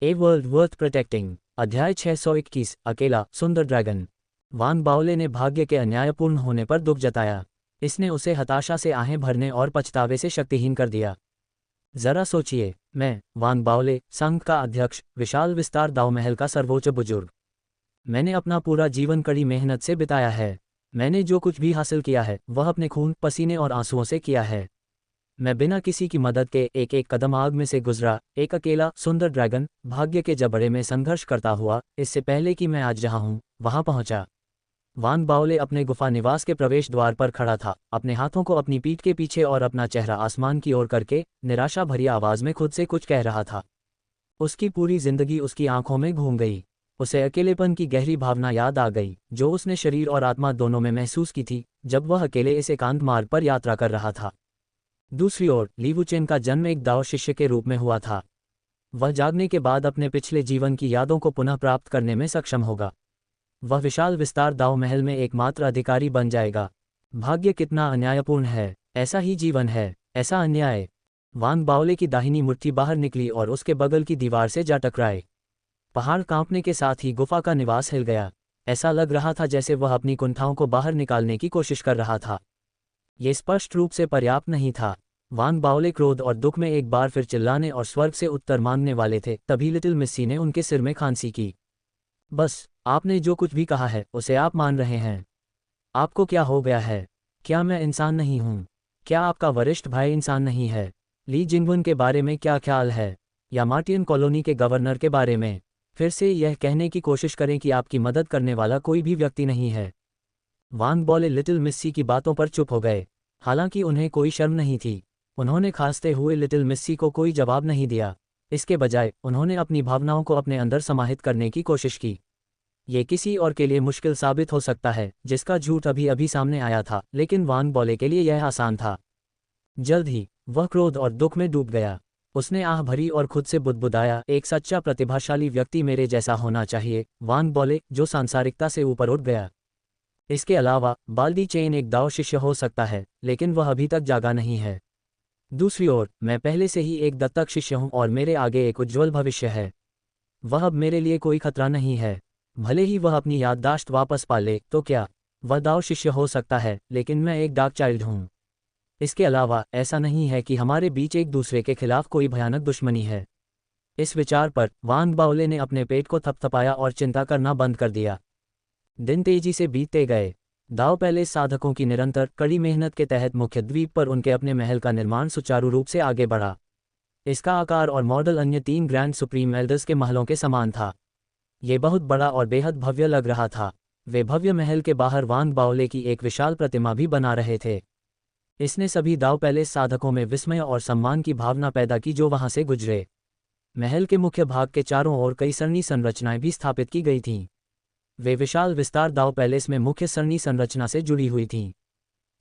A world worth protecting. अध्याय 621। अकेला सुंदर ड्रैगन। वान बाओले ने भाग्य के अन्यायपूर्ण होने पर दुख जताया। इसने उसे हताशा से आहें भरने और पछतावे से शक्तिहीन कर दिया। जरा सोचिए, मैं वान बाओले, संघ का अध्यक्ष, विशाल विस्तार दाव महल का सर्वोच्च बुजुर्ग। मैंने अपना पूरा जीवन कड़ी मेहनत से बिताया है। मैंने जो कुछ भी हासिल किया है वह अपने खून, पसीने और आंसुओं से किया है। मैं बिना किसी की मदद के एक एक कदम आग में से गुजरा, एक अकेला सुंदर ड्रैगन, भाग्य के जबड़े में संघर्ष करता हुआ, इससे पहले कि मैं आज जहां हूं वहां पहुंचा। वान बाओले अपने गुफा निवास के प्रवेश द्वार पर खड़ा था, अपने हाथों को अपनी पीठ के पीछे और अपना चेहरा आसमान की ओर करके निराशा भरी आवाज में खुद से कुछ कह रहा था। उसकी पूरी जिंदगी उसकी आंखों में घूम गई। उसे अकेलेपन की गहरी भावना याद आ गई जो उसने शरीर और आत्मा दोनों में महसूस की थी जब वह अकेले इस एकांत मार्ग पर यात्रा कर रहा था। दूसरी ओर ली वुचेन का जन्म एक दाओ शिष्य के रूप में हुआ था। वह जागने के बाद अपने पिछले जीवन की यादों को पुनः प्राप्त करने में सक्षम होगा। वह विशाल विस्तार दाव महल में एकमात्र अधिकारी बन जाएगा। भाग्य कितना अन्यायपूर्ण है, ऐसा ही जीवन है, ऐसा अन्याय। वान बाओले की दाहिनी मुट्ठी बाहर निकली और उसके बगल की दीवार से जा टकराए। पहाड़ कांपने के साथ ही गुफा का निवास हिल गया। ऐसा लग रहा था जैसे वह अपनी कुंठाओं को बाहर निकालने की कोशिश कर रहा था। ये स्पष्ट रूप से पर्याप्त नहीं था। वान बाओले क्रोध और दुख में एक बार फिर चिल्लाने और स्वर्ग से उत्तर मांगने वाले थे, तभी लिटिल मिस्सी ने उनके सिर में खांसी की। बस, आपने जो कुछ भी कहा है उसे आप मान रहे हैं। आपको क्या हो गया है? क्या मैं इंसान नहीं हूँ? क्या आपका वरिष्ठ भाई इंसान नहीं है? ली जिंगवन के बारे में क्या ख्याल है? या मार्टियन कॉलोनी के गवर्नर के बारे में? फिर से यह कहने की कोशिश करें कि आपकी मदद करने वाला कोई भी व्यक्ति नहीं है। वान बाओले लिटिल मिस्सी की बातों पर चुप हो गए। हालांकि उन्हें कोई शर्म नहीं थी, उन्होंने खांसते हुए लिटिल मिस्सी को कोई जवाब नहीं दिया। इसके बजाय उन्होंने अपनी भावनाओं को अपने अंदर समाहित करने की कोशिश की। ये किसी और के लिए मुश्किल साबित हो सकता है, जिसका झूठ अभी अभी सामने आया था, लेकिन वान बाओले के लिए यह आसान था। जल्द ही वह क्रोध और दुख में डूब गया। उसने आह भरी और खुद से बुदबुदाया, एक सच्चा प्रतिभाशाली व्यक्ति मेरे जैसा होना चाहिए, वान बाओले, जो सांसारिकता से ऊपर उठ गया। इसके अलावा बाल्डी चेन एक दाओ शिष्य हो सकता है, लेकिन वह अभी तक जागा नहीं है। दूसरी ओर मैं पहले से ही एक दत्तक शिष्य हूं और मेरे आगे एक उज्ज्वल भविष्य है। वह अब मेरे लिए कोई खतरा नहीं है। भले ही वह अपनी याददाश्त वापस पा ले तो क्या? वह दाओ शिष्य हो सकता है, लेकिन मैं एक डार्क चाइल्ड हूं। इसके अलावा ऐसा नहीं है कि हमारे बीच एक दूसरे के खिलाफ कोई भयानक दुश्मनी है। इस विचार पर वान बाओले ने अपने पेट को थपथपाया और चिंता करना बंद कर दिया। दिन तेजी से बीतते गए। दाव पैलेस साधकों की निरंतर कड़ी मेहनत के तहत मुख्य द्वीप पर उनके अपने महल का निर्माण सुचारू रूप से आगे बढ़ा। इसका आकार और मॉडल अन्य 3 ग्रैंड सुप्रीम एल्डर्स के महलों के समान था। ये बहुत बड़ा और बेहद भव्य लग रहा था। वे भव्य महल के बाहर वान बाओले की एक विशाल प्रतिमा भी बना रहे थे। इसने सभी दाव पैलेस साधकों में विस्मय और सम्मान की भावना पैदा की जो वहां से गुजरे। महल के मुख्य भाग के चारों ओर कई सरणी संरचनाएं भी स्थापित की गई थीं। वे विशाल विस्तार दाव पैलेस में मुख्य सरणी संरचना से जुड़ी हुई थीं।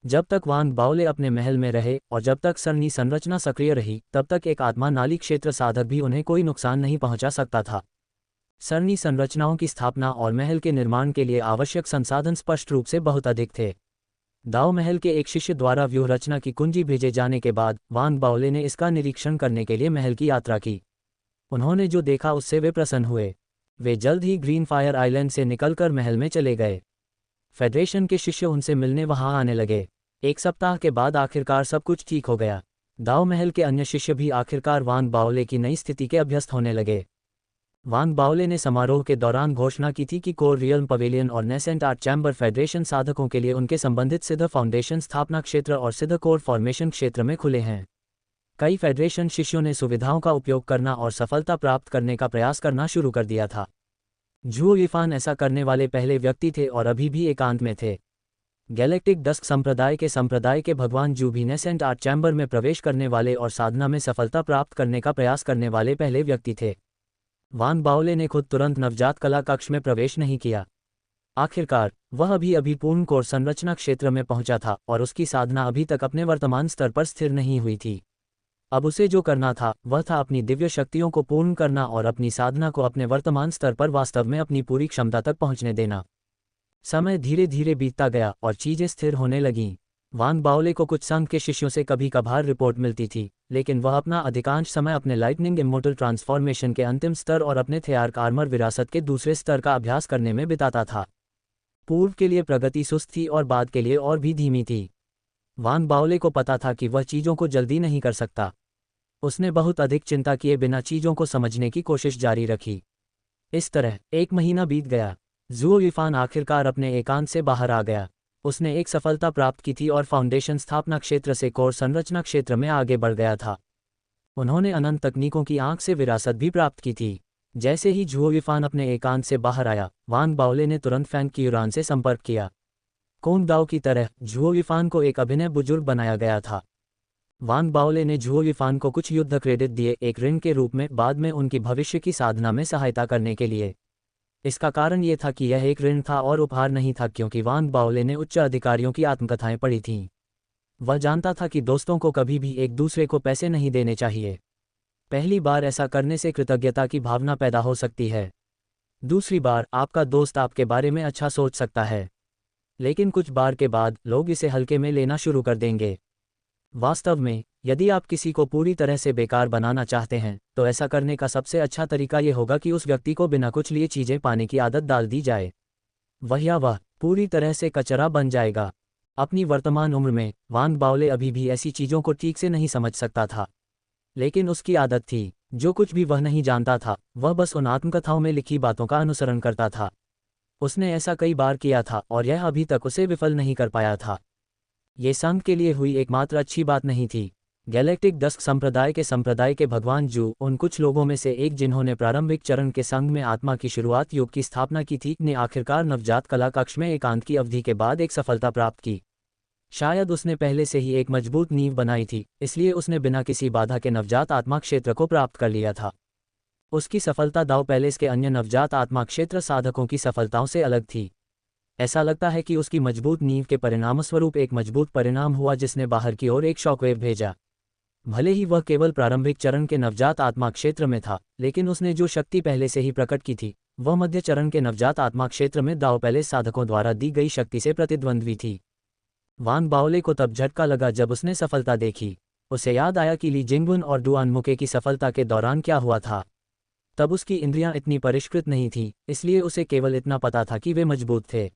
जब तक वान बाओले अपने महल में रहे और जब तक सरणी संरचना सक्रिय रही, तब तक एक आत्मा नाली क्षेत्र साधक भी उन्हें कोई नुकसान नहीं पहुंचा सकता था। सरणी संरचनाओं की स्थापना और महल के निर्माण के लिए आवश्यक संसाधन स्पष्ट रूप से बहुत अधिक थे। दाव महल के एक शिष्य द्वारा व्यूह रचना की कुंजी भेजे जाने के बाद वान बाओले ने इसका निरीक्षण करने के लिए महल की यात्रा की। उन्होंने जो देखा उससे वे प्रसन्न हुए। वे जल्द ही ग्रीन फायर आइलैंड से निकलकर महल में चले गए। फेडरेशन के शिष्य उनसे मिलने वहां आने लगे। एक सप्ताह के बाद आखिरकार सब कुछ ठीक हो गया। दाव महल के अन्य शिष्य भी आखिरकार वान बाओले की नई स्थिति के अभ्यस्त होने लगे। वान बाओले ने समारोह के दौरान घोषणा की थी कि कोर रियल्म पवेलियन और नेसेंट आर्ट चैम्बर फेडरेशन साधकों के लिए उनके संबंधित सिद्ध फाउंडेशन स्थापना क्षेत्र और सिद्ध कोर फॉर्मेशन क्षेत्र में खुले हैं। कई फेडरेशन शिष्यों ने सुविधाओं का उपयोग करना और सफलता प्राप्त करने का प्रयास करना शुरू कर दिया था। झुओ यिफान ऐसा करने वाले पहले व्यक्ति थे और अभी भी एकांत में थे। गैलेक्टिक डस्क संप्रदाय के भगवान जू भी नेसेंट आर्ट चैम्बर में प्रवेश करने वाले और साधना में सफलता प्राप्त करने का प्रयास करने वाले पहले व्यक्ति थे। वान बाओले ने खुद तुरंत नवजात कला कक्ष में प्रवेश नहीं किया। आखिरकार वह अभी पूर्ण कोर संरचना क्षेत्र में पहुंचा था और उसकी साधना अभी तक अपने वर्तमान स्तर पर स्थिर नहीं हुई थी। अब उसे जो करना था वह था अपनी दिव्य शक्तियों को पूर्ण करना और अपनी साधना को अपने वर्तमान स्तर पर वास्तव में अपनी पूरी क्षमता तक पहुंचने देना। समय धीरे धीरे बीतता गया और चीजें स्थिर होने लगीं। वान बाओले को कुछ संघ के शिष्यों से कभी कभार रिपोर्ट मिलती थी, लेकिन वह अपना अधिकांश समय अपने लाइटनिंग इमोर्टल ट्रांसफॉर्मेशन के अंतिम स्तर और अपने थेआर्क आर्मर विरासत के दूसरे स्तर का अभ्यास करने में बिताता था। पूर्व के लिए प्रगति सुस्त थी और बाद के लिए और भी धीमी थी। वान बाओले को पता था कि वह चीज़ों को जल्दी नहीं कर सकता। उसने बहुत अधिक चिंता किए बिना चीज़ों को समझने की कोशिश जारी रखी। इस तरह 1 महीना बीत गया। ज़ुओ युफान आखिरकार अपने एकांत से बाहर आ गया। उसने एक सफलता प्राप्त की थी और फाउंडेशन स्थापना क्षेत्र से कोर संरचना क्षेत्र में आगे बढ़ गया था। उन्होंने अनंत तकनीकों की आंख से विरासत भी प्राप्त की थी। जैसे ही ज़ुओ युफान अपने एकांत से बाहर आया, वान बाओले ने तुरंत फैंग क्यूरान से संपर्क किया। कोंग दाओ की तरह ज़ुओ युफान को एक अभिनय बुजुर्ग बनाया गया था। वान बाओले ने ज़ुओ युफान को कुछ युद्ध क्रेडिट दिए, एक ऋण के रूप में, बाद में उनकी भविष्य की साधना में सहायता करने के लिए। इसका कारण ये था कि यह एक ऋण था और उपहार नहीं था, क्योंकि वान बाओले ने उच्च अधिकारियों की आत्मकथाएं पढ़ी थीं। वह जानता था कि दोस्तों को कभी भी एक दूसरे को पैसे नहीं देने चाहिए। पहली बार ऐसा करने से कृतज्ञता की भावना पैदा हो सकती है। दूसरी बार आपका दोस्त आपके बारे में अच्छा सोच सकता है, लेकिन कुछ बार के बाद लोग इसे हल्के में लेना शुरू कर देंगे। वास्तव में, यदि आप किसी को पूरी तरह से बेकार बनाना चाहते हैं, तो ऐसा करने का सबसे अच्छा तरीका ये होगा कि उस व्यक्ति को बिना कुछ लिए चीज़ें पाने की आदत डाल दी जाए। वह पूरी तरह से कचरा बन जाएगा। अपनी वर्तमान उम्र में वान बाओले अभी भी ऐसी चीज़ों को ठीक से नहीं समझ सकता था, लेकिन उसकी आदत थी। जो कुछ भी वह नहीं जानता था, वह बस उन आत्मकथाओं में लिखी बातों का अनुसरण करता था। उसने ऐसा कई बार किया था और यह अभी तक उसे विफल नहीं कर पाया था। ये संघ के लिए हुई एकमात्र अच्छी बात नहीं थी। गैलेक्टिक डस्क संप्रदाय के भगवान जू, उन कुछ लोगों में से एक जिन्होंने प्रारंभिक चरण के संघ में आत्मा की शुरुआत युग की स्थापना की थी, ने आखिरकार नवजात कला कक्ष में एकांत की अवधि के बाद एक सफलता प्राप्त की। शायद उसने पहले से ही एक मजबूत नींव बनाई थी, इसलिए उसने बिना किसी बाधा के नवजात आत्मा क्षेत्र को प्राप्त कर लिया था। उसकी सफलता दाओ पैलेस के अन्य नवजात आत्मा क्षेत्र साधकों की सफलताओं से अलग थी। ऐसा लगता है कि उसकी मजबूत नींव के परिणामस्वरूप एक मजबूत परिणाम हुआ जिसने बाहर की ओर एक शॉकवेव भेजा। भले ही वह केवल प्रारंभिक चरण के नवजात आत्मा क्षेत्र में था, लेकिन उसने जो शक्ति पहले से ही प्रकट की थी, वह मध्य चरण के नवजात आत्मा क्षेत्र में दाओ पैलेस साधकों द्वारा दी गई शक्ति से प्रतिद्वंद्वी थी। वान बाओले को तब झटका लगा जब उसने सफलता देखी। उसे याद आया कि ली जिंगबुन और डुआन मुके की सफलता के दौरान क्या हुआ था। तब उसकी इंद्रियां इतनी परिष्कृत नहीं थीं, इसलिए उसे केवल इतना पता था कि वे मजबूत थे।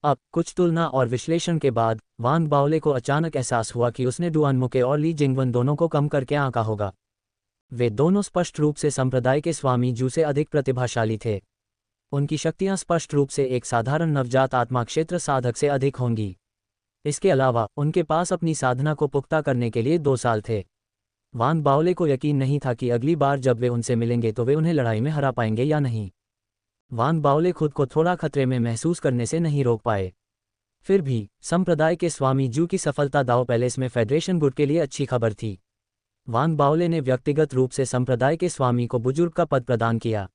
अब कुछ तुलना और विश्लेषण के बाद वान बाओले को अचानक एहसास हुआ कि उसने डुआन मुके और ली जिंगवन दोनों को कम करके आंका होगा। वे दोनों स्पष्ट रूप से संप्रदाय के स्वामी जू से अधिक प्रतिभाशाली थे। उनकी शक्तियां स्पष्ट रूप से एक साधारण नवजात आत्मा क्षेत्र साधक से अधिक होंगी। इसके अलावा उनके पास अपनी साधना को पुख्ता करने के लिए 2 साल थे। वान बाओले को यकीन नहीं था कि अगली बार जब वे उनसे मिलेंगे तो वे उन्हें लड़ाई में हरा पाएंगे या नहीं। वान बाओले खुद को थोड़ा खतरे में महसूस करने से नहीं रोक पाए। फिर भी संप्रदाय के स्वामी जू की सफलता दाओ पैलेस में फेडरेशन गुट के लिए अच्छी खबर थी। वान बाओले ने व्यक्तिगत रूप से संप्रदाय के स्वामी को बुजुर्ग का पद प्रदान किया।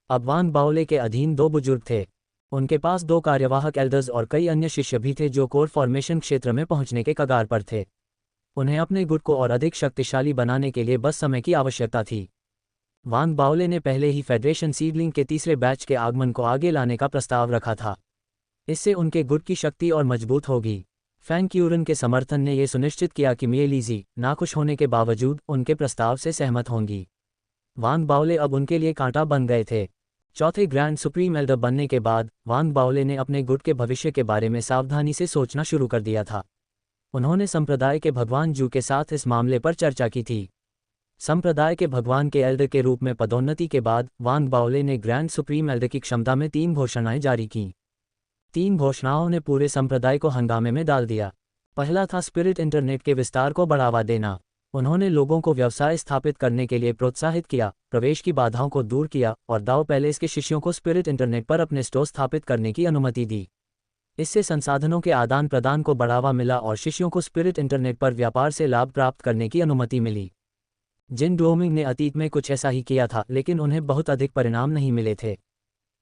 अब वान बाओले के अधीन 2 बुजुर्ग थे। उनके पास 2 कार्यवाहक एल्डर्स और कई अन्य शिष्य भी थे जो कोर फॉर्मेशन क्षेत्र में पहुंचने के कगार पर थे। उन्हें अपने गुट को और अधिक शक्तिशाली बनाने के लिए बस समय की आवश्यकता थी। वान बाओले ने पहले ही फेडरेशन सीडलिंग के तीसरे बैच के आगमन को आगे लाने का प्रस्ताव रखा था। इससे उनके गुट की शक्ति और मजबूत होगी। फैंग क्यूरन के समर्थन ने यह सुनिश्चित किया कि मिएलीजी, नाखुश होने के बावजूद, उनके प्रस्ताव से सहमत होंगी। वान बाओले अब उनके लिए कांटा बन गए थे। चौथे ग्रैंड सुप्रीम एल्डर बनने के बाद वान बाओले ने अपने गुट के भविष्य के बारे में सावधानी से सोचना शुरू कर दिया था। उन्होंने संप्रदाय के भगवान जू के साथ इस मामले पर चर्चा की थी। संप्रदाय के भगवान के एल्डर के रूप में पदोन्नति के बाद वान बाओले ने ग्रैंड सुप्रीम एल्डर की क्षमता में 3 घोषणाएं जारी कीं। 3 घोषणाओं ने पूरे संप्रदाय को हंगामे में डाल दिया। पहला था स्पिरिट इंटरनेट के विस्तार को बढ़ावा देना। उन्होंने लोगों को व्यवसाय स्थापित करने के लिए प्रोत्साहित किया, प्रवेश की बाधाओं को दूर किया और दाओ पैलेस के शिष्यों को स्पिरिट इंटरनेट पर अपने स्टोर स्थापित करने की अनुमति दी। इससे संसाधनों के आदान प्रदान को बढ़ावा मिला और शिष्यों को स्पिरिट इंटरनेट पर व्यापार से लाभ प्राप्त करने की अनुमति मिली। जिन डोमिंग ने अतीत में कुछ ऐसा ही किया था, लेकिन उन्हें बहुत अधिक परिणाम नहीं मिले थे।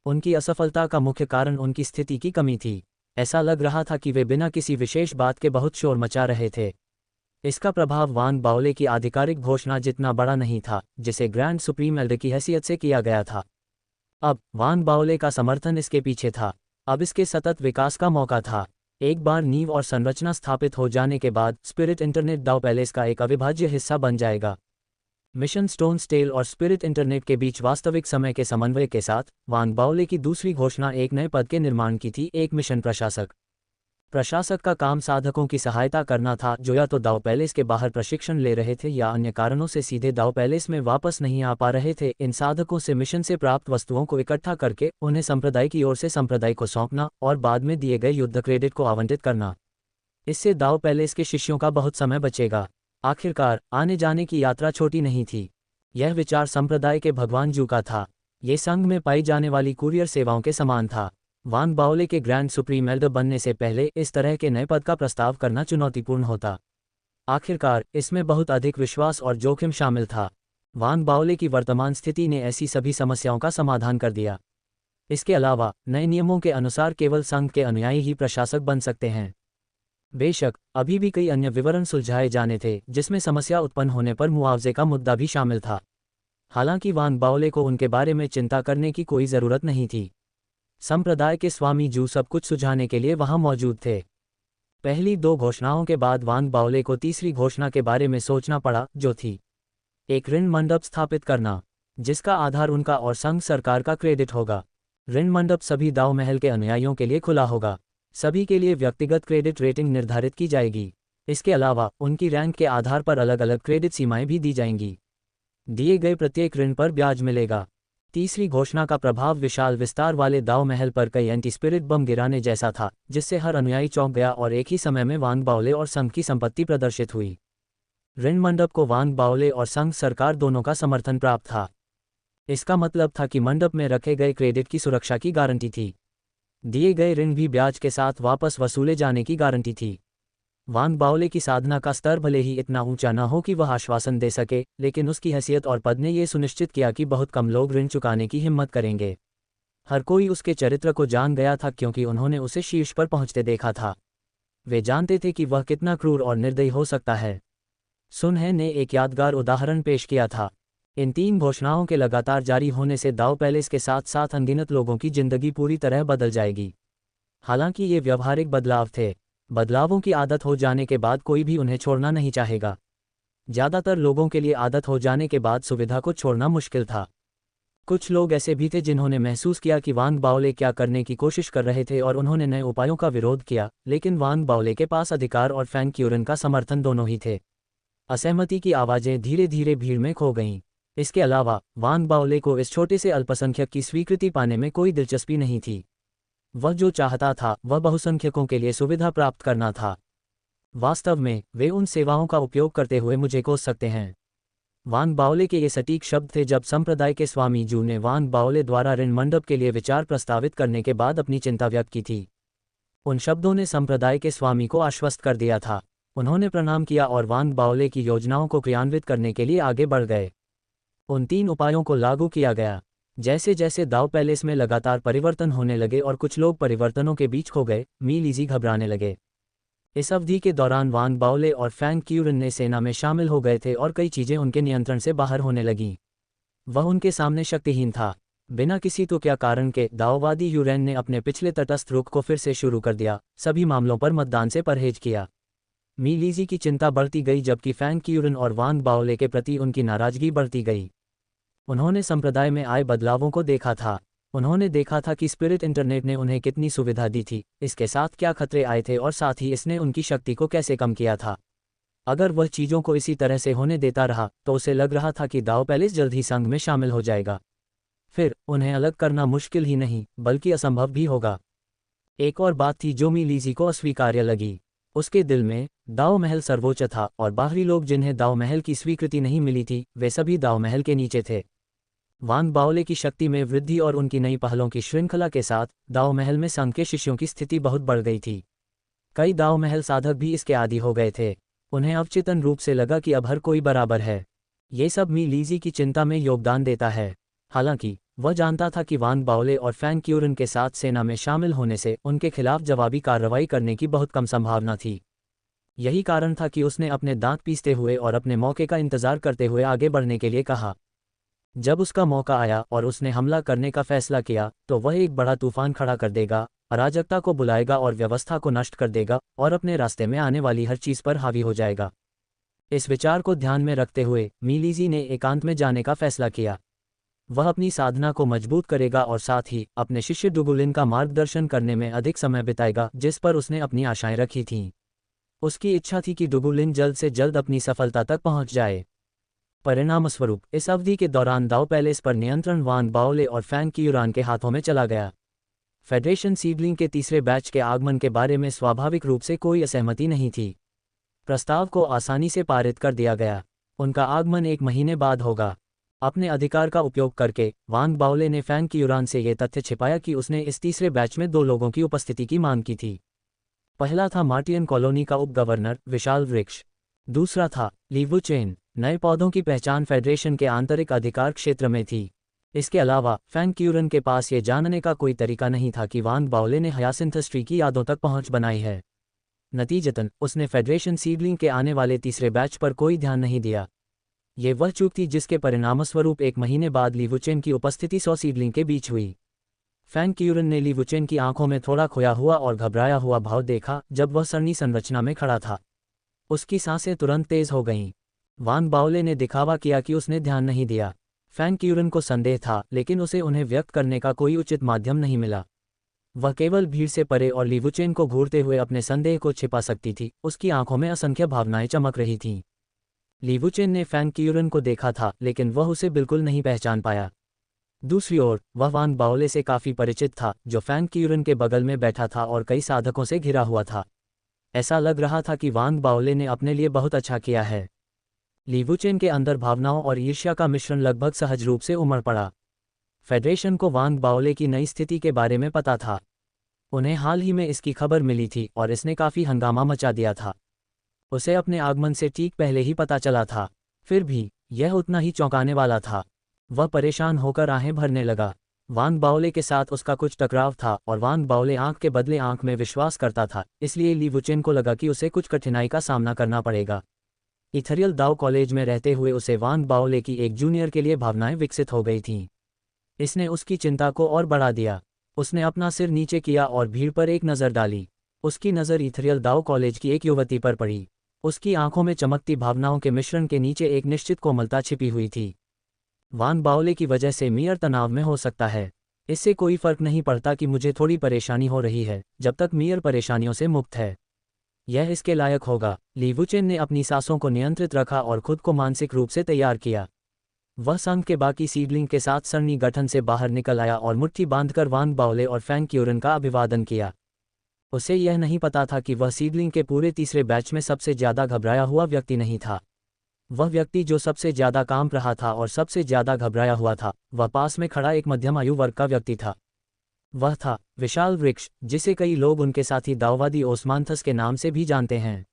उनकी असफलता का मुख्य कारण उनकी स्थिति की कमी थी। ऐसा लग रहा था कि वे बिना किसी विशेष बात के बहुत शोर मचा रहे थे। इसका प्रभाव वान बाओले की आधिकारिक घोषणा जितना बड़ा नहीं था, जिसे ग्रैंड सुप्रीम एल्डर की हैसियत से किया गया था। अब वान बाओले का समर्थन इसके पीछे था। अब इसके सतत विकास का मौका था। एक बार नींव और संरचना स्थापित हो जाने के बाद स्पिरिट इंटरनेट दाव पैलेस का एक अविभाज्य हिस्सा बन जाएगा। मिशन स्टोन स्टेल और स्पिरिट इंटरनेट के बीच वास्तविक समय के समन्वय के साथ वान बाओले की दूसरी घोषणा एक नए पद के निर्माण की थी, एक मिशन प्रशासक। प्रशासक का काम साधकों की सहायता करना था जो या तो दाव पैलेस के बाहर प्रशिक्षण ले रहे थे या अन्य कारणों से सीधे दाव पैलेस में वापस नहीं आ पा रहे थे। इन साधकों से मिशन से प्राप्त वस्तुओं को इकट्ठा करके उन्हें संप्रदाय की ओर से संप्रदाय को सौंपना और बाद में दिए गए युद्ध क्रेडिट को आवंटित करना। इससे दाव पैलेस के शिष्यों का बहुत समय बचेगा। आखिरकार आने जाने की यात्रा छोटी नहीं थी। यह विचार संप्रदाय के भगवान जू का था। ये संघ में पाई जाने वाली कुरियर सेवाओं के समान था। वान बाओले के ग्रैंड सुप्रीम एल्डर बनने से पहले इस तरह के नए पद का प्रस्ताव करना चुनौतीपूर्ण होता। आखिरकार इसमें बहुत अधिक विश्वास और जोखिम शामिल था। वान बाओले की वर्तमान स्थिति ने ऐसी सभी समस्याओं का समाधान कर दिया। इसके अलावा नए नियमों के अनुसार केवल संघ के अनुयायी ही प्रशासक बन सकते हैं। बेशक अभी भी कई अन्य विवरण सुलझाए जाने थे जिसमें समस्या उत्पन्न होने पर मुआवजे का मुद्दा भी शामिल था। हालांकि वान बाओले को उनके बारे में चिंता करने की कोई ज़रूरत नहीं थी। संप्रदाय के स्वामी जू सब कुछ सुझाने के लिए वहां मौजूद थे। पहली दो घोषणाओं के बाद वान बाओले को तीसरी घोषणा के बारे में सोचना पड़ा, जो थी एक ऋण मंडप स्थापित करना जिसका आधार उनका और संघ सरकार का क्रेडिट होगा। ऋण मंडप सभी दाव महल के अनुयायियों के लिए खुला होगा। सभी के लिए व्यक्तिगत क्रेडिट रेटिंग निर्धारित की जाएगी। इसके अलावा उनकी रैंक के आधार पर अलग अलग क्रेडिट सीमाएं भी दी जाएंगी। दिए गए प्रत्येक ऋण पर ब्याज मिलेगा। तीसरी घोषणा का प्रभाव विशाल विस्तार वाले दाव महल पर कई एंटी स्पिरिट बम गिराने जैसा था, जिससे हर अनुयायी चौंक गया और एक ही समय में वान बाओले और संघ की संपत्ति प्रदर्शित हुई। ऋण मंडप को वान बाओले और संघ सरकार दोनों का समर्थन प्राप्त था। इसका मतलब था कि मंडप में रखे गए क्रेडिट की सुरक्षा की गारंटी थी। दिए गए ऋण भी ब्याज के साथ वापस वसूले जाने की गारंटी थी। वान बाओले की साधना का स्तर भले ही इतना ऊंचा न हो कि वह आश्वासन दे सके, लेकिन उसकी हैसियत और पद ने यह सुनिश्चित किया कि बहुत कम लोग ऋण चुकाने की हिम्मत करेंगे। हर कोई उसके चरित्र को जान गया था क्योंकि उन्होंने उसे शीर्ष पर पहुंचते देखा था। वे जानते थे कि वह कितना क्रूर और निर्दयी हो सकता है। सुनहे ने एक यादगार उदाहरण पेश किया था। इन तीन घोषणाओं के लगातार जारी होने से दाव पैलेस के साथ साथ अनगिनत लोगों की जिंदगी पूरी तरह बदल जाएगी। हालांकि ये व्यवहारिक बदलाव थे। बदलावों की आदत हो जाने के बाद कोई भी उन्हें छोड़ना नहीं चाहेगा। ज़्यादातर लोगों के लिए आदत हो जाने के बाद सुविधा को छोड़ना मुश्किल था। कुछ लोग ऐसे भी थे जिन्होंने महसूस किया कि वान बाओले क्या करने की कोशिश कर रहे थे और उन्होंने नए उपायों का विरोध किया, लेकिन वान बाओले के पास अधिकार और फैन क्यूरन का समर्थन दोनों ही थे। असहमति की आवाज़ें धीरे धीरे भीड़ में खो गईं। इसके अलावा वान बाओले को इस छोटे से अल्पसंख्यक की स्वीकृति पाने में कोई दिलचस्पी नहीं थी। वह जो चाहता था वह बहुसंख्यकों के लिए सुविधा प्राप्त करना था। वास्तव में वे उन सेवाओं का उपयोग करते हुए मुझे कोस सकते हैं। वान बाओले के ये सटीक शब्द थे जब संप्रदाय के स्वामी जू ने वान बाओले द्वारा ऋण मंडप के लिए विचार प्रस्तावित करने के बाद अपनी चिंता व्यक्त की थी। उन शब्दों ने संप्रदाय के स्वामी को आश्वस्त कर दिया था। उन्होंने प्रणाम किया और वान बाओले की योजनाओं को क्रियान्वित करने के लिए आगे बढ़ गए। उन तीन उपायों को लागू किया गया। जैसे जैसे दाव पैलेस में लगातार परिवर्तन होने लगे और कुछ लोग परिवर्तनों के बीच खो गए, मी लीजी घबराने लगे। इस अवधि के दौरान वान बाओले और फैन क्यूरन ने सेना में शामिल हो गए थे और कई चीज़ें उनके नियंत्रण से बाहर होने लगीं। वह उनके सामने शक्तिहीन था। बिना किसी तो क्या कारण के दाववादी यूरेन ने अपने पिछले तटस्थ रुख को फिर से शुरू कर दिया, सभी मामलों पर मतदान से परहेज किया। मी लीजी की चिंता बढ़ती गई जबकि फैन क्यूरन और वान बाओले के प्रति उनकी नाराजगी बढ़ती गई। उन्होंने संप्रदाय में आए बदलावों को देखा था। उन्होंने देखा था कि स्पिरिट इंटरनेट ने उन्हें कितनी सुविधा दी थी, इसके साथ क्या खतरे आए थे और साथ ही इसने उनकी शक्ति को कैसे कम किया था। अगर वह चीज़ों को इसी तरह से होने देता रहा तो उसे लग रहा था कि दाव पैलेस जल्द ही संघ में शामिल हो जाएगा। फिर उन्हें अलग करना मुश्किल ही नहीं बल्कि असंभव भी होगा। एक और बात थी जो मी लीजी को अस्वीकार्य लगी। उसके दिल में दाव महल सर्वोच्च था और बाहरी लोग जिन्हें दाव महल की स्वीकृति नहीं मिली थी वे सभी दाव महल के नीचे थे। वान बाओले की शक्ति में वृद्धि और उनकी नई पहलों की श्रृंखला के साथ दाव महल में संघ के शिष्यों की स्थिति बहुत बढ़ गई थी। कई दाव महल साधक भी इसके आदी हो गए थे। उन्हें अवचेतन रूप से लगा कि अब हर कोई बराबर है। ये सब मी लीजी की चिंता में योगदान देता है। हालांकि वह जानता था कि वान बाओले और फैन क्यूरन के साथ सेना में शामिल होने से उनके खिलाफ जवाबी कार्रवाई करने की बहुत कम संभावना थी। यही कारण था कि उसने अपने दांत पीसते हुए और अपने मौके का इंतजार करते हुए आगे बढ़ने के लिए कहा। जब उसका मौका आया और उसने हमला करने का फैसला किया तो वह एक बड़ा तूफान खड़ा कर देगा अराजकता को बुलाएगा और व्यवस्था को नष्ट कर देगा और अपने रास्ते में आने वाली हर चीज पर हावी हो जाएगा। इस विचार को ध्यान में रखते हुए मीलीजी ने एकांत में जाने का फैसला किया। वह अपनी साधना को मजबूत करेगा और साथ ही अपने शिष्य डुगुलिन का मार्गदर्शन करने में अधिक समय बिताएगा, जिस पर उसने अपनी आशाएं रखी थीं। उसकी इच्छा थी कि डुगुलिन जल्द से जल्द अपनी सफलता तक पहुंच जाए। परिणामस्वरूप इस अवधि के दौरान दाओ पैलेस पर नियंत्रण वान बाओले और फैंग क्यूरान के हाथों में चला गया। फेडरेशन सीडलिंग के तीसरे बैच के आगमन के बारे में स्वाभाविक रूप से कोई असहमति नहीं थी। प्रस्ताव को आसानी से पारित कर दिया गया। उनका आगमन 1 महीने बाद होगा। अपने अधिकार का उपयोग करके वान बाओले ने फैंग क्यूरान से यह तथ्य छिपाया कि उसने इस तीसरे बैच में 2 लोगों की उपस्थिति की मांग की थी। पहला था मार्टियन कॉलोनी का उप गवर्नर विशाल वृक्ष। दूसरा था ली वुचेन। नए पौधों की पहचान फेडरेशन के आंतरिक अधिकार क्षेत्र में थी। इसके अलावा फैंग क्यूरन के पास ये जानने का कोई तरीका नहीं था कि वान बाओले ने हयासिंथस ट्री की यादों तक पहुंच बनाई है। नतीजतन उसने फेडरेशन सीडलिंग के आने वाले तीसरे बैच पर कोई ध्यान नहीं दिया। ये वह चूक थी जिसके परिणामस्वरूप 1 महीने बाद ली वुचेन की उपस्थिति 100 सीडलिंग के बीच हुई। फैंग क्यूरन ने ली वुचेन की आंखों में थोड़ा खोया हुआ और घबराया हुआ भाव देखा जब वह सरनी संरचना में खड़ा था। उसकी सांसें तुरंत तेज हो गईं। वान बाओले ने दिखावा किया कि उसने ध्यान नहीं दिया। फैंग क्यूरन को संदेह था, लेकिन उसे उन्हें व्यक्त करने का कोई उचित माध्यम नहीं मिला। वह केवल भीड़ से परे और ली वुचेन को घूरते हुए अपने संदेह को छिपा सकती थी। उसकी आंखों में असंख्य भावनाएं चमक रही थीं। ली वुचेन ने फैंग क्यूरन को देखा था, लेकिन वह उसे बिल्कुल नहीं पहचान पाया। दूसरी ओर वह वान बाओले से काफी परिचित था, जो फैंग क्यूरन के बगल में बैठा था और कई साधकों से घिरा हुआ था। ऐसा लग रहा था कि वान बाओले ने अपने लिए बहुत अच्छा किया है। ली वुचेन के अंदर भावनाओं और ईर्ष्या का मिश्रण लगभग सहज रूप से उमड़ पड़ा। फेडरेशन को वान बाओले की नई स्थिति के बारे में पता था। उन्हें हाल ही में इसकी खबर मिली थी और इसने काफी हंगामा मचा दिया था। उसे अपने आगमन से ठीक पहले ही पता चला था, फिर भी यह उतना ही चौंकाने वाला था। वह परेशान होकर आहें भरने लगा। वान बाओले के साथ उसका कुछ टकराव था और वान बाओले आंख के बदले आंख में विश्वास करता था, इसलिए ली वुचेन को लगा कि उसे कुछ कठिनाई का सामना करना पड़ेगा। इथरियल दाओ कॉलेज में रहते हुए उसे वान बाओले की एक जूनियर के लिए भावनाएं विकसित हो गई थीं। इसने उसकी चिंता को और बढ़ा दिया। उसने अपना सिर नीचे किया और भीड़ पर एक नज़र डाली। उसकी नज़र इथरियल दाओ कॉलेज की एक युवती पर पड़ी। उसकी आंखों में चमकती भावनाओं के मिश्रण के नीचे एक निश्चित कोमलता छिपी हुई थी। वान बाओले की वजह से मियर तनाव में हो सकता है। इससे कोई फर्क नहीं पड़ता कि मुझे थोड़ी परेशानी हो रही है, जब तक मियर परेशानियों से मुक्त है। यह इसके लायक होगा। ली वुचेन ने अपनी सांसों को नियंत्रित रखा और खुद को मानसिक रूप से तैयार किया। वह संघ के बाकी सीडलिंग के साथ सरणी गठन से बाहर निकल आया और मुट्ठी बांधकर वान बाओले और फैंग क्यूरन का अभिवादन किया। उसे यह नहीं पता था कि वह सीडलिंग के पूरे तीसरे बैच में सबसे ज्यादा घबराया हुआ व्यक्ति नहीं था। वह व्यक्ति जो सबसे ज्यादा कांप रहा था और सबसे ज्यादा घबराया हुआ था, वह पास में खड़ा एक मध्यम आयु वर्ग का व्यक्ति था। वह था विशाल वृक्ष, जिसे कई लोग उनके साथी दाओवादी ओस्मांथस के नाम से भी जानते हैं।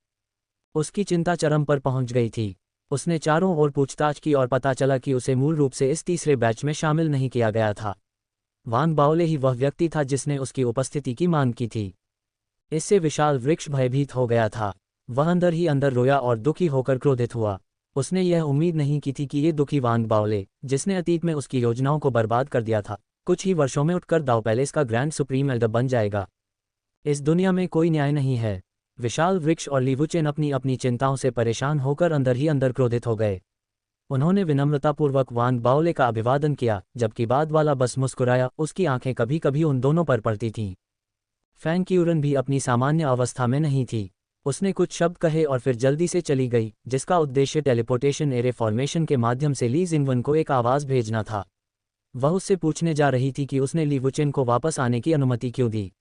उसकी चिंता चरम पर पहुंच गई थी। उसने चारों ओर पूछताछ की और पता चला कि उसे मूल रूप से इस तीसरे बैच में शामिल नहीं किया गया था। वान बाओले ही वह व्यक्ति था जिसने उसकी उपस्थिति की मांग की थी। इससे विशाल वृक्ष भयभीत हो गया था। वह अंदर ही अंदर रोया और दुखी होकर क्रोधित हुआ। उसने यह उम्मीद नहीं की थी कि ये दुखी वान बाओले, जिसने अतीत में उसकी योजनाओं को बर्बाद कर दिया था, कुछ ही वर्षों में उठकर दाओ पैलेस का ग्रैंड सुप्रीम एल्डर बन जाएगा। इस दुनिया में कोई न्याय नहीं है। विशाल वृक्ष और ली वुचेन अपनी अपनी चिंताओं से परेशान होकर अंदर ही अंदर क्रोधित हो गए। उन्होंने विनम्रतापूर्वक वान बाओले का अभिवादन किया, जबकि बाद वाला बस मुस्कुराया। उसकी आंखें कभी कभी उन दोनों पर पड़ती थीं। फैंग क्यूरन भी अपनी सामान्य अवस्था में नहीं थी। उसने कुछ शब्द कहे और फिर जल्दी से चली गई, जिसका उद्देश्य टेलीपोर्टेशन एरे फॉर्मेशन के माध्यम से ली जिंगवन को एक आवाज़ भेजना था। वह उससे पूछने जा रही थी कि उसने ली वुचेन को वापस आने की अनुमति क्यों दी।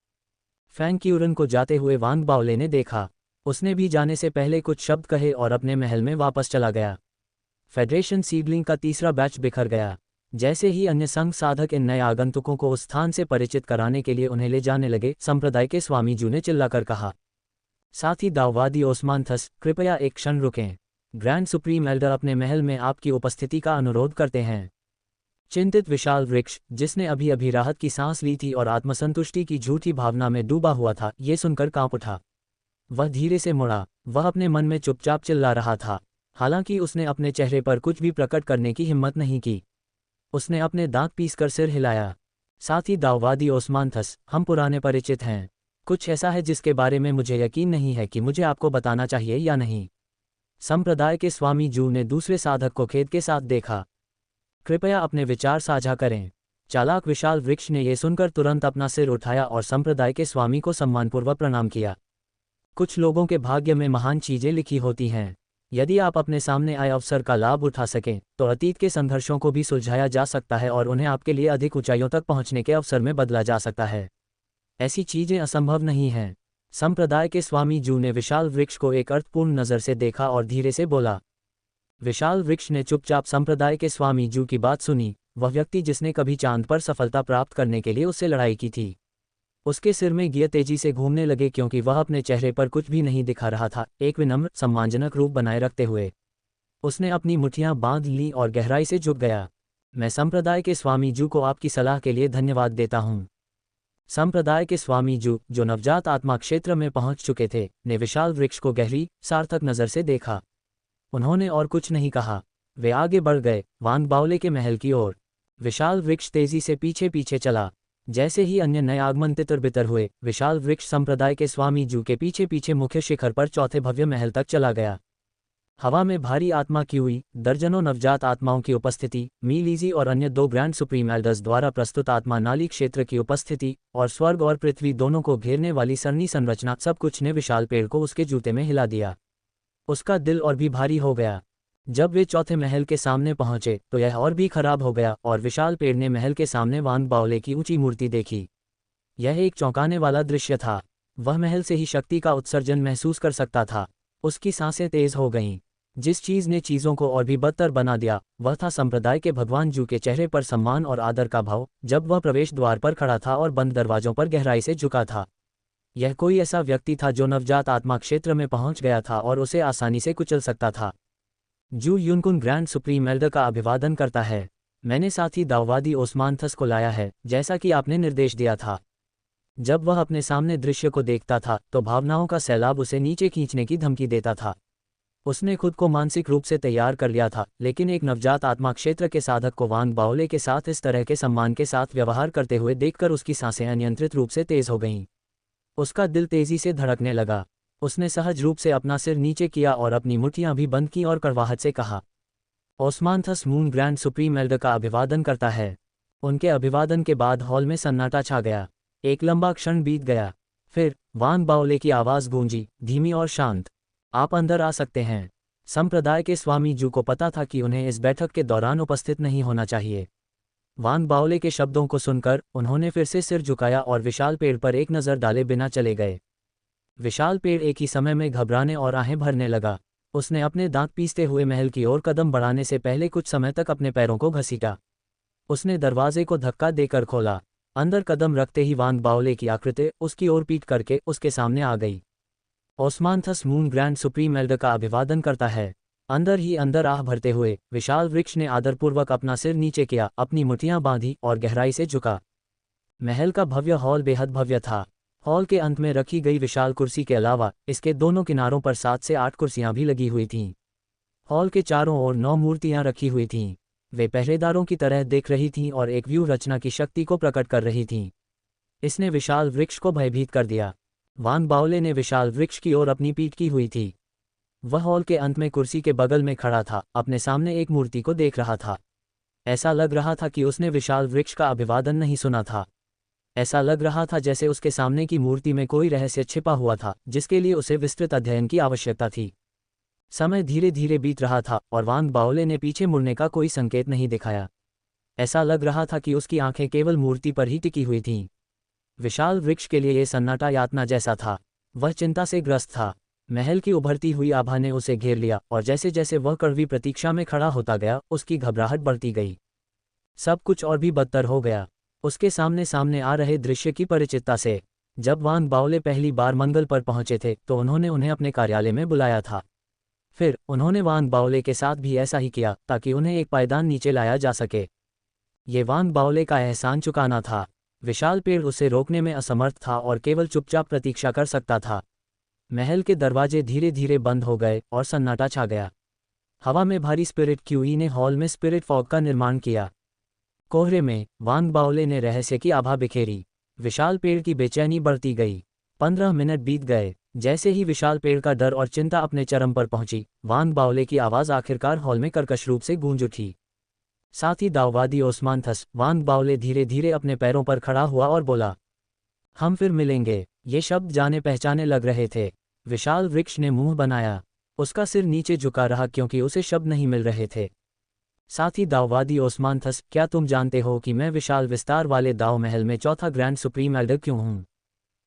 फैंग क्यूरन को जाते हुए वान बाओले ने देखा। उसने भी जाने से पहले कुछ शब्द कहे और अपने महल में वापस चला गया। फेडरेशन सीडलिंग का तीसरा बैच बिखर गया। जैसे ही अन्य संघ साधक इन नए आगंतुकों को उस स्थान से परिचित कराने के लिए उन्हें ले जाने लगे, संप्रदाय के स्वामी जू ने चिल्लाकर कहा। साथ ही दाओवादी ओस्मांथस, कृपया एक क्षण रुकें। ग्रैंड सुप्रीम एल्डर अपने महल में आपकी उपस्थिति का अनुरोध करते हैं। चिंतित विशाल वृक्ष, जिसने अभी अभी राहत की सांस ली थी और आत्मसंतुष्टि की झूठी भावना में डूबा हुआ था, ये सुनकर कांप उठा। वह धीरे से मुड़ा। वह अपने मन में चुपचाप चिल्ला रहा था। हालांकि उसने अपने चेहरे पर कुछ भी प्रकट करने की हिम्मत नहीं की। उसने अपने दांत पीसकर सिर हिलाया। साथ ही दाववादी ओस्मानथस, हम पुराने परिचित हैं। कुछ ऐसा है जिसके बारे में मुझे यकीन नहीं है कि मुझे आपको बताना चाहिए या नहीं। संप्रदाय के स्वामी जू ने दूसरे साधक को खेद के साथ देखा। कृपया अपने विचार साझा करें। चालाक विशाल वृक्ष ने यह सुनकर तुरंत अपना सिर उठाया और संप्रदाय के स्वामी को सम्मानपूर्वक प्रणाम किया। कुछ लोगों के भाग्य में महान चीजें लिखी होती हैं। यदि आप अपने सामने आए अवसर का लाभ उठा सकें तो अतीत के संघर्षों को भी सुलझाया जा सकता है और उन्हें आपके लिए अधिक ऊंचाइयों तक पहुंचने के अवसर में बदला जा सकता है। ऐसी चीजें असंभव नहीं हैं। संप्रदाय के स्वामी जू ने विशाल वृक्ष को एक अर्थपूर्ण नज़र से देखा और धीरे से बोला। विशाल वृक्ष ने चुपचाप संप्रदाय के स्वामी जू की बात सुनी। वह व्यक्ति जिसने कभी चांद पर सफलता प्राप्त करने के लिए उससे लड़ाई की थी। उसके सिर में गियर तेजी से घूमने लगे क्योंकि वह अपने चेहरे पर कुछ भी नहीं दिखा रहा था, एक विनम्र सम्मानजनक रूप बनाए रखते हुए। उसने अपनी मुट्ठियां बांध ली और गहराई से झुक गया। मैं संप्रदाय के स्वामी जू को आपकी सलाह के लिए धन्यवाद देता हूँ। संप्रदाय के स्वामी जू, जो नवजात आत्मा क्षेत्र में पहुंच चुके थे, ने विशाल वृक्ष को गहरी, सार्थक नज़र से देखा। उन्होंने और कुछ नहीं कहा। वे आगे बढ़ गए, वांग बावले के महल की ओर। विशाल वृक्ष तेजी से पीछे पीछे चला। जैसे ही अन्य नए आगमन तितर बितर हुए, विशाल वृक्ष संप्रदाय के स्वामी जू के पीछे पीछे मुख्य शिखर पर चौथे भव्य महल तक चला गया। हवा में भारी आत्मा की हुई, दर्जनों नवजात आत्माओं की उपस्थिति, मीलीजी और अन्य 2 ग्रैंड सुप्रीम एल्डर्स द्वारा प्रस्तुत आत्मा नाली क्षेत्र की उपस्थिति, और स्वर्ग और पृथ्वी दोनों को घेरने वाली सरनी संरचना, सब कुछ ने विशाल पेड़ को उसके जूते में हिला दिया। उसका दिल और भी भारी हो गया। जब वे चौथे महल के सामने पहुंचे तो यह और भी खराब हो गया और विशाल पेड़ ने महल के सामने वांग बावले की ऊंची मूर्ति देखी। यह एक चौंकाने वाला दृश्य था। वह महल से ही शक्ति का उत्सर्जन महसूस कर सकता था। उसकी सांसें तेज हो गईं। जिस चीज ने चीजों को और भी बदतर बना दिया वह था संप्रदाय के भगवान जू के चेहरे पर सम्मान और आदर का भाव, जब वह प्रवेश द्वार पर खड़ा था और बंद दरवाजों पर गहराई से झुका था। यह कोई ऐसा व्यक्ति था जो नवजात आत्मा क्षेत्र में पहुंच गया था और उसे आसानी से कुचल सकता था। जू युनकुन ग्रैंड सुप्रीम एल्डर का अभिवादन करता है। मैंने साथ ही दाववादी ओस्मानथस को लाया है, जैसा कि आपने निर्देश दिया था। जब वह अपने सामने दृश्य को देखता था तो भावनाओं का सैलाब उसे नीचे खींचने की धमकी देता था। उसने खुद को मानसिक रूप से तैयार कर लिया था, लेकिन एक नवजात आत्मा क्षेत्र के साधक को वांग बावले के साथ इस तरह के सम्मान के साथ व्यवहार करते हुए देखकर उसकी सांसें अनियंत्रित रूप से तेज हो गईं। उसका दिल तेजी से धड़कने लगा। उसने सहज रूप से अपना सिर नीचे किया और अपनी मुट्ठियां भी बंद की और कड़वाहट से कहा, ओस्मानथस मून ग्रैंड सुप्रीम एल्डर का अभिवादन करता है। उनके अभिवादन के बाद हॉल में सन्नाटा छा गया। एक लंबा क्षण बीत गया। फिर वांग बावले की आवाज़ गूंजी, धीमी और शांत, आप अंदर आ सकते हैं। संप्रदाय के स्वामी जू को पता था कि उन्हें इस बैठक के दौरान उपस्थित नहीं होना चाहिए। वांग बावले के शब्दों को सुनकर उन्होंने फिर से सिर झुकाया और विशाल पेड़ पर एक नज़र डाले बिना चले गए। विशाल पेड़ एक ही समय में घबराने और आहें भरने लगा। उसने अपने दांत पीसते हुए महल की ओर कदम बढ़ाने से पहले कुछ समय तक अपने पैरों को घसीटा। उसने दरवाजे को धक्का देकर खोला। अंदर कदम रखते ही वांग बावले की आकृति उसकी ओर पीट करके उसके सामने आ गई। ओस्मानथस मून ग्रैंड सुप्रीम एल्डर का अभिवादन करता है। अंदर ही अंदर आह भरते हुए विशाल वृक्ष ने आदरपूर्वक अपना सिर नीचे किया, अपनी मुट्ठियां बांधी और गहराई से झुका। महल का भव्य हॉल बेहद भव्य था। हॉल के अंत में रखी गई विशाल कुर्सी के अलावा इसके दोनों किनारों पर 7 से 8 कुर्सियां भी लगी हुई थीं। हॉल के चारों ओर 9 मूर्तियां रखी हुई थीं। वे पहरेदारों की तरह देख रही थीं और एक व्यू रचना की शक्ति को प्रकट कर रही थीं। इसने विशाल वृक्ष को भयभीत कर दिया। वांग बावले ने विशाल वृक्ष की ओर अपनी पीठ की हुई थी। वह हॉल के अंत में कुर्सी के बगल में खड़ा था, अपने सामने एक मूर्ति को देख रहा था। ऐसा लग रहा था कि उसने विशाल वृक्ष का अभिवादन नहीं सुना था। ऐसा लग रहा था जैसे उसके सामने की मूर्ति में कोई रहस्य छिपा हुआ था, जिसके लिए उसे विस्तृत अध्ययन की आवश्यकता थी। समय धीरे धीरे बीत रहा था और वांग बावले ने पीछे मुड़ने का कोई संकेत नहीं दिखाया। ऐसा लग रहा था कि उसकी आंखें केवल मूर्ति पर ही टिकी हुई थीं। विशाल वृक्ष के लिए यह सन्नाटा यातना जैसा था। वह चिंता से ग्रस्त था। महल की उभरती हुई आभा ने उसे घेर लिया और जैसे जैसे वह कड़वी प्रतीक्षा में खड़ा होता गया, उसकी घबराहट बढ़ती गई। सब कुछ और भी बदतर हो गया उसके सामने सामने आ रहे दृश्य की परिचितता से। जब वांग बावले पहली बार मंगल पर पहुंचे थे तो उन्होंने उन्हें अपने कार्यालय में बुलाया था। फिर उन्होंने वांग बावले के साथ भी ऐसा ही किया ताकि उन्हें एक पायदान नीचे लाया जा सके। ये वांग बावले का एहसान चुकाना था। विशाल पेड़ उसे रोकने में असमर्थ था और केवल चुपचाप प्रतीक्षा कर सकता था। महल के दरवाजे धीरे धीरे बंद हो गए और सन्नाटा छा गया। हवा में भारी स्पिरिट क्यूई ने हॉल में स्पिरिट फॉग का निर्माण किया। कोहरे में वांग बाओले ने रहस्य की आभा बिखेरी। विशाल पेड़ की बेचैनी बढ़ती गई। 15 मिनट बीत गए। जैसे ही विशाल पेड़ का डर और चिंता अपने चरम पर पहुंची, वांग बाओले की आवाज़ आखिरकार हॉल में कर्कश रूप से गूंज उठी। साथ ही दाऊवादी ओस्मानथस वांग बाओले धीरे धीरे अपने पैरों पर खड़ा हुआ और बोला, हम फिर मिलेंगे। ये शब्द जाने पहचाने लग रहे थे। विशाल वृक्ष ने मुंह बनाया। उसका सिर नीचे झुका रहा क्योंकि उसे शब्द नहीं मिल रहे थे। साथ ही दाऊवादी ओस्मानथस, क्या तुम जानते हो कि मैं विशाल विस्तार वाले दाव महल में चौथा ग्रैंड सुप्रीम एल्डर क्यों हूँ?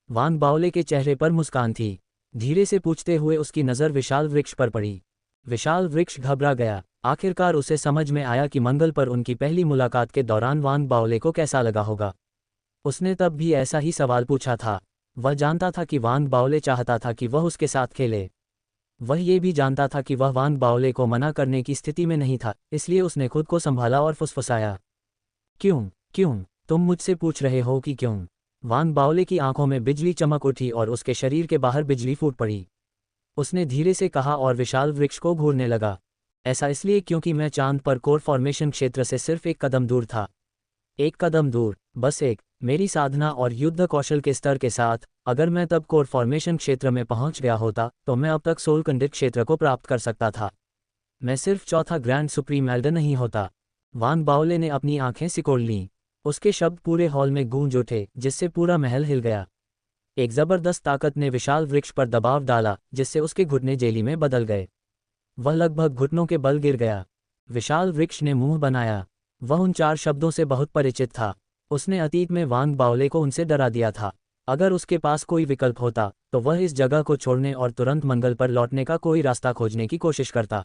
वांग बाओले के चेहरे पर मुस्कान थी। धीरे से पूछते हुए उसकी नज़र विशाल वृक्ष पर पड़ी। विशाल वृक्ष घबरा गया। आखिरकार उसे समझ में आया कि मंगल पर उनकी पहली मुलाकात के दौरान वांग बाओले को कैसा लगा होगा। उसने तब भी ऐसा ही सवाल पूछा था। वह जानता था कि वांग बाओले चाहता था कि वह उसके साथ खेले। वह ये भी जानता था कि वह वांग बाओले को मना करने की स्थिति में नहीं था, इसलिए उसने खुद को संभाला और फुसफुसाया, क्यों तुम मुझसे पूछ रहे हो कि क्यों? वांग बाओले की आंखों में बिजली चमक उठी और उसके शरीर के बाहर बिजली फूट पड़ी। उसने धीरे से कहा और विशाल वृक्ष को घूरने लगा, ऐसा इसलिए क्योंकि मैं चांद पर कोर फॉर्मेशन क्षेत्र से सिर्फ एक कदम दूर था। एक कदम दूर, बस एक। मेरी साधना और युद्ध कौशल के स्तर के साथ, अगर मैं तब कोर फॉर्मेशन क्षेत्र में पहुंच गया होता तो मैं अब तक सोल कंडित क्षेत्र को प्राप्त कर सकता था। मैं सिर्फ चौथा ग्रैंड सुप्रीम एल्डर नहीं होता। वांग बाओले ने अपनी आंखें सिकोड़ लीं। उसके शब्द पूरे हॉल में गूंज उठे, जिससे पूरा महल हिल गया। एक जबरदस्त ताकत ने विशाल वृक्ष पर दबाव डाला, जिससे उसके घुटने जेली में बदल गए। वह लगभग घुटनों के बल गिर गया। विशाल वृक्ष ने मुंह बनाया। वह उन 4 शब्दों से बहुत परिचित था। उसने अतीत में वांग बाओले को उनसे डरा दिया था। अगर उसके पास कोई विकल्प होता तो वह इस जगह को छोड़ने और तुरंत मंगल पर लौटने का कोई रास्ता खोजने की कोशिश करता।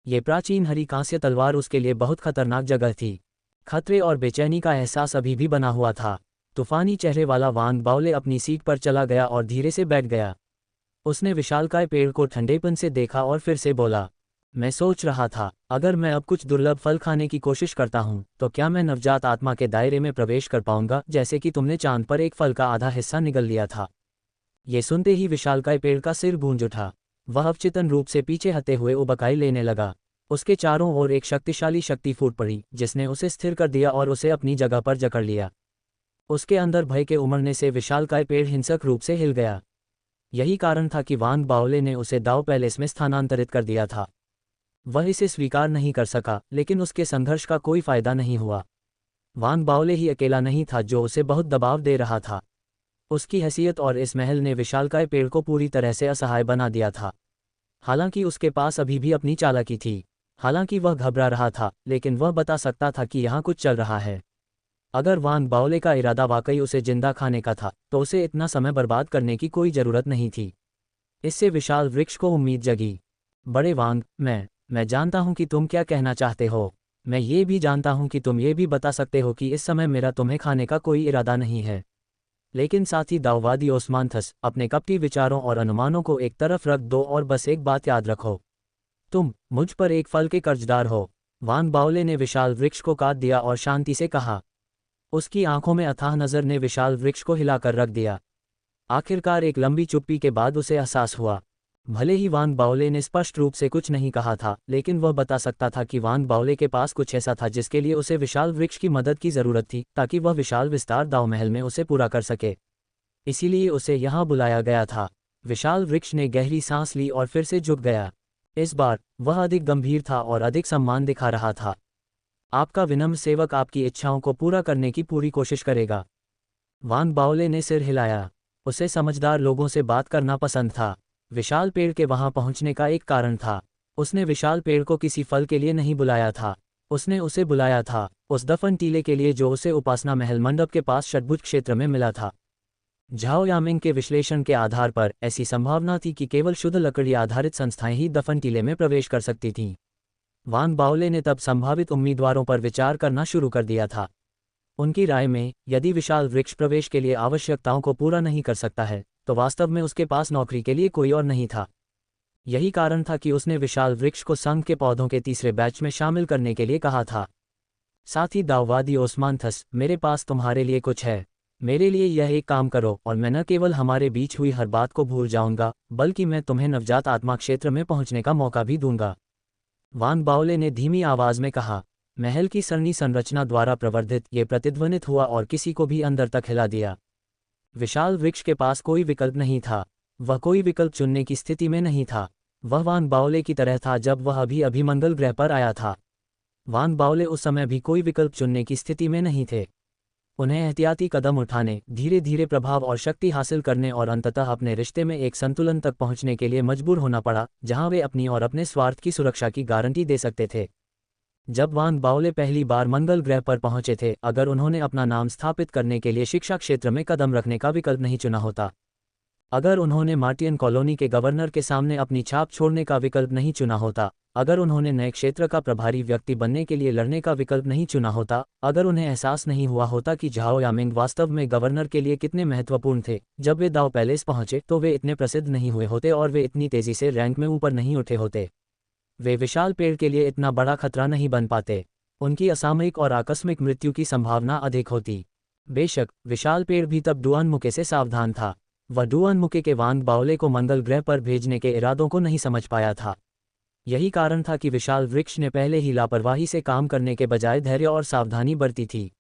ये प्राचीन हरी कांस्य तलवार उसके लिए बहुत खतरनाक जगह थी। खतरे और बेचैनी का एहसास अभी भी बना हुआ था। तूफानी चेहरे वाला वांग बाओले अपनी सीट पर चला गया और धीरे से बैठ गया। उसने विशालकाय पेड़ को ठंडेपन से देखा और फिर से बोला, मैं सोच रहा था, अगर मैं अब कुछ दुर्लभ फल खाने की कोशिश करता हूँ तो क्या मैं नवजात आत्मा के दायरे में प्रवेश कर पाऊंगा, जैसे कि तुमने चांद पर एक फल का आधा हिस्सा निगल लिया था। ये सुनते ही विशालकाय पेड़ का सिर गूंज उठा। वह अवचेतन रूप से पीछे हटे हुए उबकाई लेने लगा। उसके चारों ओर एक शक्तिशाली शक्ति फूट पड़ी, जिसने उसे स्थिर कर दिया और उसे अपनी जगह पर जकड़ लिया। उसके अंदर भय के उमड़ने से विशालकाय पेड़ हिंसक रूप से हिल गया। यही कारण था कि वांग बाओले ने उसे दाव पैलेस में स्थानांतरित कर दिया था। वह इसे स्वीकार नहीं कर सका, लेकिन उसके संघर्ष का कोई फायदा नहीं हुआ। वांग बाओले ही अकेला नहीं था जो उसे बहुत दबाव दे रहा था। उसकी हैसियत और इस महल ने विशालकाय पेड़ को पूरी तरह से असहाय बना दिया था। हालांकि उसके पास अभी भी अपनी चालाकी थी। हालांकि वह घबरा रहा था, लेकिन वह बता सकता था कि यहाँ कुछ चल रहा है। अगर वांग बाओले का इरादा वाकई उसे जिंदा खाने का था तो उसे इतना समय बर्बाद करने की कोई ज़रूरत नहीं थी। इससे विशाल वृक्ष को उम्मीद जगी। बड़े वांग, मैं जानता हूं कि तुम क्या कहना चाहते हो। मैं ये भी जानता हूं कि तुम ये भी बता सकते हो कि इस समय मेरा तुम्हें खाने का कोई इरादा नहीं है। लेकिन साथ ही दाऊवादी ओस्मानथस, अपने कपटी विचारों और अनुमानों को एक तरफ रख दो और बस एक बात याद रखो, तुम मुझ पर एक फल के कर्जदार हो। वांग बाओले ने विशाल वृक्ष को काट दिया और शांति से कहा। उसकी आंखों में अथाह नज़र ने विशाल वृक्ष को हिलाकर रख दिया। आखिरकार एक लंबी चुप्पी के बाद उसे एहसास हुआ। भले ही वांग बाओले ने स्पष्ट रूप से कुछ नहीं कहा था, लेकिन वह बता सकता था कि वांग बाओले के पास कुछ ऐसा था जिसके लिए उसे विशाल वृक्ष की मदद की ज़रूरत थी, ताकि वह विशाल विस्तार दाव महल में उसे पूरा कर सके। इसीलिए उसे यहाँ बुलाया गया था। विशाल वृक्ष ने गहरी सांस ली और फिर से झुक गया। इस बार वह अधिक गंभीर था और अधिक सम्मान दिखा रहा था। आपका विनम्र सेवक आपकी इच्छाओं को पूरा करने की पूरी कोशिश करेगा। वांग बाओले ने सिर हिलाया। उसे समझदार लोगों से बात करना पसंद था। विशाल पेड़ के वहां पहुंचने का एक कारण था। उसने विशाल पेड़ को किसी फल के लिए नहीं बुलाया था। उसने उसे बुलाया था उस दफन टीले के लिए जो उसे उपासना महल मंडप के पास षटभुज क्षेत्र में मिला था। झाओ यामिंग के विश्लेषण के आधार पर ऐसी संभावना थी कि केवल शुद्ध लकड़ी आधारित संस्थाएं ही दफन टीले में प्रवेश कर सकती थीं। वांग बाओले ने तब संभावित उम्मीदवारों पर विचार करना शुरू कर दिया था। उनकी राय में, यदि विशाल वृक्ष प्रवेश के लिए आवश्यकताओं को पूरा नहीं कर सकता है तो वास्तव में उसके पास नौकरी के लिए कोई और नहीं था। यही कारण था कि उसने विशाल वृक्ष को संघ के पौधों के तीसरे बैच में शामिल करने के लिए कहा था। साथ ही दाऊवादी ओस्मानथस, मेरे पास तुम्हारे लिए कुछ है। मेरे लिए यह एक काम करो और मैं न केवल हमारे बीच हुई हर बात को भूल जाऊंगा, बल्कि मैं तुम्हें नवजात आत्मा क्षेत्र में पहुंचने का मौका भी दूंगा। वांग बाओले ने धीमी आवाज में कहा, महल की सरनी संरचना द्वारा प्रवर्धित ये प्रतिध्वनित हुआ और किसी को भी अंदर तक हिला दिया। विशाल वृक्ष के पास कोई विकल्प नहीं था। वह कोई विकल्प चुनने की स्थिति में नहीं था। वह वान बाओले की तरह था जब वह अभी अभी मंगल ग्रह पर आया था। वान बाओले उस समय भी कोई विकल्प चुनने की स्थिति में नहीं थे। उन्हें एहतियाती कदम उठाने, धीरे धीरे प्रभाव और शक्ति हासिल करने और अंततः अपने रिश्ते में एक संतुलन तक पहुंचने के लिए मजबूर होना पड़ा, जहां वे अपनी और अपने स्वार्थ की सुरक्षा की गारंटी दे सकते थे। जब वान बाओले पहली बार मंगल ग्रह पर पहुंचे थे, अगर उन्होंने अपना नाम स्थापित करने के लिए शिक्षा क्षेत्र में कदम रखने का विकल्प नहीं चुना होता, अगर उन्होंने मार्टियन कॉलोनी के गवर्नर के सामने अपनी छाप छोड़ने का विकल्प नहीं चुना होता, अगर उन्होंने नए क्षेत्र का प्रभारी व्यक्ति बनने के लिए लड़ने का विकल्प नहीं चुना होता, अगर उन्हें एहसास नहीं हुआ होता कि झाओ यामिंग वास्तव में गवर्नर के लिए कितने महत्वपूर्ण थे, जब वे दाओ पैलेस पहुंचे तो वे इतने प्रसिद्ध नहीं हुए होते और वे इतनी तेजी से रैंक में ऊपर नहीं उठे होते। वे विशाल पेड़ के लिए इतना बड़ा खतरा नहीं बन पाते। उनकी असामयिक और आकस्मिक मृत्यु की संभावना अधिक होती। बेशक विशाल पेड़ भी तब डुआनमुके से सावधान था। वह डुआनमुके के वान बाओले को मंगल ग्रह पर भेजने के इरादों को नहीं समझ पाया था। यही कारण था कि विशाल वृक्ष ने पहले ही लापरवाही से काम करने के बजाय धैर्य और सावधानी बरती थी।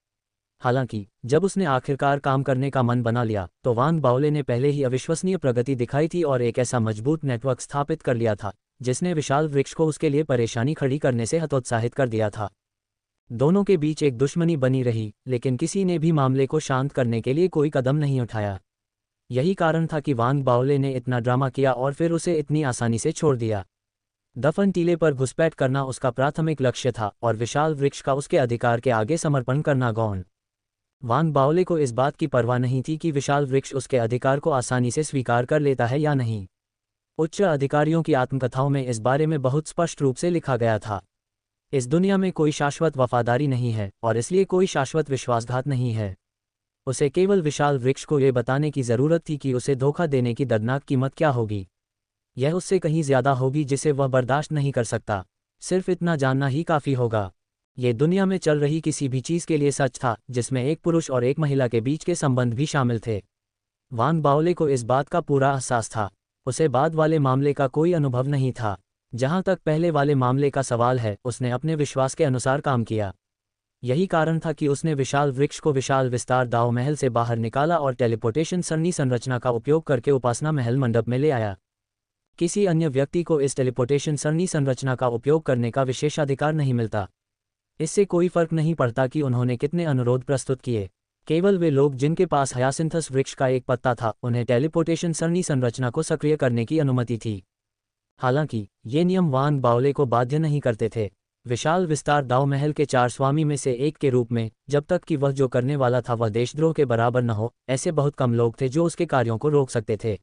हालांकि जब उसने आखिरकार काम करने का मन बना लिया, तो वान बाओले ने पहले ही अविश्वसनीय प्रगति दिखाई थी और एक ऐसा मजबूत नेटवर्क स्थापित कर लिया था जिसने विशाल वृक्ष को उसके लिए परेशानी खड़ी करने से हतोत्साहित कर दिया था। दोनों के बीच एक दुश्मनी बनी रही, लेकिन किसी ने भी मामले को शांत करने के लिए कोई कदम नहीं उठाया। यही कारण था कि वान बाओले ने इतना ड्रामा किया और फिर उसे इतनी आसानी से छोड़ दिया। दफन टीले पर घुसपैठ करना उसका प्राथमिक लक्ष्य था और विशाल वृक्ष का उसके अधिकार के आगे समर्पण करना गौण। वान बाओले को इस बात की परवाह नहीं थी कि विशाल वृक्ष उसके अधिकार को आसानी से स्वीकार कर लेता है या नहीं। उच्च अधिकारियों की आत्मकथाओं में इस बारे में बहुत स्पष्ट रूप से लिखा गया था। इस दुनिया में कोई शाश्वत वफादारी नहीं है और इसलिए कोई शाश्वत विश्वासघात नहीं है। उसे केवल विशाल वृक्ष को यह बताने की जरूरत थी कि उसे धोखा देने की दर्दनाक कीमत क्या होगी। यह उससे कहीं ज्यादा होगी जिसे वह बर्दाश्त नहीं कर सकता। सिर्फ इतना जानना ही काफी होगा। ये दुनिया में चल रही किसी भी चीज के लिए सच था जिसमें एक पुरुष और एक महिला के बीच के संबंध भी शामिल थे। वान बाओले को इस बात का पूरा एहसास था। उसे बाद वाले मामले का कोई अनुभव नहीं था। जहां तक पहले वाले मामले का सवाल है, उसने अपने विश्वास के अनुसार काम किया। यही कारण था कि उसने विशाल वृक्ष को विशाल विस्तार दाओ महल से बाहर निकाला और टेलीपोर्टेशन सरनी संरचना का उपयोग करके उपासना महल मंडप में ले आया। किसी अन्य व्यक्ति को इस टेलीपोर्टेशन सरनी संरचना का उपयोग करने का विशेषाधिकार नहीं मिलता। इससे कोई फर्क नहीं पड़ता कि उन्होंने कितने अनुरोध प्रस्तुत किए। केवल वे लोग जिनके पास हयासिंथस वृक्ष का एक पत्ता था, उन्हें टेलीपोर्टेशन सरनी संरचना को सक्रिय करने की अनुमति थी। हालांकि ये नियम वान बाओले को बाध्य नहीं करते थे। विशाल विस्तार दाओ महल के 4 स्वामी में से एक के रूप में, जब तक कि वह जो करने वाला था वह देशद्रोह के बराबर न हो, ऐसे बहुत कम लोग थे जो उसके कार्यों को रोक सकते थे।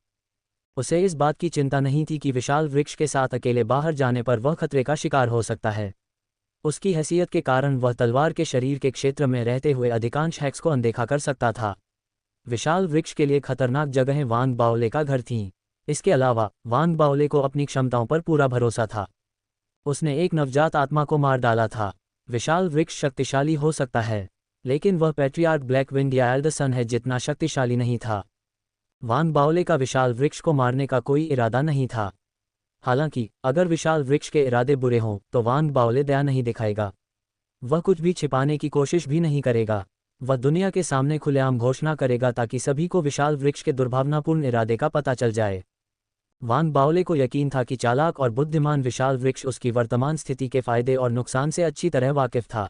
उसे इस बात की चिंता नहीं थी कि विशाल वृक्ष के साथ अकेले बाहर जाने पर वह खतरे का शिकार हो सकता है। उसकी हैसियत के कारण वह तलवार के शरीर के क्षेत्र में रहते हुए अधिकांश हैक्स को अनदेखा कर सकता था। विशाल वृक्ष के लिए खतरनाक जगहें वान बाओले का घर थीं। इसके अलावा वान बाओले को अपनी क्षमताओं पर पूरा भरोसा था। उसने एक नवजात आत्मा को मार डाला था। विशाल वृक्ष शक्तिशाली हो सकता है, लेकिन वह पैट्रियार्क ब्लैकविंड या एल्डरसन है जितना शक्तिशाली नहीं था। वान बाओले का विशाल वृक्ष को मारने का कोई इरादा नहीं था। हालांकि अगर विशाल वृक्ष के इरादे बुरे हों तो वान बाओले दया नहीं दिखाएगा। वह कुछ भी छिपाने की कोशिश भी नहीं करेगा। वह दुनिया के सामने खुलेआम घोषणा करेगा ताकि सभी को विशाल वृक्ष के दुर्भावनापूर्ण इरादे का पता चल जाए। वान बाओले को यकीन था कि चालाक और बुद्धिमान विशाल वृक्ष उसकी वर्तमान स्थिति के फायदे और नुकसान से अच्छी तरह वाकिफ था।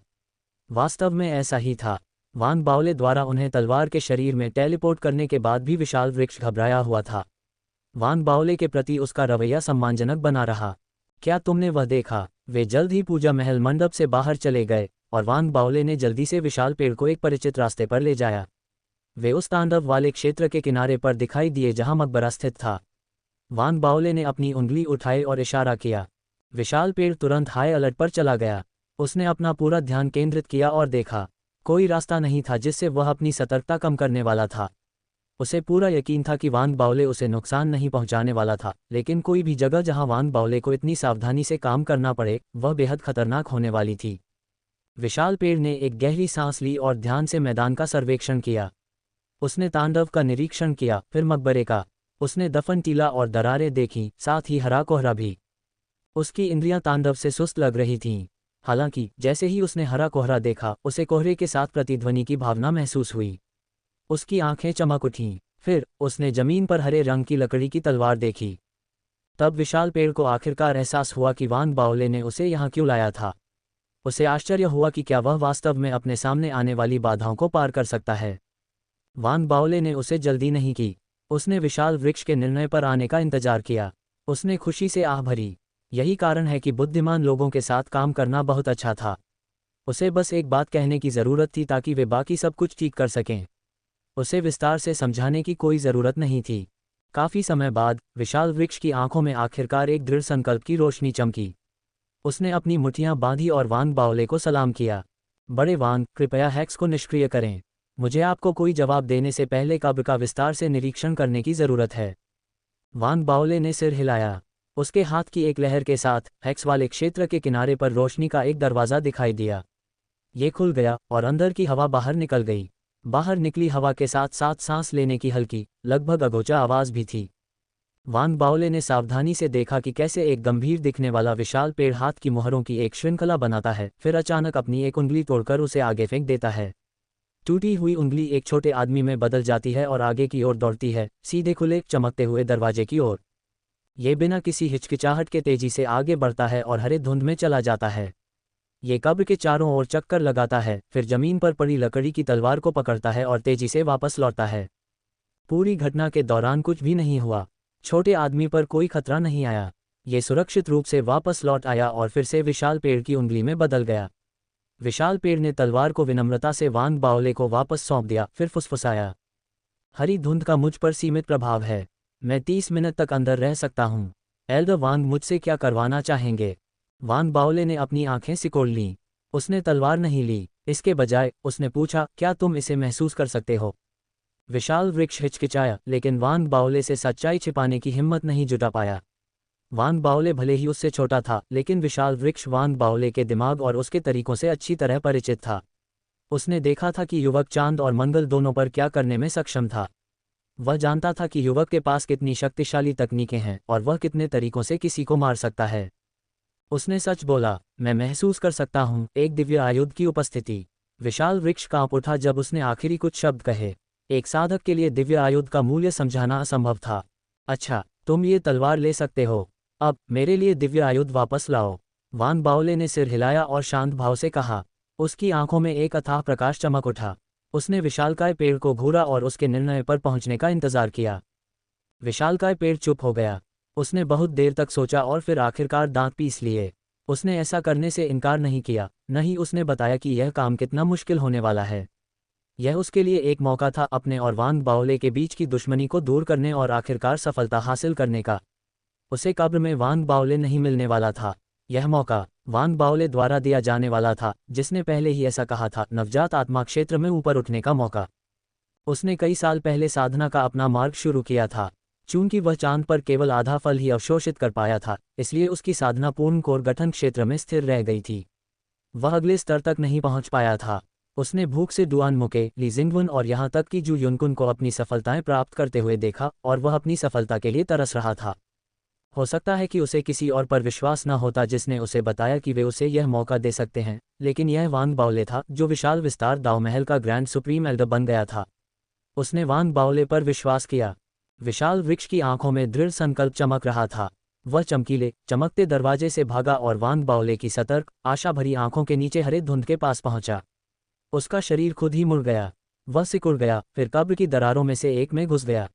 वास्तव में ऐसा ही था। वान बाओले द्वारा उन्हें तलवार के शरीर में टेलीपोर्ट करने के बाद भी विशाल वृक्ष घबराया हुआ था। वान बाओले के प्रति उसका रवैया सम्मानजनक बना रहा। क्या तुमने वह देखा? वे जल्द ही पूजा महल मंडप से बाहर चले गए और वान बाओले ने जल्दी से विशाल पेड़ को एक परिचित रास्ते पर ले जाया। वे उस तांडव वाले क्षेत्र के किनारे पर दिखाई दिए जहां मकबरा स्थित था। वान बाओले ने अपनी उंगली उठाई और इशारा किया। विशाल पेड़ तुरंत हाई अलर्ट पर चला गया। उसने अपना पूरा ध्यान केंद्रित किया और देखा। कोई रास्ता नहीं था जिससे वह अपनी सतर्कता कम करने वाला था। उसे पूरा यकीन था कि वान बाओले उसे नुकसान नहीं पहुंचाने वाला था, लेकिन कोई भी जगह जहां वान बाओले को इतनी सावधानी से काम करना पड़े वह बेहद खतरनाक होने वाली थी। विशाल पेड़ ने एक गहरी सांस ली और ध्यान से मैदान का सर्वेक्षण किया। उसने तांडव का निरीक्षण किया, फिर मकबरे का। उसने दफन टीला और दरारें देखीं, साथ ही हरा कोहरा भी। उसकी इंद्रियां तांडव से सुस्त लग रही थीं। हालांकि जैसे ही उसने हरा कोहरा देखा, उसे कोहरे के साथ प्रतिध्वनि की भावना महसूस हुई। उसकी आंखें चमक उठीं। फिर उसने जमीन पर हरे रंग की लकड़ी की तलवार देखी। तब विशाल पेड़ को आखिरकार एहसास हुआ कि वान बाओले ने उसे यहाँ क्यों लाया था। उसे आश्चर्य हुआ कि क्या वह वास्तव में अपने सामने आने वाली बाधाओं को पार कर सकता है। वान बाओले ने उसे जल्दी नहीं की। उसने विशाल वृक्ष के निर्णय पर आने का इंतजार किया। उसने खुशी से आह भरी। यही कारण है कि बुद्धिमान लोगों के साथ काम करना बहुत अच्छा था। उसे बस एक बात कहने की ज़रूरत थी ताकि वे बाकी सब कुछ ठीक कर सकें। उसे विस्तार से समझाने की कोई ज़रूरत नहीं थी। काफ़ी समय बाद विशाल वृक्ष की आंखों में आखिरकार एक दृढ़ संकल्प की रोशनी चमकी। उसने अपनी मुट्ठियां बांधी और वान बाओले को सलाम किया। बड़े वान, कृपया हैक्स को निष्क्रिय करें। मुझे आपको कोई जवाब देने से पहले कब्र का विस्तार से निरीक्षण करने की ज़रूरत है। वान बाओले ने सिर हिलाया। उसके हाथ की एक लहर के साथ हैक्स वाले क्षेत्र के किनारे पर रोशनी का एक दरवाज़ा दिखाई दिया। ये खुल गया और अंदर की हवा बाहर निकल गई। बाहर निकली हवा के साथ साथ सांस लेने की हल्की, लगभग अगोचा आवाज़ भी थी। वान बाओले ने सावधानी से देखा कि कैसे एक गंभीर दिखने वाला विशाल पेड़ हाथ की मुहरों की एक श्रृंखला बनाता है, फिर अचानक अपनी एक उंगली तोड़कर उसे आगे फेंक देता है। टूटी हुई उंगली एक छोटे आदमी में बदल जाती है और आगे की ओर दौड़ती है, सीधे खुले चमकते हुए दरवाजे की ओर। ये बिना किसी हिचकिचाहट के तेजी से आगे बढ़ता है और हरे धुंध में चला जाता है। ये कब्र के चारों ओर चक्कर लगाता है, फिर जमीन पर पड़ी लकड़ी की तलवार को पकड़ता है और तेजी से वापस लौटता है। पूरी घटना के दौरान कुछ भी नहीं हुआ। छोटे आदमी पर कोई खतरा नहीं आया। ये सुरक्षित रूप से वापस लौट आया और फिर से विशाल पेड़ की उंगली में बदल गया। विशाल पेड़ ने तलवार को विनम्रता से वान बाओले को वापस सौंप दिया, फिर फुसफुसाया, हरी धुंध का मुझ पर सीमित प्रभाव है। मैं 30 मिनट तक अंदर रह सकता हूँ। एल्डर वांग मुझसे क्या करवाना चाहेंगे? वान बाओले ने अपनी आंखें सिकोड़ लीं। उसने तलवार नहीं ली। इसके बजाय उसने पूछा, क्या तुम इसे महसूस कर सकते हो? विशाल वृक्ष हिचकिचाया, लेकिन वान बाओले से सच्चाई छिपाने की हिम्मत नहीं जुटा पाया। वान बाओले भले ही उससे छोटा था, लेकिन विशाल वृक्ष वान बाओले के दिमाग और उसके तरीकों से अच्छी तरह परिचित था। उसने देखा था कि युवक चांद और मंगल दोनों पर क्या करने में सक्षम था। वह जानता था कि युवक के पास कितनी शक्तिशाली तकनीकें हैं और वह कितने तरीकों से किसी को मार सकता है। उसने सच बोला, मैं महसूस कर सकता हूँ एक दिव्य आयुध की उपस्थिति। विशाल वृक्ष कांप उठा जब उसने आखिरी कुछ शब्द कहे। एक साधक के लिए दिव्य आयुध का मूल्य समझाना असंभव था। अच्छा, तुम ये तलवार ले सकते हो। अब मेरे लिए दिव्य आयुध वापस लाओ। वान बाओले ने सिर हिलाया और शांत भाव से कहा। उसकी आंखों में एक अथाह प्रकाश चमक उठा। उसने विशालकाय पेड़ को घूरा और उसके निर्णय पर पहुंचने का इंतजार किया। विशालकाय पेड़ चुप हो गया। उसने बहुत देर तक सोचा और फिर आखिरकार दांत पीस लिए। उसने ऐसा करने से इनकार नहीं किया, न ही उसने बताया कि यह काम कितना मुश्किल होने वाला है। यह उसके लिए एक मौका था अपने और वान बाओले के बीच की दुश्मनी को दूर करने और आखिरकार सफलता हासिल करने का। उसे कब्र में वान बाओले नहीं मिलने वाला था। यह मौका वान बाओले द्वारा दिया जाने वाला था, जिसने पहले ही ऐसा कहा था, नवजात आत्मा क्षेत्र में ऊपर उठने का मौका। उसने कई साल पहले साधना का अपना मार्ग शुरू किया था। चूंकि वह चांद पर केवल आधा फल ही अवशोषित कर पाया था, इसलिए उसकी साधना पूर्ण कोर गठन क्षेत्र में स्थिर रह गई थी। वह अगले स्तर तक नहीं पहुंच पाया था। उसने भूख से डुआन मुके, ली जिंगवन और यहाँ तक कि जू युनकुन को अपनी सफलताएं प्राप्त करते हुए देखा, और वह अपनी सफलता के लिए तरस रहा था। हो सकता है कि उसे किसी और पर विश्वास न होता जिसने उसे बताया कि वे उसे यह मौका दे सकते हैं, लेकिन यह वान बाओले था जो विशाल विस्तार दाव महल का ग्रैंड सुप्रीम एल्डर बन गया था। उसने वान बाओले पर विश्वास किया। विशाल वृक्ष की आंखों में दृढ़ संकल्प चमक रहा था। वह चमकीले, चमकते दरवाजे से भागा और वान बाओले की सतर्क, आशा भरी आंखों के नीचे हरे धुंध के पास पहुंचा। उसका शरीर खुद ही मुड़ गया। वह सिकुड़ गया, फिर कब्र की दरारों में से एक में घुस गया।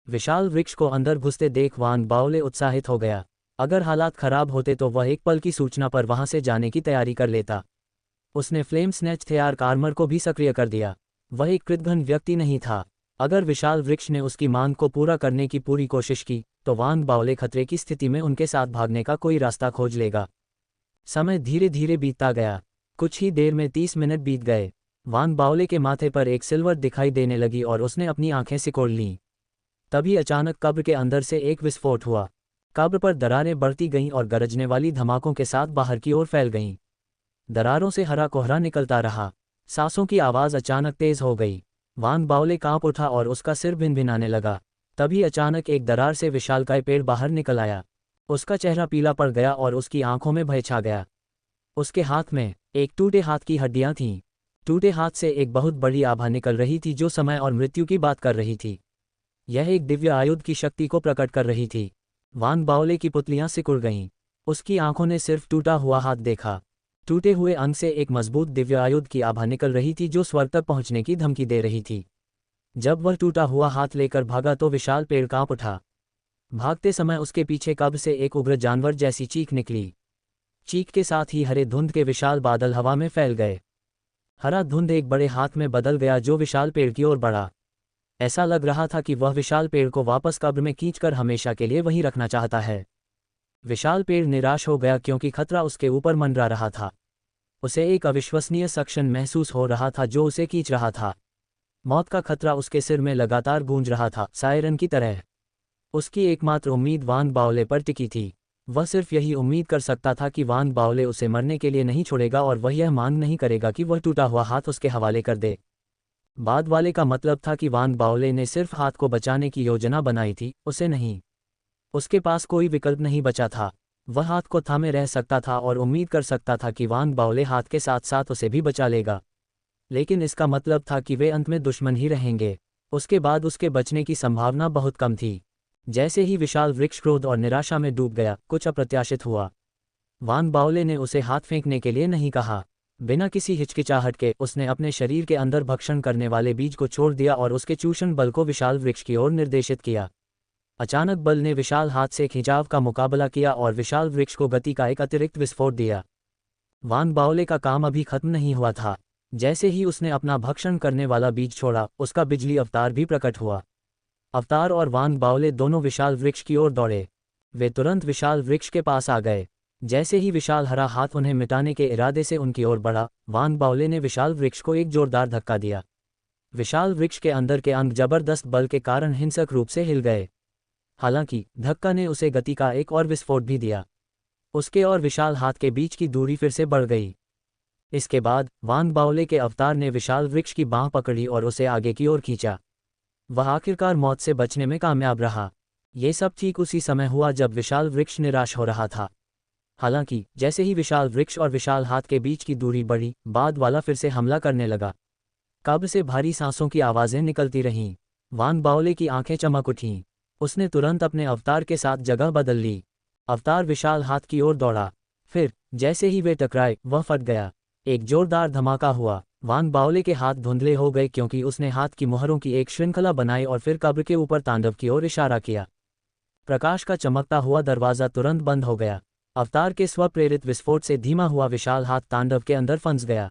विशाल वृक्ष को अंदर घुसते देख वान बाओले उत्साहित हो गया। अगर हालात खराब होते तो वह एक पल की सूचना पर वहां से जाने की तैयारी कर लेता। उसने फ्लेम स्नैच थेआर्क आर्मर को भी सक्रिय कर दिया। वह एक कृतघ्न व्यक्ति नहीं था। अगर विशाल वृक्ष ने उसकी मांग को पूरा करने की पूरी कोशिश की, तो वान बाओले खतरे की स्थिति में उनके साथ भागने का कोई रास्ता खोज लेगा। समय धीरे धीरे बीतता गया। कुछ ही देर में 30 मिनट बीत गए। वान बाओले के माथे पर एक सिल्वर दिखाई देने लगी और उसने अपनी आंखें सिकोड़ लीं। तभी अचानक कब्र के अंदर से एक विस्फोट हुआ। कब्र पर दरारें बढ़ती गईं और गरजने वाली धमाकों के साथ बाहर की ओर फैल गईं। दरारों से हरा कोहरा निकलता रहा। सांसों की आवाज़ अचानक तेज हो गई। वान बाओले कांप उठा और उसका सिर भिनभिनाने लगा। तभी अचानक एक दरार से विशालकाय पेड़ बाहर निकल आया। उसका चेहरा पीला पड़ गया और उसकी आंखों में भय छा गया। उसके हाथ में एक टूटे हाथ की हड्डियां थीं। टूटे हाथ से एक बहुत बड़ी आभा निकल रही थी जो समय और मृत्यु की बात कर रही थी। यह एक दिव्य आयुध की शक्ति को प्रकट कर रही थी। वान बाओले की पुतलियां सिकुड़ गईं। उसकी आंखों ने सिर्फ टूटा हुआ हाथ देखा। टूटे हुए अंग से एक मजबूत दिव्य आयुध की आभा निकल रही थी जो स्वर्ग तक पहुंचने की धमकी दे रही थी। जब वह टूटा हुआ हाथ लेकर भागा तो विशाल पेड़ कांप उठा। भागते समय उसके पीछे कब्र से एक उग्र जानवर जैसी चीख निकली। चीख के साथ ही हरे धुंध के विशाल बादल हवा में फैल गए। हरा धुंध एक बड़े हाथ में बदल गया जो विशाल पेड़ की ओर बढ़ा। ऐसा लग रहा था कि वह विशाल पेड़ को वापस कब्र में खींचकर हमेशा के लिए वहीं रखना चाहता है। विशाल पेड़ निराश हो गया क्योंकि खतरा उसके ऊपर मंडरा रहा था। उसे एक अविश्वसनीय सक्शन महसूस हो रहा था जो उसे खींच रहा था। मौत का खतरा उसके सिर में लगातार गूंज रहा था, सायरन की तरह। उसकी एकमात्र उम्मीद वान बाओले पर टिकी थी। वह सिर्फ यही उम्मीद कर सकता था कि वान बाओले उसे मरने के लिए नहीं छोड़ेगा और वह यह मांग नहीं करेगा कि वह टूटा हुआ हाथ उसके हवाले कर दे। बाद वाले का मतलब था कि वान बाओले ने सिर्फ हाथ को बचाने की योजना बनाई थी, उसे नहीं। उसके पास कोई विकल्प नहीं बचा था। वह हाथ को थामे रह सकता था और उम्मीद कर सकता था कि वान बाओले हाथ के साथ साथ उसे भी बचा लेगा। लेकिन इसका मतलब था कि वे अंत में दुश्मन ही रहेंगे। उसके बाद उसके बचने की संभावना बहुत कम थी। जैसे ही विशाल वृक्ष क्रोध और निराशा में डूब गया, कुछ अप्रत्याशित हुआ। वान बाओले ने उसे हाथ फेंकने के लिए नहीं कहा। बिना किसी हिचकिचाहट के उसने अपने शरीर के अंदर भक्षण करने वाले बीज को छोड़ दिया और उसके चूषण बल को विशाल वृक्ष की ओर निर्देशित किया। अचानक बल ने विशाल हाथ से खिंचाव का मुकाबला किया और विशाल वृक्ष को गति का एक अतिरिक्त विस्फोट दिया। वान बाओले का काम अभी खत्म नहीं हुआ था। जैसे ही उसने अपना भक्षण करने वाला बीज छोड़ा, उसका बिजली अवतार भी प्रकट हुआ। अवतार और वान बाओले दोनों विशाल वृक्ष की ओर दौड़े। वे तुरंत विशाल वृक्ष के पास आ गए। जैसे ही विशाल हरा हाथ उन्हें मिटाने के इरादे से उनकी ओर बढ़ा, वान बाओले ने विशाल वृक्ष को एक जोरदार धक्का दिया। विशाल वृक्ष के अंदर के अंग जबरदस्त बल के कारण हिंसक रूप से हिल गए। हालांकि धक्का ने उसे गति का एक और विस्फोट भी दिया। उसके और विशाल हाथ के बीच की दूरी फिर से बढ़ गई। इसके बाद वान बाओले के अवतार ने विशाल वृक्ष की बांह पकड़ी और उसे आगे की ओर खींचा। वह आखिरकार मौत से बचने में कामयाब रहा। ये सब ठीक उसी समय हुआ जब विशाल वृक्ष निराश हो रहा था। हालांकि जैसे ही विशाल वृक्ष और विशाल हाथ के बीच की दूरी बढ़ी, बाद वाला फिर से हमला करने लगा। कब्र से भारी सांसों की आवाज़ें निकलती रहीं। वान बाओले की आंखें चमक उठीं। उसने तुरंत अपने अवतार के साथ जगह बदल ली। अवतार विशाल हाथ की ओर दौड़ा। फिर जैसे ही वे टकराए, वह फट गया। एक जोरदार धमाका हुआ। वान बाओले के हाथ धुंधले हो गए क्योंकि उसने हाथ की मुहरों की एक श्रृंखला बनाई और फिर कब्र के ऊपर तांडव की ओर इशारा किया। प्रकाश का चमकता हुआ दरवाज़ा तुरंत बंद हो गया। अवतार के स्वप्रेरित विस्फोट से धीमा हुआ विशाल हाथ तांडव के अंदर फंस गया।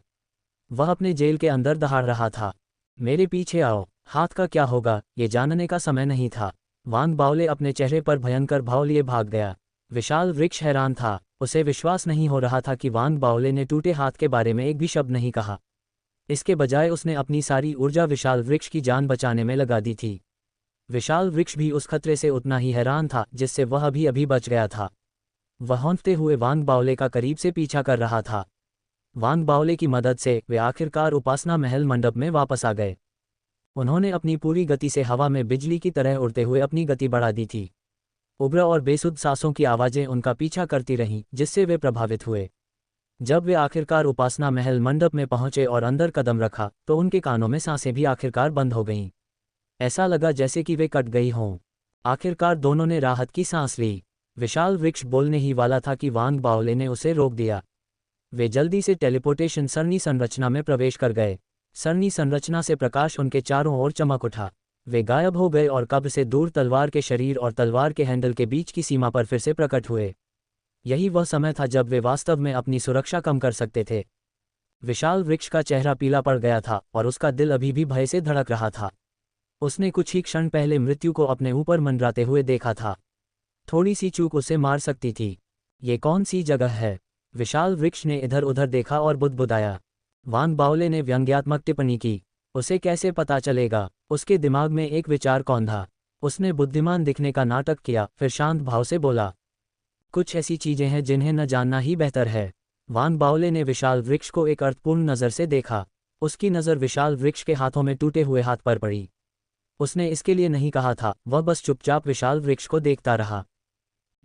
वह अपने जेल के अंदर दहाड़ रहा था। मेरे पीछे आओ। हाथ का क्या होगा, ये जानने का समय नहीं था। वान बाओले अपने चेहरे पर भयंकर भाव लिए भाग गया। विशाल वृक्ष हैरान था। उसे विश्वास नहीं हो रहा था कि वान बाओले ने टूटे हाथ के बारे में एक भी शब्द नहीं कहा। इसके बजाय उसने अपनी सारी ऊर्जा विशाल वृक्ष की जान बचाने में लगा दी थी। विशाल वृक्ष भी उस खतरे से उतना ही हैरान था जिससे वह अभी बच गया था। वह हौंकते हुए वान बाओले का करीब से पीछा कर रहा था। वान बाओले की मदद से वे आखिरकार उपासना महल मंडप में वापस आ गए। उन्होंने अपनी पूरी गति से हवा में बिजली की तरह उड़ते हुए अपनी गति बढ़ा दी थी। उग्र और बेसुध सांसों की आवाज़ें उनका पीछा करती रहीं, जिससे वे प्रभावित हुए। जब वे आखिरकार उपासना महल मंडप में पहुंचे और अंदर कदम रखा, तो उनके कानों में सांसें भी आखिरकार बंद हो गईं। ऐसा लगा जैसे कि वे कट गई हों। आखिरकार दोनों ने राहत की सांस ली। विशाल वृक्ष बोलने ही वाला था कि वान बाओले ने उसे रोक दिया। वे जल्दी से टेलीपोर्टेशन सरणी संरचना में प्रवेश कर गए। सरणी संरचना से प्रकाश उनके चारों ओर चमक उठा। वे गायब हो गए और कब्र से दूर तलवार के शरीर और तलवार के हैंडल के बीच की सीमा पर फिर से प्रकट हुए। यही वह समय था जब वे वास्तव में अपनी सुरक्षा कम कर सकते थे। विशाल वृक्ष का चेहरा पीला पड़ गया था और उसका दिल अभी भी भय से धड़क रहा था। उसने कुछ ही क्षण पहले मृत्यु को अपने ऊपर मंडराते हुए देखा था। थोड़ी सी चूक उसे मार सकती थी। ये कौन सी जगह है? विशाल वृक्ष ने इधर उधर देखा और बुदबुदाया। वान बाओले ने व्यंग्यात्मक टिप्पणी की। उसे कैसे पता चलेगा? उसके दिमाग में एक विचार कौंधा। उसने बुद्धिमान दिखने का नाटक किया, फिर शांत भाव से बोला, कुछ ऐसी चीजें हैं जिन्हें न जानना ही बेहतर है। वान बाओले ने विशाल वृक्ष को एक अर्थपूर्ण नज़र से देखा। उसकी नज़र विशाल वृक्ष के हाथों में टूटे हुए हाथ पर पड़ी। उसने इसके लिए नहीं कहा था, वह बस चुपचाप विशाल वृक्ष को देखता रहा।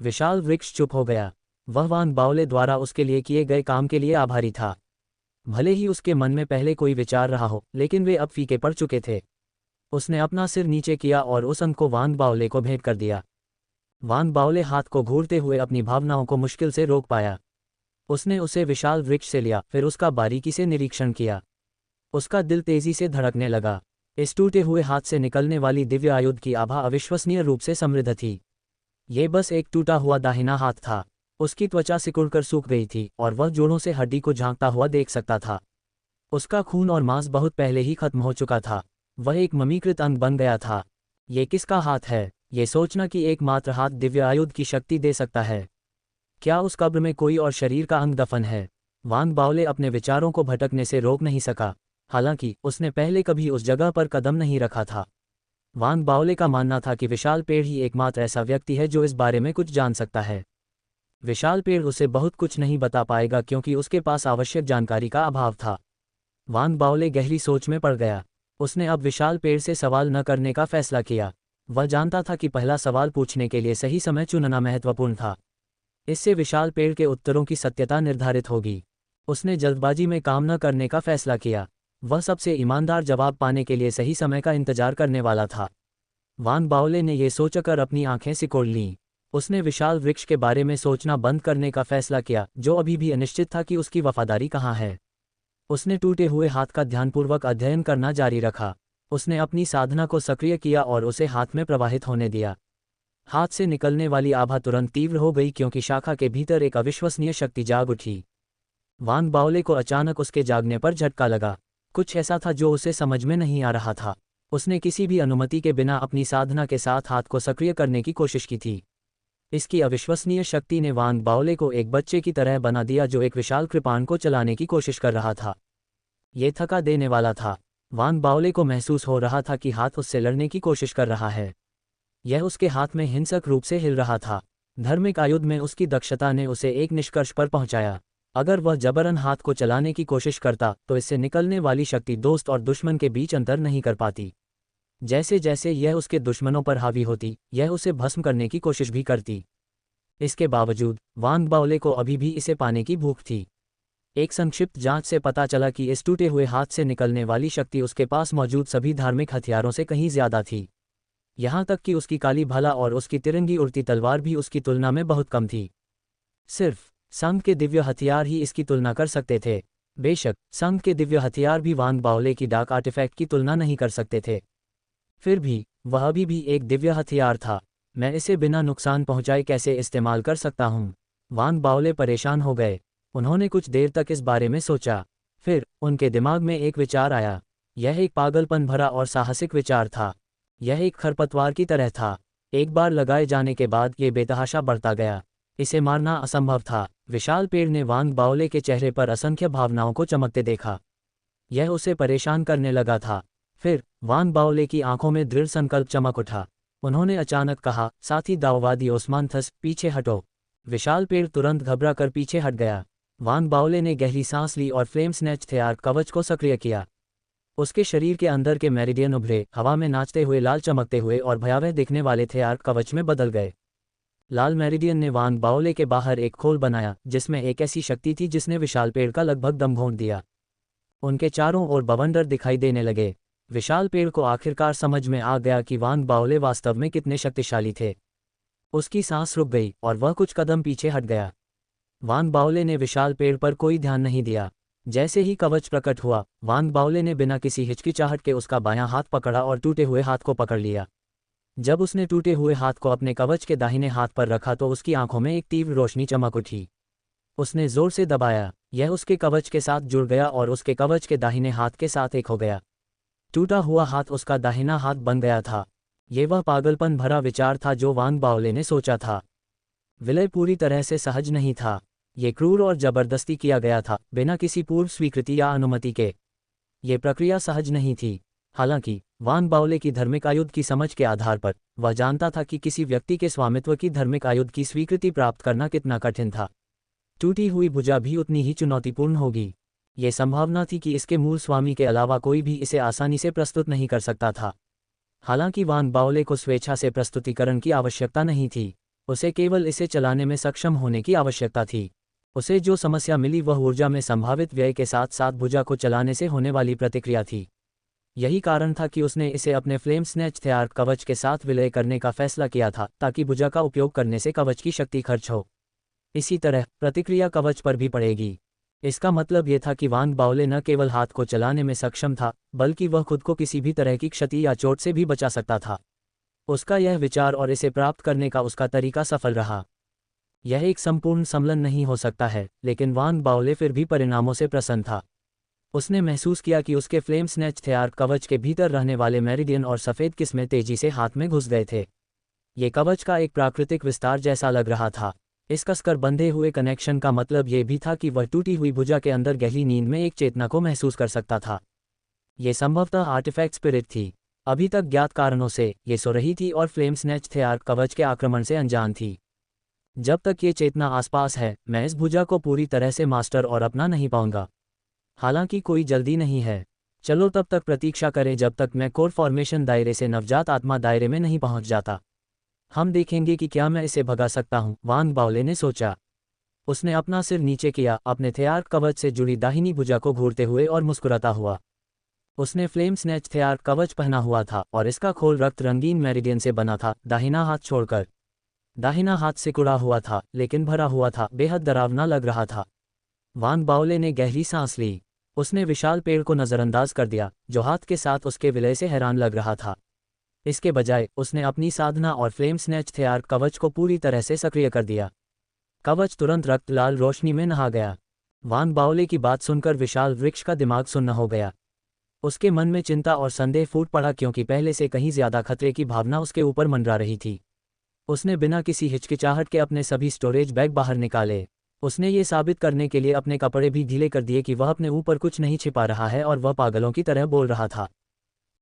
विशाल वृक्ष चुप हो गया। वह वान बाओले द्वारा उसके लिए किए गए काम के लिए आभारी था। भले ही उसके मन में पहले कोई विचार रहा हो, लेकिन वे अब फीके पड़ चुके थे। उसने अपना सिर नीचे किया और उस अंक को वान बाओले को भेंट कर दिया। वान बाओले हाथ को घूरते हुए अपनी भावनाओं को मुश्किल से रोक पाया। उसने उसे विशाल वृक्ष से लिया, फिर उसका बारीकी से निरीक्षण किया। उसका दिल तेजी से धड़कने लगा। इस टूटे हुए हाथ से निकलने वाली दिव्य आयुध की आभा अविश्वसनीय रूप से समृद्ध थी। ये बस एक टूटा हुआ दाहिना हाथ था। उसकी त्वचा सिकुड़कर सूख गई थी और वह जोड़ों से हड्डी को झांकता हुआ देख सकता था। उसका खून और मांस बहुत पहले ही खत्म हो चुका था। वह एक ममीकृत अंग बन गया था। ये किसका हाथ है? ये सोचना कि एकमात्र हाथ दिव्य आयुध की शक्ति दे सकता है। क्या उस कब्र में कोई और शरीर का अंग दफन है? वान बाओले अपने विचारों को भटकने से रोक नहीं सका, हालांकि उसने पहले कभी उस जगह पर कदम नहीं रखा था। वान बाओले का मानना था कि विशाल पेड़ ही एकमात्र ऐसा व्यक्ति है जो इस बारे में कुछ जान सकता है। विशाल पेड़ उसे बहुत कुछ नहीं बता पाएगा क्योंकि उसके पास आवश्यक जानकारी का अभाव था। वान बाओले गहरी सोच में पड़ गया। उसने अब विशाल पेड़ से सवाल न करने का फैसला किया। वह जानता था कि पहला सवाल पूछने के लिए सही समय चुनना महत्वपूर्ण था। इससे विशाल पेड़ के उत्तरों की सत्यता निर्धारित होगी। उसने जल्दबाजी में काम न करने का फैसला किया। वह सबसे ईमानदार जवाब पाने के लिए सही समय का इंतजार करने वाला था। वान बाओले ने यह सोचकर अपनी आंखें सिकोड़ लीं। उसने विशाल वृक्ष के बारे में सोचना बंद करने का फैसला किया, जो अभी भी अनिश्चित था कि उसकी वफादारी कहाँ है। उसने टूटे हुए हाथ का ध्यानपूर्वक अध्ययन करना जारी रखा। उसने अपनी साधना को सक्रिय किया और उसे हाथ में प्रवाहित होने दिया। हाथ से निकलने वाली आभा तुरंत तीव्र हो गई क्योंकि शाखा के भीतर एक अविश्वसनीय शक्ति जाग उठी। वान बाओले को अचानक उसके जागने पर झटका लगा। कुछ ऐसा था जो उसे समझ में नहीं आ रहा था। उसने किसी भी अनुमति के बिना अपनी साधना के साथ हाथ को सक्रिय करने की कोशिश की थी। इसकी अविश्वसनीय शक्ति ने वान बाओले को एक बच्चे की तरह बना दिया जो एक विशाल कृपाण को चलाने की कोशिश कर रहा था। ये थका देने वाला था। वान बाओले को महसूस हो रहा था कि हाथ उससे लड़ने की कोशिश कर रहा है। यह उसके हाथ में हिंसक रूप से हिल रहा था। धार्मिक आयुध में उसकी दक्षता ने उसे एक निष्कर्ष पर पहुंचाया। अगर वह जबरन हाथ को चलाने की कोशिश करता तो इससे निकलने वाली शक्ति दोस्त और दुश्मन के बीच अंतर नहीं कर पाती। जैसे जैसे यह उसके दुश्मनों पर हावी होती, यह उसे भस्म करने की कोशिश भी करती। इसके बावजूद वान बाओले को अभी भी इसे पाने की भूख थी। एक संक्षिप्त जांच से पता चला कि इस टूटे हुए हाथ से निकलने वाली शक्ति उसके पास मौजूद सभी धार्मिक हथियारों से कहीं ज्यादा थी। यहाँ तक कि उसकी काली भाला और उसकी तिरंगी उड़ती तलवार भी उसकी तुलना में बहुत कम थी। सिर्फ संघ के दिव्य हथियार ही इसकी तुलना कर सकते थे। बेशक संघ के दिव्य हथियार भी वान बाओले की डार्क आर्टिफैक्ट की तुलना नहीं कर सकते थे। फिर भी वह अभी भी एक दिव्य हथियार था। मैं इसे बिना नुकसान पहुंचाए कैसे इस्तेमाल कर सकता हूं? वान बाओले परेशान हो गए। उन्होंने कुछ देर तक इस बारे में सोचा। फिर उनके दिमाग में एक विचार आया। यह एक पागलपन भरा और साहसिक विचार था। यह एक खरपतवार की तरह था। एक बार लगाए जाने के बाद ये बेतहाशा बढ़ता गया। इसे मारना असंभव था। विशाल पेड़ ने वान बाओले के चेहरे पर असंख्य भावनाओं को चमकते देखा। यह उसे परेशान करने लगा था। फिर वान बाओले की आंखों में दृढ़ संकल्प चमक उठा। उन्होंने अचानक कहा, साथी दाओवादी ओस्मानथस, पीछे हटो। विशाल पेड़ तुरंत घबरा कर पीछे हट गया। वान बाओले ने गहरी सांस ली और फ्लेम स्नैच थेआर कवच को सक्रिय किया। उसके शरीर के अंदर के मेरिडियन उभरे, हवा में नाचते हुए लाल चमकते हुए और भयावह दिखने वाले थेआर कवच में बदल गए। लाल मेरिडियन ने वान बाओले के बाहर एक खोल बनाया जिसमें एक ऐसी शक्ति थी जिसने विशाल पेड़ का लगभग दम घोंट दिया। उनके चारों ओर बवंडर दिखाई देने लगे। विशाल पेड़ को आखिरकार समझ में आ गया कि वान बाओले वास्तव में कितने शक्तिशाली थे। उसकी सांस रुक गई और वह कुछ कदम पीछे हट गया। वान बाओले ने विशाल पेड़ पर कोई ध्यान नहीं दिया। जैसे ही कवच प्रकट हुआ, वान बाओले ने बिना किसी हिचकिचाहट के उसका बायां हाथ पकड़ा और टूटे हुए हाथ को पकड़ लिया। जब उसने टूटे हुए हाथ को अपने कवच के दाहिने हाथ पर रखा तो उसकी आंखों में एक तीव्र रोशनी चमक उठी। उसने जोर से दबाया। यह उसके कवच के साथ जुड़ गया और उसके कवच के दाहिने हाथ के साथ एक हो गया। टूटा हुआ हाथ उसका दाहिना हाथ बन गया था। ये वह पागलपन भरा विचार था जो वान बाओले ने सोचा था। विलय पूरी तरह से सहज नहीं था। ये क्रूर और जबरदस्ती किया गया था, बिना किसी पूर्व स्वीकृति या अनुमति के। ये प्रक्रिया सहज नहीं थी। हालांकि वान बाओले की धार्मिक आयुध की समझ के आधार पर वह जानता था कि किसी व्यक्ति के स्वामित्व की धार्मिक आयुध की स्वीकृति प्राप्त करना कितना कठिन था। टूटी हुई भुजा भी उतनी ही चुनौतीपूर्ण होगी। ये संभावना थी कि इसके मूल स्वामी के अलावा कोई भी इसे आसानी से प्रस्तुत नहीं कर सकता था। हालांकि वान बाओले को स्वेच्छा से प्रस्तुतिकरण की आवश्यकता नहीं थी। उसे केवल इसे चलाने में सक्षम होने की आवश्यकता थी। उसे जो समस्या मिली वह ऊर्जा में संभावित व्यय के साथ साथ भुजा को चलाने से होने वाली प्रतिक्रिया थी। यही कारण था कि उसने इसे अपने फ्लेम स्नैच हथियार कवच के साथ विलय करने का फैसला किया था, ताकि भुजा का उपयोग करने से कवच की शक्ति खर्च हो। इसी तरह प्रतिक्रिया कवच पर भी पड़ेगी। इसका मतलब ये था कि वान बाओले न केवल हाथ को चलाने में सक्षम था, बल्कि वह खुद को किसी भी तरह की क्षति या चोट से भी बचा सकता था। उसका यह विचार और इसे प्राप्त करने का उसका तरीका सफल रहा। यह एक संपूर्ण सम्मेलन नहीं हो सकता है, लेकिन वान बाओले फिर भी परिणामों से प्रसन्न था। उसने महसूस किया कि उसके फ्लेम स्नैच हथियार कवच के भीतर रहने वाले मेरिडियन और सफ़ेद किस्में तेजी से हाथ में घुस गए थे। ये कवच का एक प्राकृतिक विस्तार जैसा लग रहा था। इस कसकर बंधे हुए कनेक्शन का मतलब ये भी था कि वह टूटी हुई भुजा के अंदर गहरी नींद में एक चेतना को महसूस कर सकता था। ये संभवतः आर्टिफैक्ट स्पिरिट थी। अभी तक ज्ञात कारणों से ये सो रही थी और फ्लेम स्नैच हथियार कवच के आक्रमण से अनजान थी। जब तक ये चेतना आसपास है, मैं इस भुजा को पूरी तरह से मास्टर और अपना नहीं पाऊंगा। हालांकि कोई जल्दी नहीं है। चलो तब तक प्रतीक्षा करें जब तक मैं कोर फॉर्मेशन दायरे से नवजात आत्मा दायरे में नहीं पहुंच जाता। हम देखेंगे कि क्या मैं इसे भगा सकता हूं, वान बाओले ने सोचा। उसने अपना सिर नीचे किया, अपने हथियार कवच से जुड़ी दाहिनी भुजा को घूरते हुए और मुस्कुराता हुआ। उसने फ्लेम स्नैच हथियार कवच पहना हुआ था और इसका खोल रक्त रंगीन मेरिडियन से बना था, दाहिना हाथ छोड़कर। दाहिना हाथ सिकुड़ा हुआ था, लेकिन भरा हुआ था, बेहद डरावना लग रहा था। वान बाओले ने गहरी सांस ली। उसने विशाल पेड़ को नज़रअंदाज कर दिया, जो हाथ के साथ उसके विलय से हैरान लग रहा था। इसके बजाय उसने अपनी साधना और फ्लेम स्नैच हथियार कवच को पूरी तरह से सक्रिय कर दिया। कवच तुरंत रक्त लाल रोशनी में नहा गया। वान बाओले की बात सुनकर विशाल वृक्ष का दिमाग सुन्न हो गया। उसके मन में चिंता और संदेह फूट पड़ा, क्योंकि पहले से कहीं ज्यादा खतरे की भावना उसके ऊपर मंडरा रही थी। उसने बिना किसी हिचकिचाहट के अपने सभी स्टोरेज बैग बाहर निकाले। उसने ये साबित करने के लिए अपने कपड़े भी ढीले कर दिए कि वह अपने ऊपर कुछ नहीं छिपा रहा है, और वह पागलों की तरह बोल रहा था।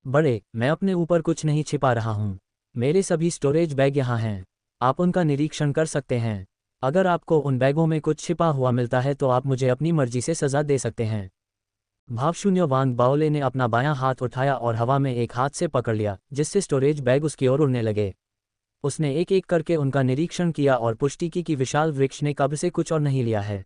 बड़े, मैं अपने ऊपर कुछ नहीं छिपा रहा हूँ। मेरे सभी स्टोरेज बैग यहाँ हैं। आप उनका निरीक्षण कर सकते हैं। अगर आपको उन बैगों में कुछ छिपा हुआ मिलता है तो आप मुझे अपनी मर्जी से सजा दे सकते हैं। भावशून्य वान बाओले ने अपना बायां हाथ उठाया और हवा में एक हाथ से पकड़ लिया, जिससे स्टोरेज बैग उसकी ओर उड़ने लगे। उसने एक एक करके उनका निरीक्षण किया और पुष्टि की कि विशाल वृक्ष ने कब्र से कुछ और नहीं लिया है।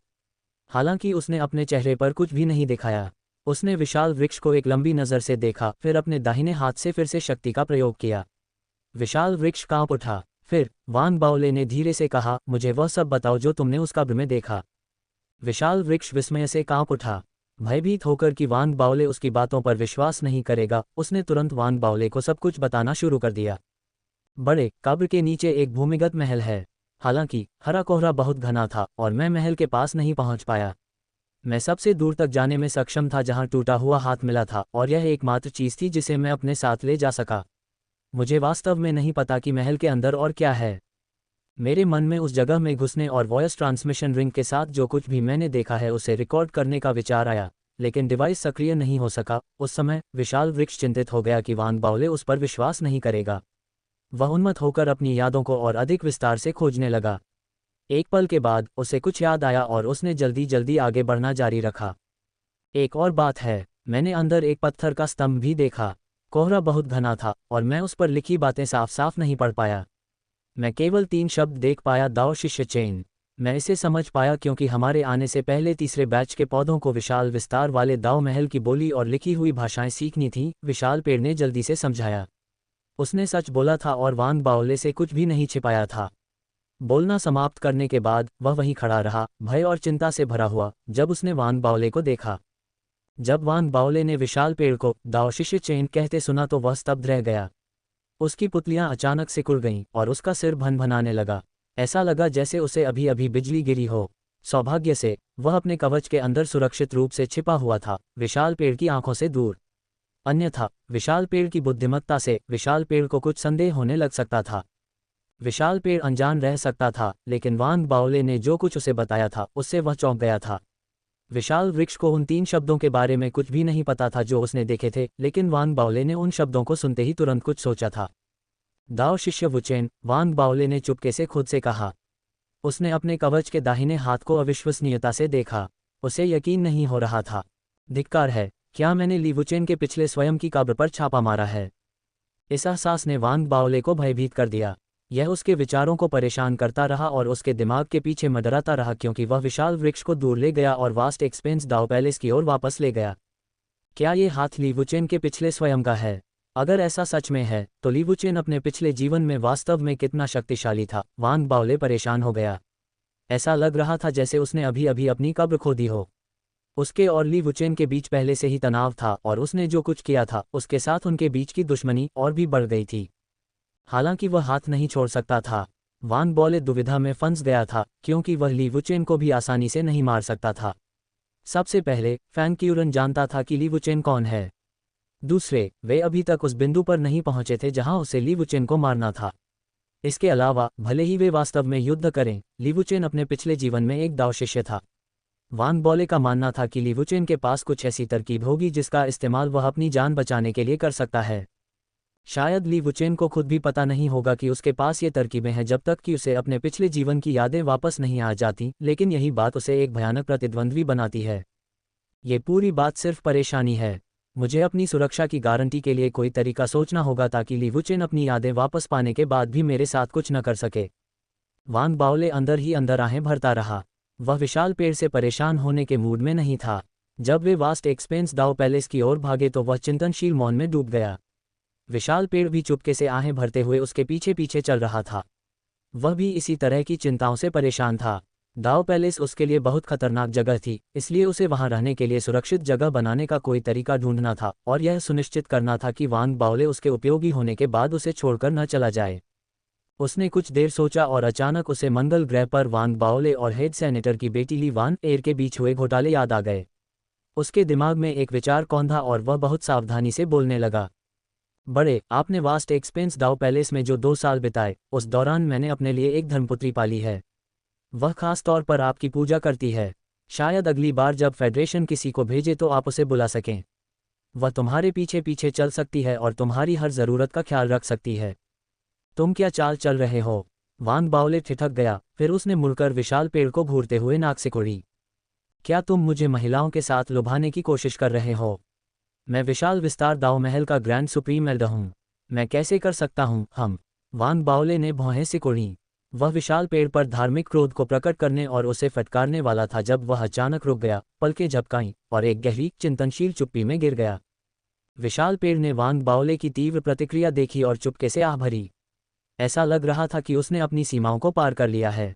हालांकि उसने अपने चेहरे पर कुछ भी नहीं दिखाया। उसने विशाल वृक्ष को एक लंबी नज़र से देखा, फिर अपने दाहिने हाथ से फिर से शक्ति का प्रयोग किया। विशाल वृक्ष कांप उठा। फिर वान बाओले ने धीरे से कहा, मुझे वह सब बताओ जो तुमने उस कब्र में देखा। विशाल वृक्ष विस्मय से कांप उठा। भयभीत होकर कि वान बाओले उसकी बातों पर विश्वास नहीं करेगा, उसने तुरंत वान बाओले को सब कुछ बताना शुरू कर दिया। बड़े, कब्र के नीचे एक भूमिगत महल है। हालांकि हरा कोहरा बहुत घना था और मैं महल के पास नहीं पहुंच पाया। मैं सबसे दूर तक जाने में सक्षम था जहां टूटा हुआ हाथ मिला था, और यह एकमात्र चीज थी जिसे मैं अपने साथ ले जा सका। मुझे वास्तव में नहीं पता कि महल के अंदर और क्या है। मेरे मन में उस जगह में घुसने और वॉयस ट्रांसमिशन रिंग के साथ जो कुछ भी मैंने देखा है उसे रिकॉर्ड करने का विचार आया, लेकिन डिवाइस सक्रिय नहीं हो सका। उस समय विशाल वृक्ष चिंतित हो गया कि वान बाओले उस पर विश्वास नहीं करेगा। वह उन्मत्त होकर अपनी यादों को और अधिक विस्तार से खोजने लगा। एक पल के बाद उसे कुछ याद आया और उसने जल्दी जल्दी आगे बढ़ना जारी रखा। एक और बात है, मैंने अंदर एक पत्थर का स्तंभ भी देखा। कोहरा बहुत घना था और मैं उस पर लिखी बातें साफ साफ नहीं पढ़ पाया। मैं केवल 3 शब्द देख पाया, दाओ शिष्य चेन। मैं इसे समझ पाया क्योंकि हमारे आने से पहले तीसरे बैच के पौधों को विशाल विस्तार वाले दाओ महल की बोली और लिखी हुई भाषाएं सीखनी थीं। विशाल पेड़ ने जल्दी से समझाया। उसने सच बोला था और वान बाओले से कुछ भी नहीं छिपाया था। बोलना समाप्त करने के बाद वह वहीं खड़ा रहा, भय और चिंता से भरा हुआ, जब उसने वान बाओले को देखा। जब वान बाओले ने विशाल पेड़ को दाओ शिष्य चेन कहते सुना तो वह स्तब्ध रह गया। उसकी पुतलियां अचानक सिकुड़ गईं और उसका सिर भनभनाने लगा। ऐसा लगा जैसे उसे अभी अभी बिजली गिरी हो। सौभाग्य से वह अपने कवच के अंदर सुरक्षित रूप से छिपा हुआ था, विशाल पेड़ की आंखों से दूर। अन्यथा विशाल पेड़ की बुद्धिमत्ता से विशाल पेड़ को कुछ संदेह होने लग सकता था। विशाल पेड़ अनजान रह सकता था, लेकिन वान बाओले ने जो कुछ उसे बताया था उससे वह चौंक गया था। विशाल वृक्ष को उन 3 शब्दों के बारे में कुछ भी नहीं पता था जो उसने देखे थे, लेकिन वान बाओले ने उन शब्दों को सुनते ही तुरंत कुछ सोचा था। दाओ शिष्य वुचेन, वान बाओले ने चुपके से खुद से कहा। उसने अपने कवच के दाहिने हाथ को अविश्वसनीयता से देखा। उसे यकीन नहीं हो रहा था। धिक्कार है, क्या मैंने ली वुचेन के पिछले स्वयं की कब्र पर छापा मारा है? इस एहसास ने वान बाओले को भयभीत कर दिया। यह उसके विचारों को परेशान करता रहा और उसके दिमाग के पीछे मंडराता रहा, क्योंकि वह विशाल वृक्ष को दूर ले गया और वास्ट एक्सपेंस दाव पैलेस की ओर वापस ले गया। क्या ये हाथ ली वुचेन के पिछले स्वयं का है? अगर ऐसा सच में है तो ली वुचेन अपने पिछले जीवन में वास्तव में कितना शक्तिशाली था। वांग बाओले परेशान हो गया। ऐसा लग रहा था जैसे उसने अभी अभी अपनी कब्र खोदी हो। उसके और ली वुचेन के बीच पहले से ही तनाव था और उसने जो कुछ किया था उसके साथ उनके बीच की दुश्मनी और भी बढ़ गई थी। हालांकि वह हाथ नहीं छोड़ सकता था। वान बाओले दुविधा में फंस गया था, क्योंकि वह ली वुचेन को भी आसानी से नहीं मार सकता था। सबसे पहले फैंग क्यूरन जानता था कि ली वुचेन कौन है। दूसरे, वे अभी तक उस बिंदु पर नहीं पहुंचे थे जहां उसे ली वुचेन को मारना था। इसके अलावा भले ही वे वास्तव में युद्ध करें, ली वुचेन अपने पिछले जीवन में एक दाव शिष्य था। वान बाओले का मानना था कि ली वुचेन के पास कुछ ऐसी तरकीब होगी जिसका इस्तेमाल वह अपनी जान बचाने के लिए कर सकता है। शायद ली वुचेन को खुद भी पता नहीं होगा कि उसके पास ये तरकीबें हैं जब तक कि उसे अपने पिछले जीवन की यादें वापस नहीं आ जाती, लेकिन यही बात उसे एक भयानक प्रतिद्वंद्वी बनाती है। ये पूरी बात सिर्फ परेशानी है। मुझे अपनी सुरक्षा की गारंटी के लिए कोई तरीका सोचना होगा ताकि ली वुचेन अपनी यादें वापस पाने के बाद भी मेरे साथ कुछ न कर सके। वांग बाओले अंदर ही अंदर आहें भरता रहा। वह विशाल पेड़ से परेशान होने के मूड में नहीं था। जब वे वास्ट एक्सपेंस दाव पैलेस की ओर भागे तो वह चिंतनशील मौन में डूब गया। विशाल पेड़ भी चुपके से आहें भरते हुए उसके पीछे पीछे चल रहा था। वह भी इसी तरह की चिंताओं से परेशान था। दाव पैलेस उसके लिए बहुत खतरनाक जगह थी, इसलिए उसे वहां रहने के लिए सुरक्षित जगह बनाने का कोई तरीका ढूंढना था और यह सुनिश्चित करना था कि वांग बाओले उसके उपयोगी होने के बाद उसे छोड़कर न चला जाए। उसने कुछ देर सोचा और अचानक उसे मंगल ग्रह पर वांग बाओले और हेड सेनेटर की बेटी ली वान एयर के बीच हुए घोटाले याद आ गए। उसके दिमाग में एक विचार कौंधा और वह बहुत सावधानी से बोलने लगा। बड़े, आपने वास्ट एक्सपेंस दाव पैलेस में जो 2 साल बिताए, उस दौरान मैंने अपने लिए एक धर्मपुत्री पाली है। वह खास तौर पर आपकी पूजा करती है। शायद अगली बार जब फेडरेशन किसी को भेजे तो आप उसे बुला सकें। वह तुम्हारे पीछे पीछे चल सकती है और तुम्हारी हर ज़रूरत का ख्याल रख सकती है। तुम क्या चाल चल रहे हो? वांग बाओले ठिठक गया, फिर उसने मुड़कर विशाल पेड़ को घूरते हुए नाक से कुड़ी। क्या तुम मुझे महिलाओं के साथ लुभाने की कोशिश कर रहे हो? मैं विशाल विस्तार दाव महल का ग्रैंड सुप्रीम एल्डर हूँ। मैं कैसे कर सकता हूँ? हम वांग बाओले ने भौहें सिकोड़ी। वह विशाल पेड़ पर धार्मिक क्रोध को प्रकट करने और उसे फटकारने वाला था जब वह अचानक रुक गया, पलकें झपकाईं और एक गहरी चिंतनशील चुप्पी में गिर गया। विशाल पेड़ ने वांग बाओले की तीव्र प्रतिक्रिया देखी और चुपके से आह भरी। ऐसा लग रहा था कि उसने अपनी सीमाओं को पार कर लिया है।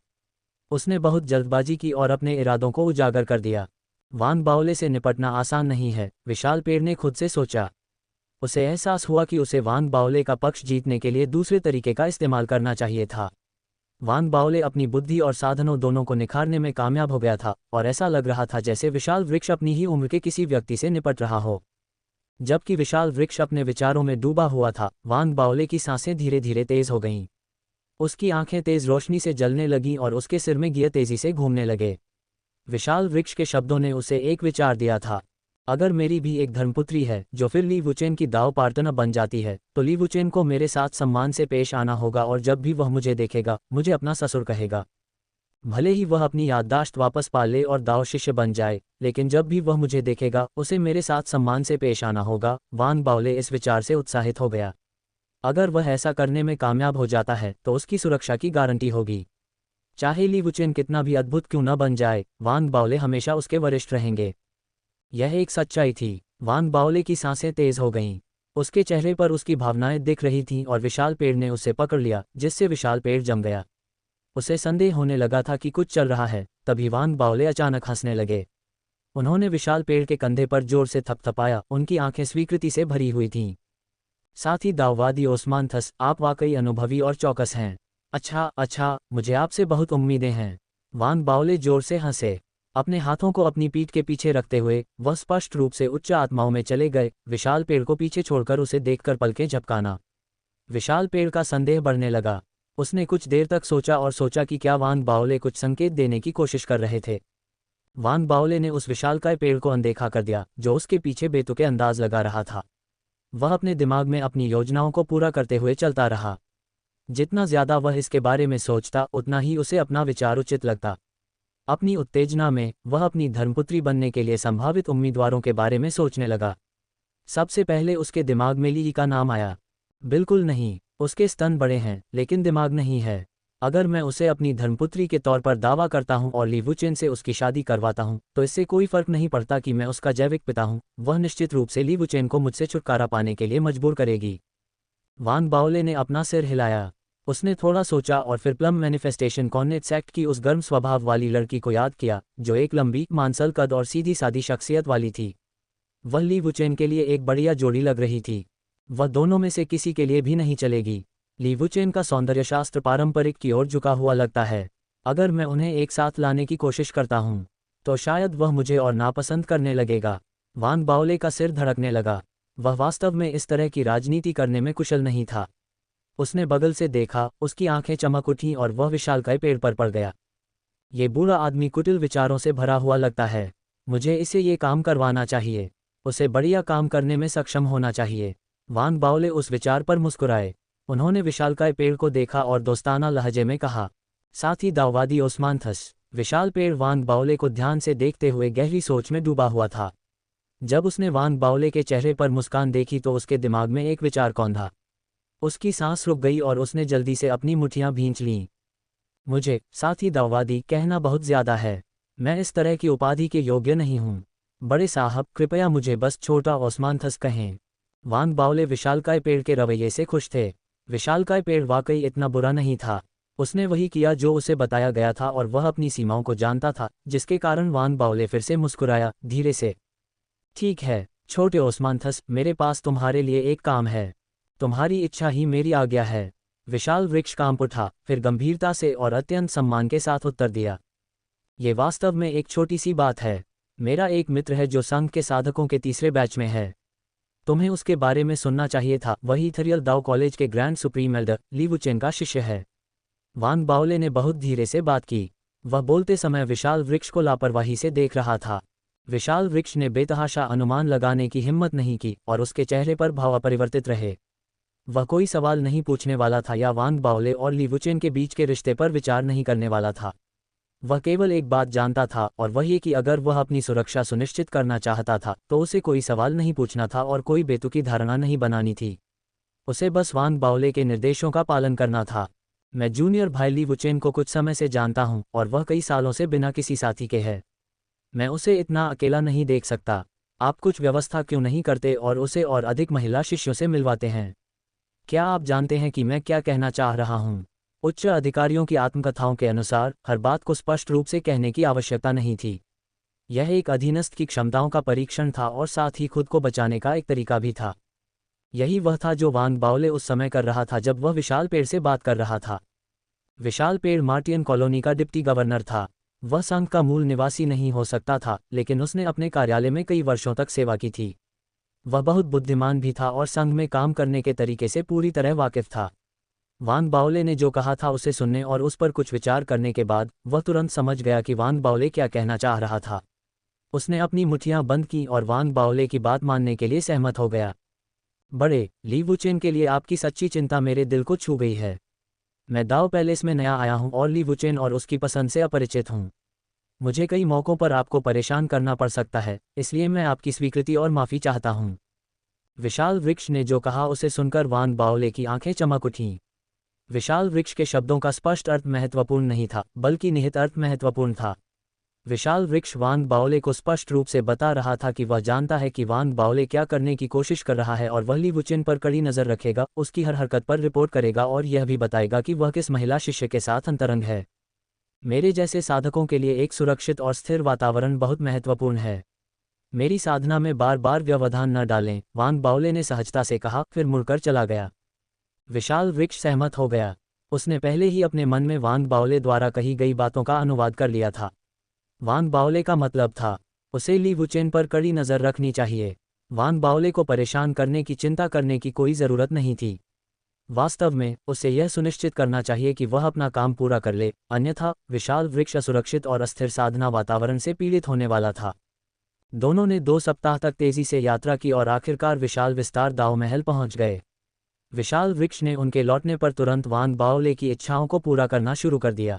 उसने बहुत जल्दबाजी की और अपने इरादों को उजागर कर दिया। वांग बाओले से निपटना आसान नहीं है, विशाल पेड़ ने खुद से सोचा। उसे एहसास हुआ कि उसे वांग बाओले का पक्ष जीतने के लिए दूसरे तरीके का इस्तेमाल करना चाहिए था। वांग बाओले अपनी बुद्धि और साधनों दोनों को निखारने में कामयाब हो गया था और ऐसा लग रहा था जैसे विशाल वृक्ष अपनी ही उम्र के किसी व्यक्ति से निपट रहा हो। जबकि विशाल वृक्ष अपने विचारों में डूबा हुआ था, वांग बाओले की सांसें धीरे धीरे तेज हो गईं। उसकी आंखें तेज रोशनी से जलने लगीं और उसके सिर में गियर तेजी से घूमने लगे। विशाल वृक्ष के शब्दों ने उसे एक विचार दिया था। अगर मेरी भी एक धर्मपुत्री है जो फिर ली वुचेन की दाव पार्टनर बन जाती है, तो ली वुचेन को मेरे साथ सम्मान से पेश आना होगा और जब भी वह मुझे देखेगा, मुझे अपना ससुर कहेगा। भले ही वह अपनी याददाश्त वापस पा ले और दाव शिष्य बन जाए, लेकिन जब भी वह मुझे देखेगा, उसे मेरे साथ सम्मान से पेश आना होगा। वांग बाओले इस विचार से उत्साहित हो गया। अगर वह ऐसा करने में कामयाब हो जाता है तो उसकी सुरक्षा की गारंटी होगी। चाहे ली वुचेन कितना भी अद्भुत क्यों न बन जाए, वांग बाओले हमेशा उसके वरिष्ठ रहेंगे। यह एक सच्चाई थी। वांग बाओले की सांसें तेज हो गईं। उसके चेहरे पर उसकी भावनाएं दिख रही थीं और विशाल पेड़ ने उसे पकड़ लिया, जिससे विशाल पेड़ जम गया। उसे संदेह होने लगा था कि कुछ चल रहा है, तभी वांग बाओले अचानक हंसने लगे। उन्होंने विशाल पेड़ के कंधे पर जोर से थपथपाया, उनकी आंखें स्वीकृति से भरी हुई थीं। साथ ही दाववादी ओस्मानथस, आप वाकई अनुभवी और चौकस हैं। अच्छा, मुझे आपसे बहुत उम्मीदें हैं। वांग बाओले जोर से हंसे। अपने हाथों को अपनी पीठ के पीछे रखते हुए वह स्पष्ट रूप से उच्च आत्माओं में चले गए। विशाल पेड़ को पीछे छोड़कर उसे देखकर पलकें झपकाना। विशाल पेड़ का संदेह बढ़ने लगा। उसने कुछ देर तक सोचा और सोचा कि क्या वांग बाओले कुछ संकेत देने की कोशिश कर रहे थे। वांग बाओले ने उस विशालकाय पेड़ को अनदेखा कर दिया जो उसके पीछे बेतुके अंदाज लगा रहा था। वह अपने दिमाग में अपनी योजनाओं को पूरा करते हुए चलता रहा। जितना ज्यादा वह इसके बारे में सोचता, उतना ही उसे अपना विचार उचित लगता। अपनी उत्तेजना में वह अपनी धर्मपुत्री बनने के लिए संभावित उम्मीदवारों के बारे में सोचने लगा। सबसे पहले उसके दिमाग में ली का नाम आया। बिल्कुल नहीं, उसके स्तन बड़े हैं लेकिन दिमाग नहीं है। अगर मैं उसे अपनी धर्मपुत्री के तौर पर दावा करता हूं और ली वुचेन से उसकी शादी करवाता हूं तो इससे कोई फर्क नहीं पड़ता कि मैं उसका जैविक पिता हूं, वह निश्चित रूप से ली वुचेन को मुझसे छुटकारा पाने के लिए मजबूर करेगी। वान बाओले ने अपना सिर हिलाया। उसने थोड़ा सोचा और फिर प्लम मैनिफेस्टेशन कॉर्नेट्स एक्ट की उस गर्म स्वभाव वाली लड़की को याद किया जो एक लंबी, मांसल कद और सीधी सादी शख्सियत वाली थी। वह ली वुचेन के लिए एक बढ़िया जोड़ी लग रही थी। वह दोनों में से किसी के लिए भी नहीं चलेगी। ली वुचेन का सौंदर्यशास्त्र पारंपरिक की ओर झुका हुआ लगता है। अगर मैं उन्हें एक साथ लाने की कोशिश करता हूं तो शायद वह मुझे और नापसंद करने लगेगा। वान बाओले का सिर धड़कने लगा। वह वास्तव में इस तरह की राजनीति करने में कुशल नहीं था। उसने बगल से देखा, उसकी आंखें चमक उठीं और वह विशालकाय पेड़ पर पड़ गया। ये बुरा आदमी कुटिल विचारों से भरा हुआ लगता है। मुझे इसे ये काम करवाना चाहिए। उसे बढ़िया काम करने में सक्षम होना चाहिए। वान बाओले उस विचार पर मुस्कुराए। उन्होंने विशालकाय पेड़ को देखा और दोस्ताना लहजे में कहा, साथ ही दाववादी ओस्मांथस। विशाल पेड़ वान बाओले को ध्यान से देखते हुए गहरी सोच में डूबा हुआ था। जब उसने वान बाओले के चेहरे पर मुस्कान देखी तो उसके दिमाग में एक विचार कौंधा। उसकी सांस रुक गई और उसने जल्दी से अपनी मुट्ठियां भींच लीं। मुझे साथी दाववादी कहना बहुत ज्यादा है। मैं इस तरह की उपाधि के योग्य नहीं हूं। बड़े साहब, कृपया मुझे बस छोटा ओस्मांथस कहें। वान बाओले विशालकाय पेड़ के रवैये से खुश थे। विशालकाय पेड़ वाकई इतना बुरा नहीं था। उसने वही किया जो उसे बताया गया था और वह अपनी सीमाओं को जानता था, जिसके कारण वान बाओले फिर से मुस्कुराया, धीरे से। ठीक है छोटे ओस्मांथस, मेरे पास तुम्हारे लिए एक काम है। तुम्हारी इच्छा ही मेरी आज्ञा है। विशाल वृक्ष कांप उठा, फिर गंभीरता से और अत्यंत सम्मान के साथ उत्तर दिया, ये वास्तव में एक छोटी सी बात है। मेरा एक मित्र है जो संघ के साधकों के तीसरे बैच में है। तुम्हें उसके बारे में सुनना चाहिए था। वही इथरियल दाओ कॉलेज के ग्रैंड सुप्रीम एल्डर ली वुचेन का शिष्य है। वान बाओले ने बहुत धीरे से बात की। वह बोलते समय विशाल वृक्ष को लापरवाही से देख रहा था। विशाल वृक्ष ने बेतहाशा अनुमान लगाने की हिम्मत नहीं की और उसके चेहरे पर भाव अपरिवर्तित रहे। वह कोई सवाल नहीं पूछने वाला था या वान बाओले और ली वुचेन के बीच के रिश्ते पर विचार नहीं करने वाला था। वह केवल एक बात जानता था और वह ये कि अगर वह अपनी सुरक्षा सुनिश्चित करना चाहता था तो उसे कोई सवाल नहीं पूछना था और कोई बेतुकी धारणा नहीं बनानी थी। उसे बस वान बाओले के निर्देशों का पालन करना था। मैं जूनियर भाई ली वुचेन को कुछ समय से जानता हूं और वह कई सालों से बिना किसी साथी के है। मैं उसे इतना अकेला नहीं देख सकता। आप कुछ व्यवस्था क्यों नहीं करते और उसे और अधिक महिला शिष्यों से मिलवाते हैं? क्या आप जानते हैं कि मैं क्या कहना चाह रहा हूं? उच्च अधिकारियों की आत्मकथाओं के अनुसार हर बात को स्पष्ट रूप से कहने की आवश्यकता नहीं थी। यह एक अधीनस्थ की क्षमताओं का परीक्षण था और साथ ही खुद को बचाने का एक तरीका भी था। यही वह था जो वान बाओले उस समय कर रहा था जब वह विशाल पेड़ से बात कर रहा था। विशाल पेड़ मार्टियन कॉलोनी का डिप्टी गवर्नर था। वह संघ का मूल निवासी नहीं हो सकता था, लेकिन उसने अपने कार्यालय में कई वर्षों तक सेवा की थी। वह बहुत बुद्धिमान भी था और संघ में काम करने के तरीके से पूरी तरह वाकिफ था। वान बाओले ने जो कहा था उसे सुनने और उस पर कुछ विचार करने के बाद वह तुरंत समझ गया कि वान बाओले क्या कहना चाह रहा था। उसने अपनी मुट्ठियां बंद की और वान बाओले की बात मानने के लिए सहमत हो गया। बड़े ली वुचेन के लिए आपकी सच्ची चिंता मेरे दिल को छू गई है। मैं दाओ पैलेस में नया आया हूं और ली वुचेन और उसकी पसंद से अपरिचित हूं। मुझे कई मौक़ों पर आपको परेशान करना पड़ सकता है, इसलिए मैं आपकी स्वीकृति और माफ़ी चाहता हूं। विशाल वृक्ष ने जो कहा उसे सुनकर वान बाओले की आंखें चमक उठीं। विशाल वृक्ष के शब्दों का स्पष्ट अर्थ महत्वपूर्ण नहीं था, बल्कि निहित अर्थ महत्वपूर्ण था। विशाल वृक्ष वान बाओले को स्पष्ट रूप से बता रहा था कि वह जानता है कि वान बाओले क्या करने की कोशिश कर रहा है और वह ली वुचेन पर कड़ी नज़र रखेगा, उसकी हर हरकत पर रिपोर्ट करेगा और यह भी बताएगा कि वह किस महिला शिष्य के साथ अंतरंग है। मेरे जैसे साधकों के लिए एक सुरक्षित और स्थिर वातावरण बहुत महत्वपूर्ण है। मेरी साधना में बार बार व्यवधान न डालें, वान बाओले ने सहजता से कहा, फिर मुड़कर चला गया। विशाल वृक्ष सहमत हो गया। उसने पहले ही अपने मन में वान बाओले द्वारा कही गई बातों का अनुवाद कर लिया था। वान बाओले का मतलब था, उसे ली वुचेन पर कड़ी नज़र रखनी चाहिए। वान बाओले को परेशान करने की चिंता करने की कोई ज़रूरत नहीं थी। वास्तव में उसे यह सुनिश्चित करना चाहिए कि वह अपना काम पूरा कर ले, अन्यथा विशाल वृक्ष असुरक्षित और अस्थिर साधना वातावरण से पीड़ित होने वाला था। दोनों ने 2 सप्ताह तक तेजी से यात्रा की और आखिरकार विशाल विस्तार दाओ महल पहुंच गए। विशाल वृक्ष ने उनके लौटने पर तुरंत वान बाओले की इच्छाओं को पूरा करना शुरू कर दिया।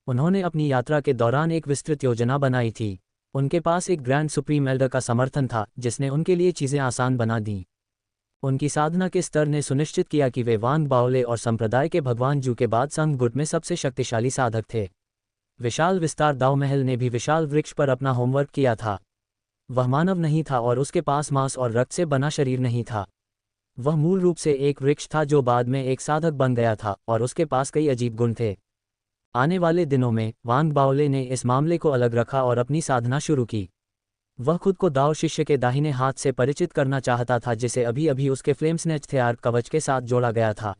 उन्होंने अपनी यात्रा के दौरान एक विस्तृत योजना बनाई थी। उनके पास एक ग्रैंड सुप्रीम एल्डर का समर्थन था जिसने उनके लिए चीज़ें आसान बना दीं। उनकी साधना के स्तर ने सुनिश्चित किया कि वे वांग बाओले और संप्रदाय के भगवान जू के बाद संघ गुट में सबसे शक्तिशाली साधक थे। विशाल विस्तार दाव महल ने भी विशाल वृक्ष पर अपना होमवर्क किया था। वह मानव नहीं था और उसके पास मांस और रक्त से बना शरीर नहीं था। वह मूल रूप से एक वृक्ष था जो बाद में एक साधक बन गया था और उसके पास कई अजीब गुण थे। आने वाले दिनों में वांग बाओले ने इस मामले को अलग रखा और अपनी साधना शुरू की। वह खुद को दाओ शिष्य के दाहिने हाथ से परिचित करना चाहता था, जिसे अभी अभी उसके फ्लेम्सनेच थेआर्क कवच के साथ जोड़ा गया था।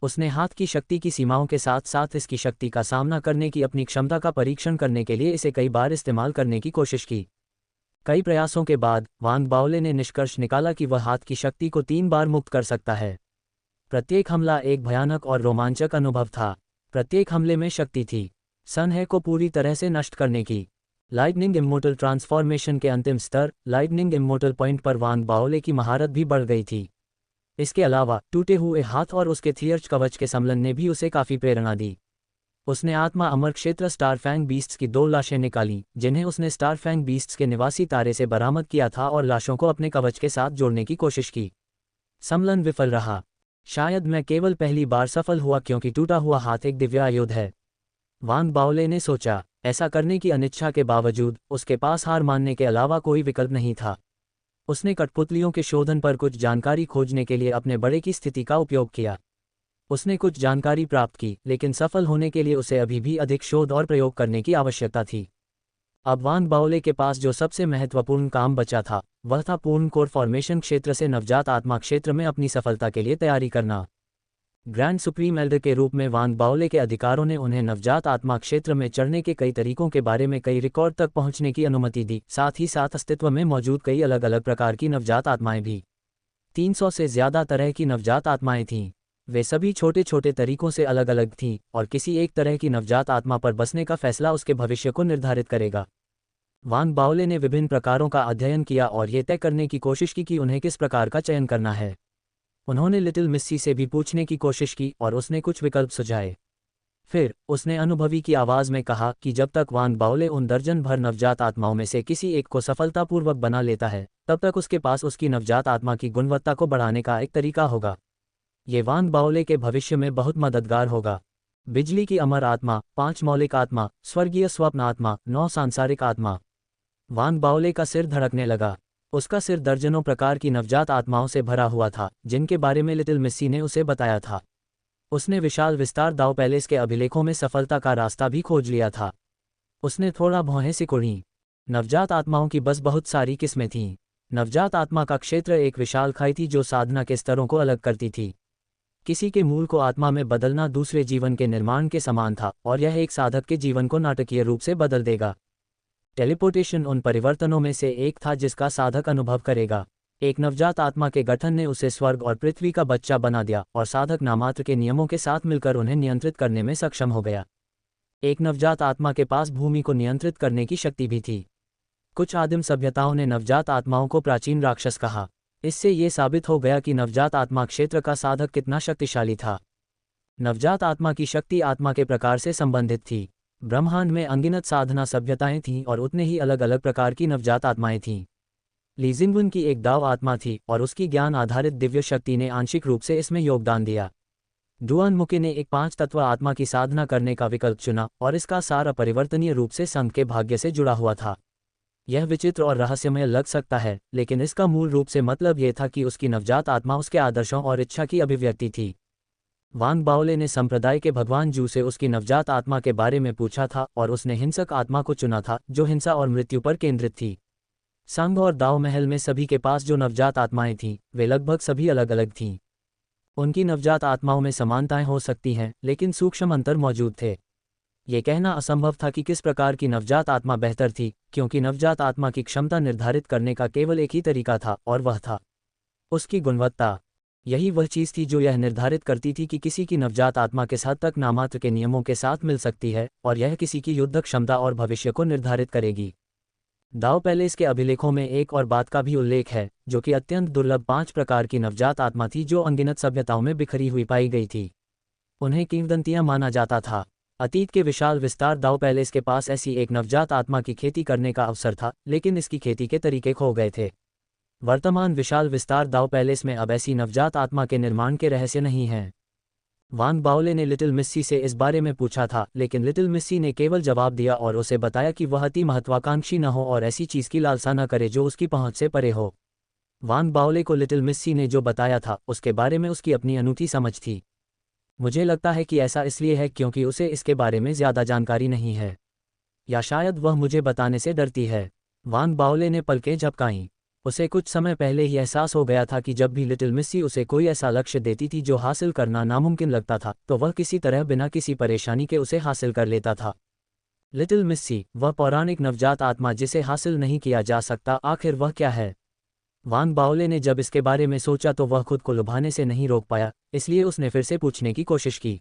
उसने हाथ की शक्ति की सीमाओं के साथ साथ इसकी शक्ति का सामना करने की अपनी क्षमता का परीक्षण करने के लिए इसे कई बार इस्तेमाल करने की कोशिश की। कई प्रयासों के बाद वांग बाओले ने निष्कर्ष निकाला कि वह हाथ की शक्ति को 3 बार मुक्त कर सकता है। प्रत्येक हमला एक भयानक और रोमांचक अनुभव था। प्रत्येक हमले में शक्ति थी, सनहे को पूरी तरह से नष्ट करने की। लाइटनिंग इमोर्टल ट्रांसफॉर्मेशन के अंतिम स्तर लाइटनिंग इमोर्टल पॉइंट पर वांग बाओले की महारत भी बढ़ गई थी। इसके अलावा टूटे हुए हाथ और उसके थियर्च कवच के सम्मेलन ने भी उसे काफ़ी प्रेरणा दी। उसने आत्मा अमर क्षेत्र स्टारफैंग बीस्ट्स की 2 लाशें निकाली, जिन्हें उसने स्टारफैंग बीस्ट्स के निवासी तारे से बरामद किया था, और लाशों को अपने कवच के साथ जोड़ने की कोशिश की। सम्मेलन विफल रहा। शायद मैं केवल पहली बार सफल हुआ क्योंकि टूटा हुआ हाथ एक दिव्य आयुध है, वांग बाओले ने सोचा। ऐसा करने की अनिच्छा के बावजूद उसके पास हार मानने के अलावा कोई विकल्प नहीं था। उसने कठपुतलियों के शोधन पर कुछ जानकारी खोजने के लिए अपने बड़े की स्थिति का उपयोग किया। उसने कुछ जानकारी प्राप्त की, लेकिन सफल होने के लिए उसे अभी भी अधिक शोध और प्रयोग करने की आवश्यकता थी। अब वांग बाओले के पास जो सबसे महत्वपूर्ण काम बचा था वह था पूर्ण कोर फॉर्मेशन क्षेत्र से नवजात आत्मा क्षेत्र में अपनी सफलता के लिए तैयारी करना। ग्रैंड सुप्रीम एल्डर के रूप में वांग बाओले के अधिकारों ने उन्हें नवजात आत्मा क्षेत्र में चढ़ने के कई तरीकों के बारे में कई रिकॉर्ड तक पहुंचने की अनुमति दी। साथ ही साथ अस्तित्व में मौजूद कई अलग अलग प्रकार की नवजात आत्माएं भी 300 से ज़्यादा तरह की नवजात आत्माएं थीं। वे सभी छोटे छोटे तरीकों से अलग अलग थीं और किसी एक तरह की नवजात आत्मा पर बसने का फैसला उसके भविष्य को निर्धारित करेगा। वांग बाओले ने विभिन्न प्रकारों का अध्ययन किया और ये तय करने की कोशिश की कि उन्हें किस प्रकार का चयन करना है। उन्होंने लिटिल मिस्सी से भी पूछने की कोशिश की और उसने कुछ विकल्प सुझाए। फिर उसने अनुभवी की आवाज़ में कहा कि जब तक वांग बाओले उन दर्जन भर नवजात आत्माओं में से किसी एक को सफलतापूर्वक बना लेता है, तब तक उसके पास उसकी नवजात आत्मा की गुणवत्ता को बढ़ाने का एक तरीका होगा। ये वांग बाओले के भविष्य में बहुत मददगार होगा। बिजली की अमर आत्मा, 5 मौलिक आत्मा, स्वर्गीय स्वप्न आत्मा, 9 सांसारिक आत्मा। वांग बाओले का सिर धड़कने लगा। उसका सिर दर्जनों प्रकार की नवजात आत्माओं से भरा हुआ था, जिनके बारे में लिटिल मिस्सी ने उसे बताया था। उसने विशाल विस्तार दाव पैलेस के अभिलेखों में सफलता का रास्ता भी खोज लिया था। उसने थोड़ा भौहें सिकुड़ी। नवजात आत्माओं की बस बहुत सारी किस्में थीं। नवजात आत्मा का क्षेत्र एक विशाल खाई थी जो साधना के स्तरों को अलग करती थी। किसी के मूल को आत्मा में बदलना दूसरे जीवन के निर्माण के समान था, और यह एक साधक के जीवन को नाटकीय रूप से बदल देगा। टेलीपोर्टेशन उन परिवर्तनों में से एक था जिसका साधक अनुभव करेगा। एक नवजात आत्मा के गठन ने उसे स्वर्ग और पृथ्वी का बच्चा बना दिया, और साधक नामात्र के नियमों के साथ मिलकर उन्हें नियंत्रित करने में सक्षम हो गया। एक नवजात आत्मा के पास भूमि को नियंत्रित करने की शक्ति भी थी। कुछ आदिम सभ्यताओं ने नवजात आत्माओं को प्राचीन राक्षस कहा। इससे ये साबित हो गया कि नवजात आत्मा क्षेत्र का साधक कितना शक्तिशाली था। नवजात आत्मा की शक्ति आत्मा के प्रकार से संबंधित थी। ब्रह्मांड में अनगिनत साधना सभ्यताएं थीं और उतने ही अलग अलग प्रकार की नवजात आत्माएं थीं। ली जिंगुन की एक दाव आत्मा थी और उसकी ज्ञान आधारित दिव्य शक्ति ने आंशिक रूप से इसमें योगदान दिया। डुआन मुके ने एक 5 तत्व आत्मा की साधना करने का विकल्प चुना और इसका सार अपरिवर्तनीय रूप से संघ के भाग्य से जुड़ा हुआ था। यह विचित्र और रहस्यमय लग सकता है, लेकिन इसका मूल रूप से मतलब यह था कि उसकी नवजात आत्मा उसके आदर्शों और इच्छा की अभिव्यक्ति थी। वांग बाओले ने संप्रदाय के भगवान जू से उसकी नवजात आत्मा के बारे में पूछा था और उसने हिंसक आत्मा को चुना था जो हिंसा और मृत्यु पर केंद्रित थी। संघ और दाव महल में सभी के पास जो नवजात आत्माएं थीं, वे लगभग सभी अलग अलग थीं। उनकी नवजात आत्माओं में समानताएं हो सकती हैं, लेकिन सूक्ष्म अंतर मौजूद थे। ये कहना असंभव था कि किस प्रकार की नवजात आत्मा बेहतर थी, क्योंकि नवजात आत्मा की क्षमता निर्धारित करने का केवल एक ही तरीका था, और वह था उसकी गुणवत्ता। यही वह चीज़ थी जो यह निर्धारित करती थी कि किसी की नवजात आत्मा किस हद तक नामात्र के नियमों के साथ मिल सकती है, और यह किसी की युद्ध क्षमता और भविष्य को निर्धारित करेगी। दाव पैलेस के अभिलेखों में एक और बात का भी उल्लेख है, जो कि अत्यंत दुर्लभ 5 प्रकार की नवजात आत्मा थी जो अनगिनत सभ्यताओं में बिखरी हुई पाई गई थी। उन्हें किंवदंतियां माना जाता था। अतीत के विशाल विस्तार दाव पैलेस के पास ऐसी एक नवजात आत्मा की खेती करने का अवसर था, लेकिन इसकी खेती के तरीके खो गए थे। वर्तमान विशाल विस्तार दाव पैलेस में अब ऐसी नवजात आत्मा के निर्माण के रहस्य नहीं हैं। वान बाओले ने लिटिल मिस्सी से इस बारे में पूछा था, लेकिन लिटिल मिस्सी ने केवल जवाब दिया और उसे बताया कि वह अति महत्वाकांक्षी न हो और ऐसी चीज़ की लालसा न करे जो उसकी पहुंच से परे हो। वान बाओले को लिटिल मिस्सी ने जो बताया था उसके बारे में उसकी अपनी अनूठी समझ थी। मुझे लगता है कि ऐसा इसलिए है क्योंकि उसे इसके बारे में ज़्यादा जानकारी नहीं है, या शायद वह मुझे बताने से डरती है। वान बाओले ने पलकें झपकाईं। उसे कुछ समय पहले ही एहसास हो गया था कि जब भी लिटिल मिस्सी उसे कोई ऐसा लक्ष्य देती थी जो हासिल करना नामुमकिन लगता था, तो वह किसी तरह बिना किसी परेशानी के उसे हासिल कर लेता था। लिटिल मिस्सी, वह पौराणिक नवजात आत्मा जिसे हासिल नहीं किया जा सकता, आखिर वह क्या है? वान बाओले ने जब इसके बारे में सोचा तो वह खुद को लुभाने से नहीं रोक पाया, इसलिए उसने फिर से पूछने की कोशिश की।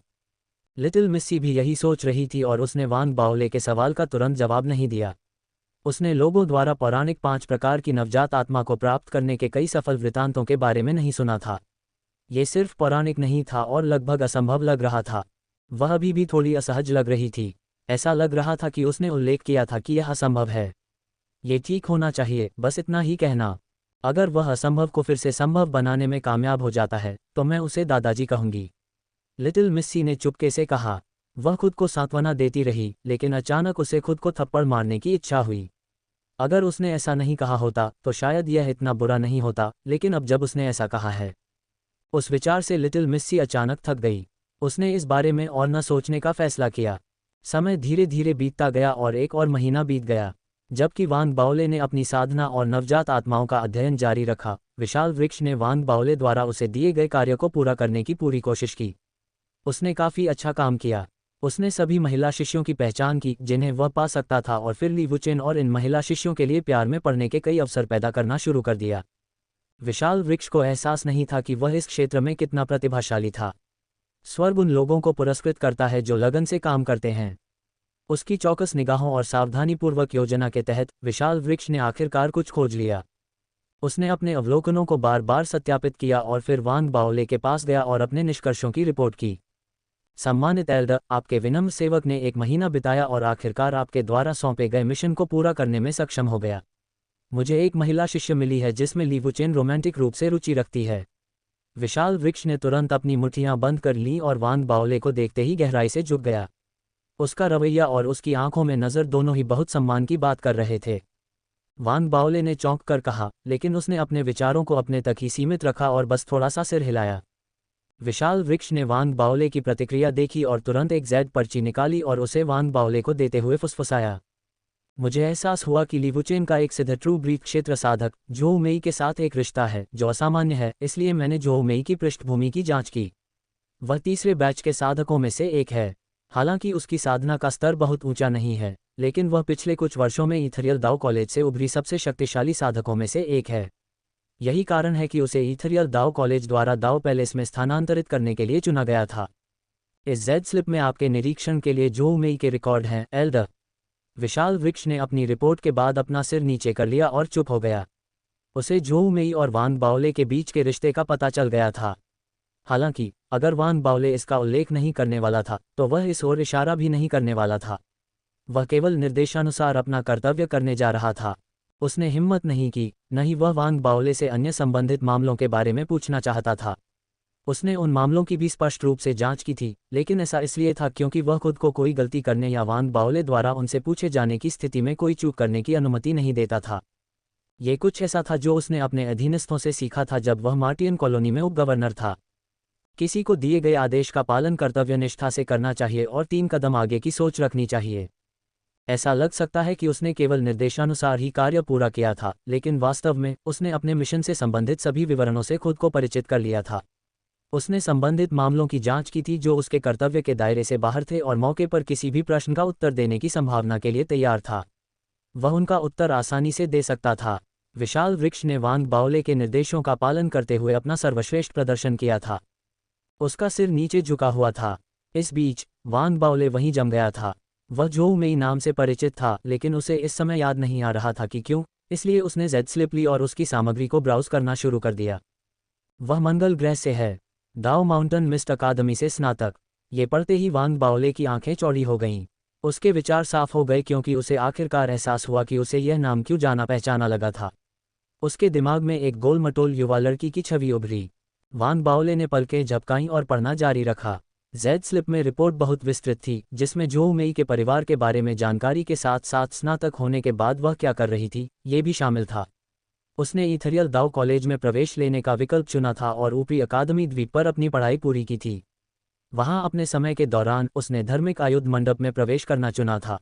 लिटिल मिस्सी भी यही सोच रही थी और उसने वान बाओले के सवाल का तुरंत जवाब नहीं दिया। उसने लोगों द्वारा पौराणिक 5 प्रकार की नवजात आत्मा को प्राप्त करने के कई सफल वृत्तांतों के बारे में नहीं सुना था। ये सिर्फ पौराणिक नहीं था और लगभग असंभव लग रहा था। वह अभी भी थोड़ी असहज लग रही थी। ऐसा लग रहा था कि उसने उल्लेख किया था कि यह असंभव है। ये ठीक होना चाहिए, बस इतना ही कहना। अगर वह असंभव को फिर से संभव बनाने में कामयाब हो जाता है तो मैं उसे दादाजी कहूंगी। लिटिल मिस्सी ने चुपके से कहा। वह खुद को सांत्वना देती रही, लेकिन अचानक उसे खुद को थप्पड़ मारने की इच्छा हुई। अगर उसने ऐसा नहीं कहा होता तो शायद यह इतना बुरा नहीं होता, लेकिन अब जब उसने ऐसा कहा है, उस विचार से लिटिल मिस्सी अचानक थक गई। उसने इस बारे में और न सोचने का फैसला किया। समय धीरे धीरे बीतता गया और एक और महीना बीत गया। जबकि वान बाओले ने अपनी साधना और नवजात आत्माओं का अध्ययन जारी रखा, विशाल वृक्ष ने वान बाओले द्वारा उसे दिए गए कार्य को पूरा करने की पूरी कोशिश की। उसने काफ़ी अच्छा काम किया। उसने सभी महिला शिष्यों की पहचान की जिन्हें वह पा सकता था और फिर ली वुचेन और इन महिला शिष्यों के लिए प्यार में पड़ने के कई अवसर पैदा करना शुरू कर दिया। विशाल वृक्ष को एहसास नहीं था कि वह इस क्षेत्र में कितना प्रतिभाशाली था। स्वर्ग उन लोगों को पुरस्कृत करता है जो लगन से काम करते हैं। उसकी चौकस निगाहों और सावधानीपूर्वक योजना के तहत विशाल वृक्ष ने आखिरकार कुछ खोज लिया। उसने अपने अवलोकनों को बार बार सत्यापित किया और फिर वान बाओले के पास गया और अपने निष्कर्षों की रिपोर्ट की। सम्मानित एल्डर, आपके विनम्र सेवक ने 1 महीना बिताया और आखिरकार आपके द्वारा सौंपे गए मिशन को पूरा करने में सक्षम हो गया। मुझे एक महिला शिष्य मिली है जिसमें ली वुचेन रोमांटिक रूप से रुचि रखती है। विशाल वृक्ष ने तुरंत अपनी मुट्ठियां बंद कर लीं और वान बाओले को देखते ही गहराई से झुक गया। उसका रवैया और उसकी आंखों में नज़र दोनों ही बहुत सम्मान की बात कर रहे थे। वान बाओले ने चौंक कर कहा, लेकिन उसने अपने विचारों को अपने तक ही सीमित रखा और बस थोड़ा सा सिर हिलाया। विशाल वृक्ष ने वान बाओले की प्रतिक्रिया देखी और तुरंत एक ज़ेड पर्ची निकाली और उसे वान बाओले को देते हुए फुसफुसाया। मुझे एहसास हुआ कि ली वुचेन का एक सिद्ध ट्रू ब्रीथ क्षेत्र साधक जोऊ मेई के साथ एक रिश्ता है जो असामान्य है, इसलिए मैंने जोऊ मेई की पृष्ठभूमि की जांच की। वह तीसरे बैच के साधकों में से एक है। हालांकि उसकी साधना का स्तर बहुत ऊंचा नहीं है, लेकिन वह पिछले कुछ वर्षों में ईथरियल दाव कॉलेज से उभरी सबसे शक्तिशाली साधकों में से एक है। यही कारण है कि उसे ईथरियल दाव कॉलेज द्वारा दाव पैलेस में स्थानांतरित करने के लिए चुना गया था। इस जेड स्लिप में आपके निरीक्षण के लिए जोऊ मेई के रिकॉर्ड हैं, एल्डर। विशाल वृक्ष ने अपनी रिपोर्ट के बाद अपना सिर नीचे कर लिया और चुप हो गया। उसे जोऊ मेई और वान बाओले के बीच के रिश्ते का पता चल गया था। हालांकि अगर वान बाओले इसका उल्लेख नहीं करने वाला था तो वह इस ओर इशारा भी नहीं करने वाला था। वह केवल निर्देशानुसार अपना कर्तव्य करने जा रहा था। उसने हिम्मत नहीं की, न ही वह वान बाओले से अन्य संबंधित मामलों के बारे में पूछना चाहता था। उसने उन मामलों की भी स्पष्ट रूप से जांच की थी, लेकिन ऐसा इसलिए था क्योंकि वह खुद को कोई गलती करने या वान बाओले द्वारा उनसे पूछे जाने की स्थिति में कोई चूक करने की अनुमति नहीं देता था। ये कुछ ऐसा था जो उसने अपने अधीनस्थों से सीखा था जब वह मार्टियन कॉलोनी में उप गवर्नर था। किसी को दिए गए आदेश का पालन कर्तव्य निष्ठा से करना चाहिए और 3 कदम आगे की सोच रखनी चाहिए। ऐसा लग सकता है कि उसने केवल निर्देशानुसार ही कार्य पूरा किया था, लेकिन वास्तव में उसने अपने मिशन से संबंधित सभी विवरणों से खुद को परिचित कर लिया था। उसने संबंधित मामलों की जांच की थी जो उसके कर्तव्य के दायरे से बाहर थे और मौके पर किसी भी प्रश्न का उत्तर देने की संभावना के लिए तैयार था। वह उनका उत्तर आसानी से दे सकता था। विशाल वृक्ष ने वान बाओले के निर्देशों का पालन करते हुए अपना सर्वश्रेष्ठ प्रदर्शन किया था। उसका सिर नीचे झुका हुआ था। इस बीच वान बाओले वहीं जम गया था। वह जोऊ मेई नाम से परिचित था, लेकिन उसे इस समय याद नहीं आ रहा था कि क्यों, इसलिए उसने जेड स्लिप ली और उसकी सामग्री को ब्राउज करना शुरू कर दिया। वह मंगल ग्रह से है, दाओ माउंटेन मिस्ट अकादमी से स्नातक। ये पढ़ते ही वान बाओले की आंखें चौड़ी हो गईं। उसके विचार साफ हो गए क्योंकि उसे आखिरकार एहसास हुआ कि उसे यह नाम क्यों जाना पहचाना लगा था। उसके दिमाग में एक गोल मटोल युवा लड़की की छवि उभरी। वान बाओले ने पलकें झपकाईं और पढ़ना जारी रखा। जेड स्लिप में रिपोर्ट बहुत विस्तृत थी, जिसमें जोऊ मेई के परिवार के बारे में जानकारी के साथ साथ स्नातक होने के बाद वह क्या कर रही थी ये भी शामिल था। उसने ईथरियल दाओ कॉलेज में प्रवेश लेने का विकल्प चुना था और ऊपरी अकादमी द्वीप पर अपनी पढ़ाई पूरी की थी। वहां अपने समय के दौरान उसने धार्मिक आयुध मंडप में प्रवेश करना चुना था।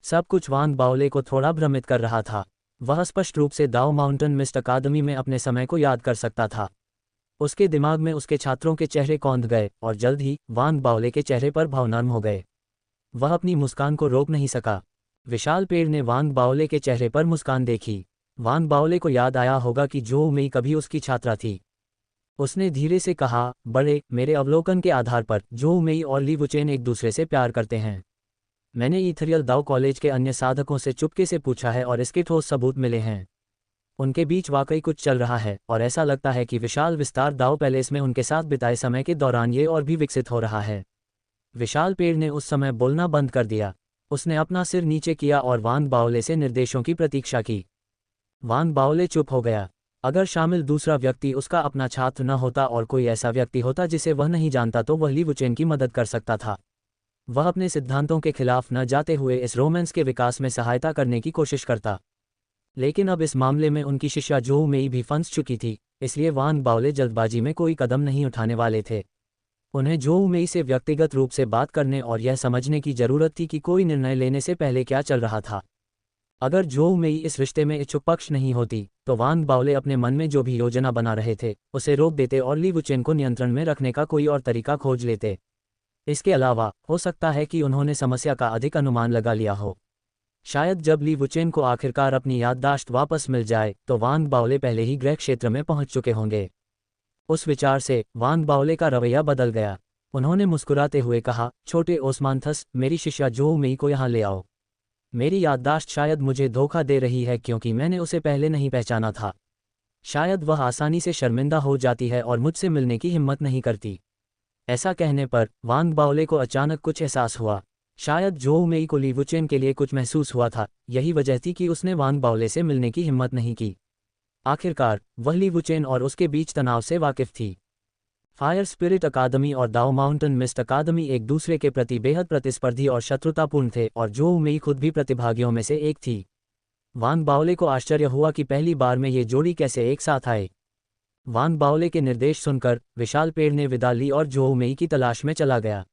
सब कुछ वान बाओले को थोड़ा भ्रमित कर रहा था। वह स्पष्ट रूप से दाओ माउंटेन मिस्ट अकादमी में अपने समय को याद कर सकता था। उसके दिमाग में उसके छात्रों के चेहरे कौंध गए और जल्द ही वान बाओले के चेहरे पर भाव नर्म हो गए। वह अपनी मुस्कान को रोक नहीं सका। विशाल पेड़ ने वान बाओले के चेहरे पर मुस्कान देखी। वान बाओले को याद आया होगा कि जोऊ मेई कभी उसकी छात्रा थी। उसने धीरे से कहा, बड़े, मेरे अवलोकन के आधार पर जोऊ मेई और ली वुचेन एक दूसरे से प्यार करते हैं। मैंने ईथरियल दाओ कॉलेज के अन्य साधकों से चुपके से पूछा है और इसके ठोस सबूत मिले हैं। उनके बीच वाकई कुछ चल रहा है और ऐसा लगता है कि विशाल विस्तार दाओ पैलेस में उनके साथ बिताए समय के दौरान ये और भी विकसित हो रहा है। विशाल पेड़ ने उस समय बोलना बंद कर दिया। उसने अपना सिर नीचे किया और वान बाओले से निर्देशों की प्रतीक्षा की। वान बाओले चुप हो गया। अगर शामिल दूसरा व्यक्ति उसका अपना छात्र न होता और कोई ऐसा व्यक्ति होता जिसे वह नहीं जानता तो वह ली वुचेन की मदद कर सकता था। वह अपने सिद्धांतों के खिलाफ न जाते हुए इस रोमांस के विकास में सहायता करने की कोशिश करता। लेकिन अब इस मामले में उनकी शिष्या जोऊ मेई भी फंस चुकी थी, इसलिए वान बाओले जल्दबाजी में कोई कदम नहीं उठाने वाले थे। उन्हें जोऊ मेई से व्यक्तिगत रूप से बात करने और यह समझने की जरूरत थी कि कोई निर्णय लेने से पहले क्या चल रहा था। अगर जोऊ मेई इस रिश्ते में इच्छुक पक्ष नहीं होती तो वान बाओले अपने मन में जो भी योजना बना रहे थे उसे रोक देते और ली वुचेन को नियंत्रण में रखने का कोई और तरीका खोज लेते। इसके अलावा हो सकता है कि उन्होंने समस्या का अधिक अनुमान लगा लिया हो। शायद जब ली वुचेन को आखिरकार अपनी याददाश्त वापस मिल जाए तो वान बाओले पहले ही गृह क्षेत्र में पहुंच चुके होंगे। उस विचार से वान बाओले का रवैया बदल गया। उन्होंने मुस्कुराते हुए कहा, छोटे ओस्मांथस, मेरी शिष्या जोऊ मेई को यहाँ ले आओ। मेरी याददाश्त शायद मुझे धोखा दे रही है क्योंकि मैंने उसे पहले नहीं पहचाना था। शायद वह आसानी से शर्मिंदा हो जाती है और मुझसे मिलने की हिम्मत नहीं करती। ऐसा कहने पर वान बाओले को अचानक कुछ एहसास हुआ। शायद जोऊ मेई को ली वुचेन के लिए कुछ महसूस हुआ था। यही वजह थी कि उसने वान बाओले से मिलने की हिम्मत नहीं की। आखिरकार वह ली वुचेन और उसके बीच तनाव से वाकिफ थी। फायर स्पिरिट अकादमी और दाओ माउंटेन मिस्ट अकादमी एक दूसरे के प्रति बेहद प्रतिस्पर्धी और शत्रुतापूर्ण थे और जोऊ मेई खुद भी प्रतिभागियों में से एक थी। वान बाओले को आश्चर्य हुआ कि पहली बार में ये जोड़ी कैसे एक साथ आए। वान बाओले के निर्देश सुनकर विशाल पेड़ ने विदा ली और जोऊ मेई की तलाश में चला गया।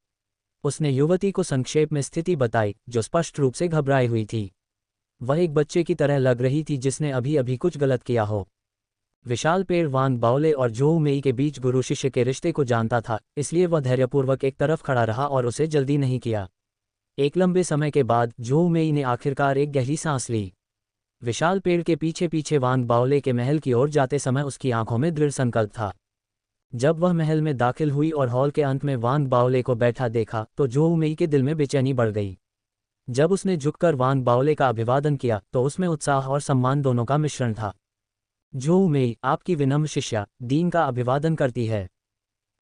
उसने युवती को संक्षेप में स्थिति बताई जो स्पष्ट रूप से घबराई हुई थी। वह एक बच्चे की तरह लग रही थी जिसने अभी अभी कुछ गलत किया हो। विशाल पेड़ वान बाओले और जोऊ मेई के बीच गुरु शिष्य के रिश्ते को जानता था, इसलिए वह धैर्यपूर्वक एक तरफ खड़ा रहा और उसे जल्दी नहीं किया। एक लंबे समय के बाद जोऊ मेई ने आखिरकार एक गहरी सांस ली। विशाल पेड़ के पीछे पीछे वान बाओले के महल की ओर जाते समय उसकी आंखों में दृढ़ संकल्प था। जब वह महल में दाखिल हुई और हॉल के अंत में वान बाओले को बैठा देखा तो जोऊ मेई के दिल में बेचैनी बढ़ गई। जब उसने झुककर वान बाओले का अभिवादन किया तो उसमें उत्साह और सम्मान दोनों का मिश्रण था। जोऊ मेई, आपकी विनम्र शिष्या, दीन का अभिवादन करती है।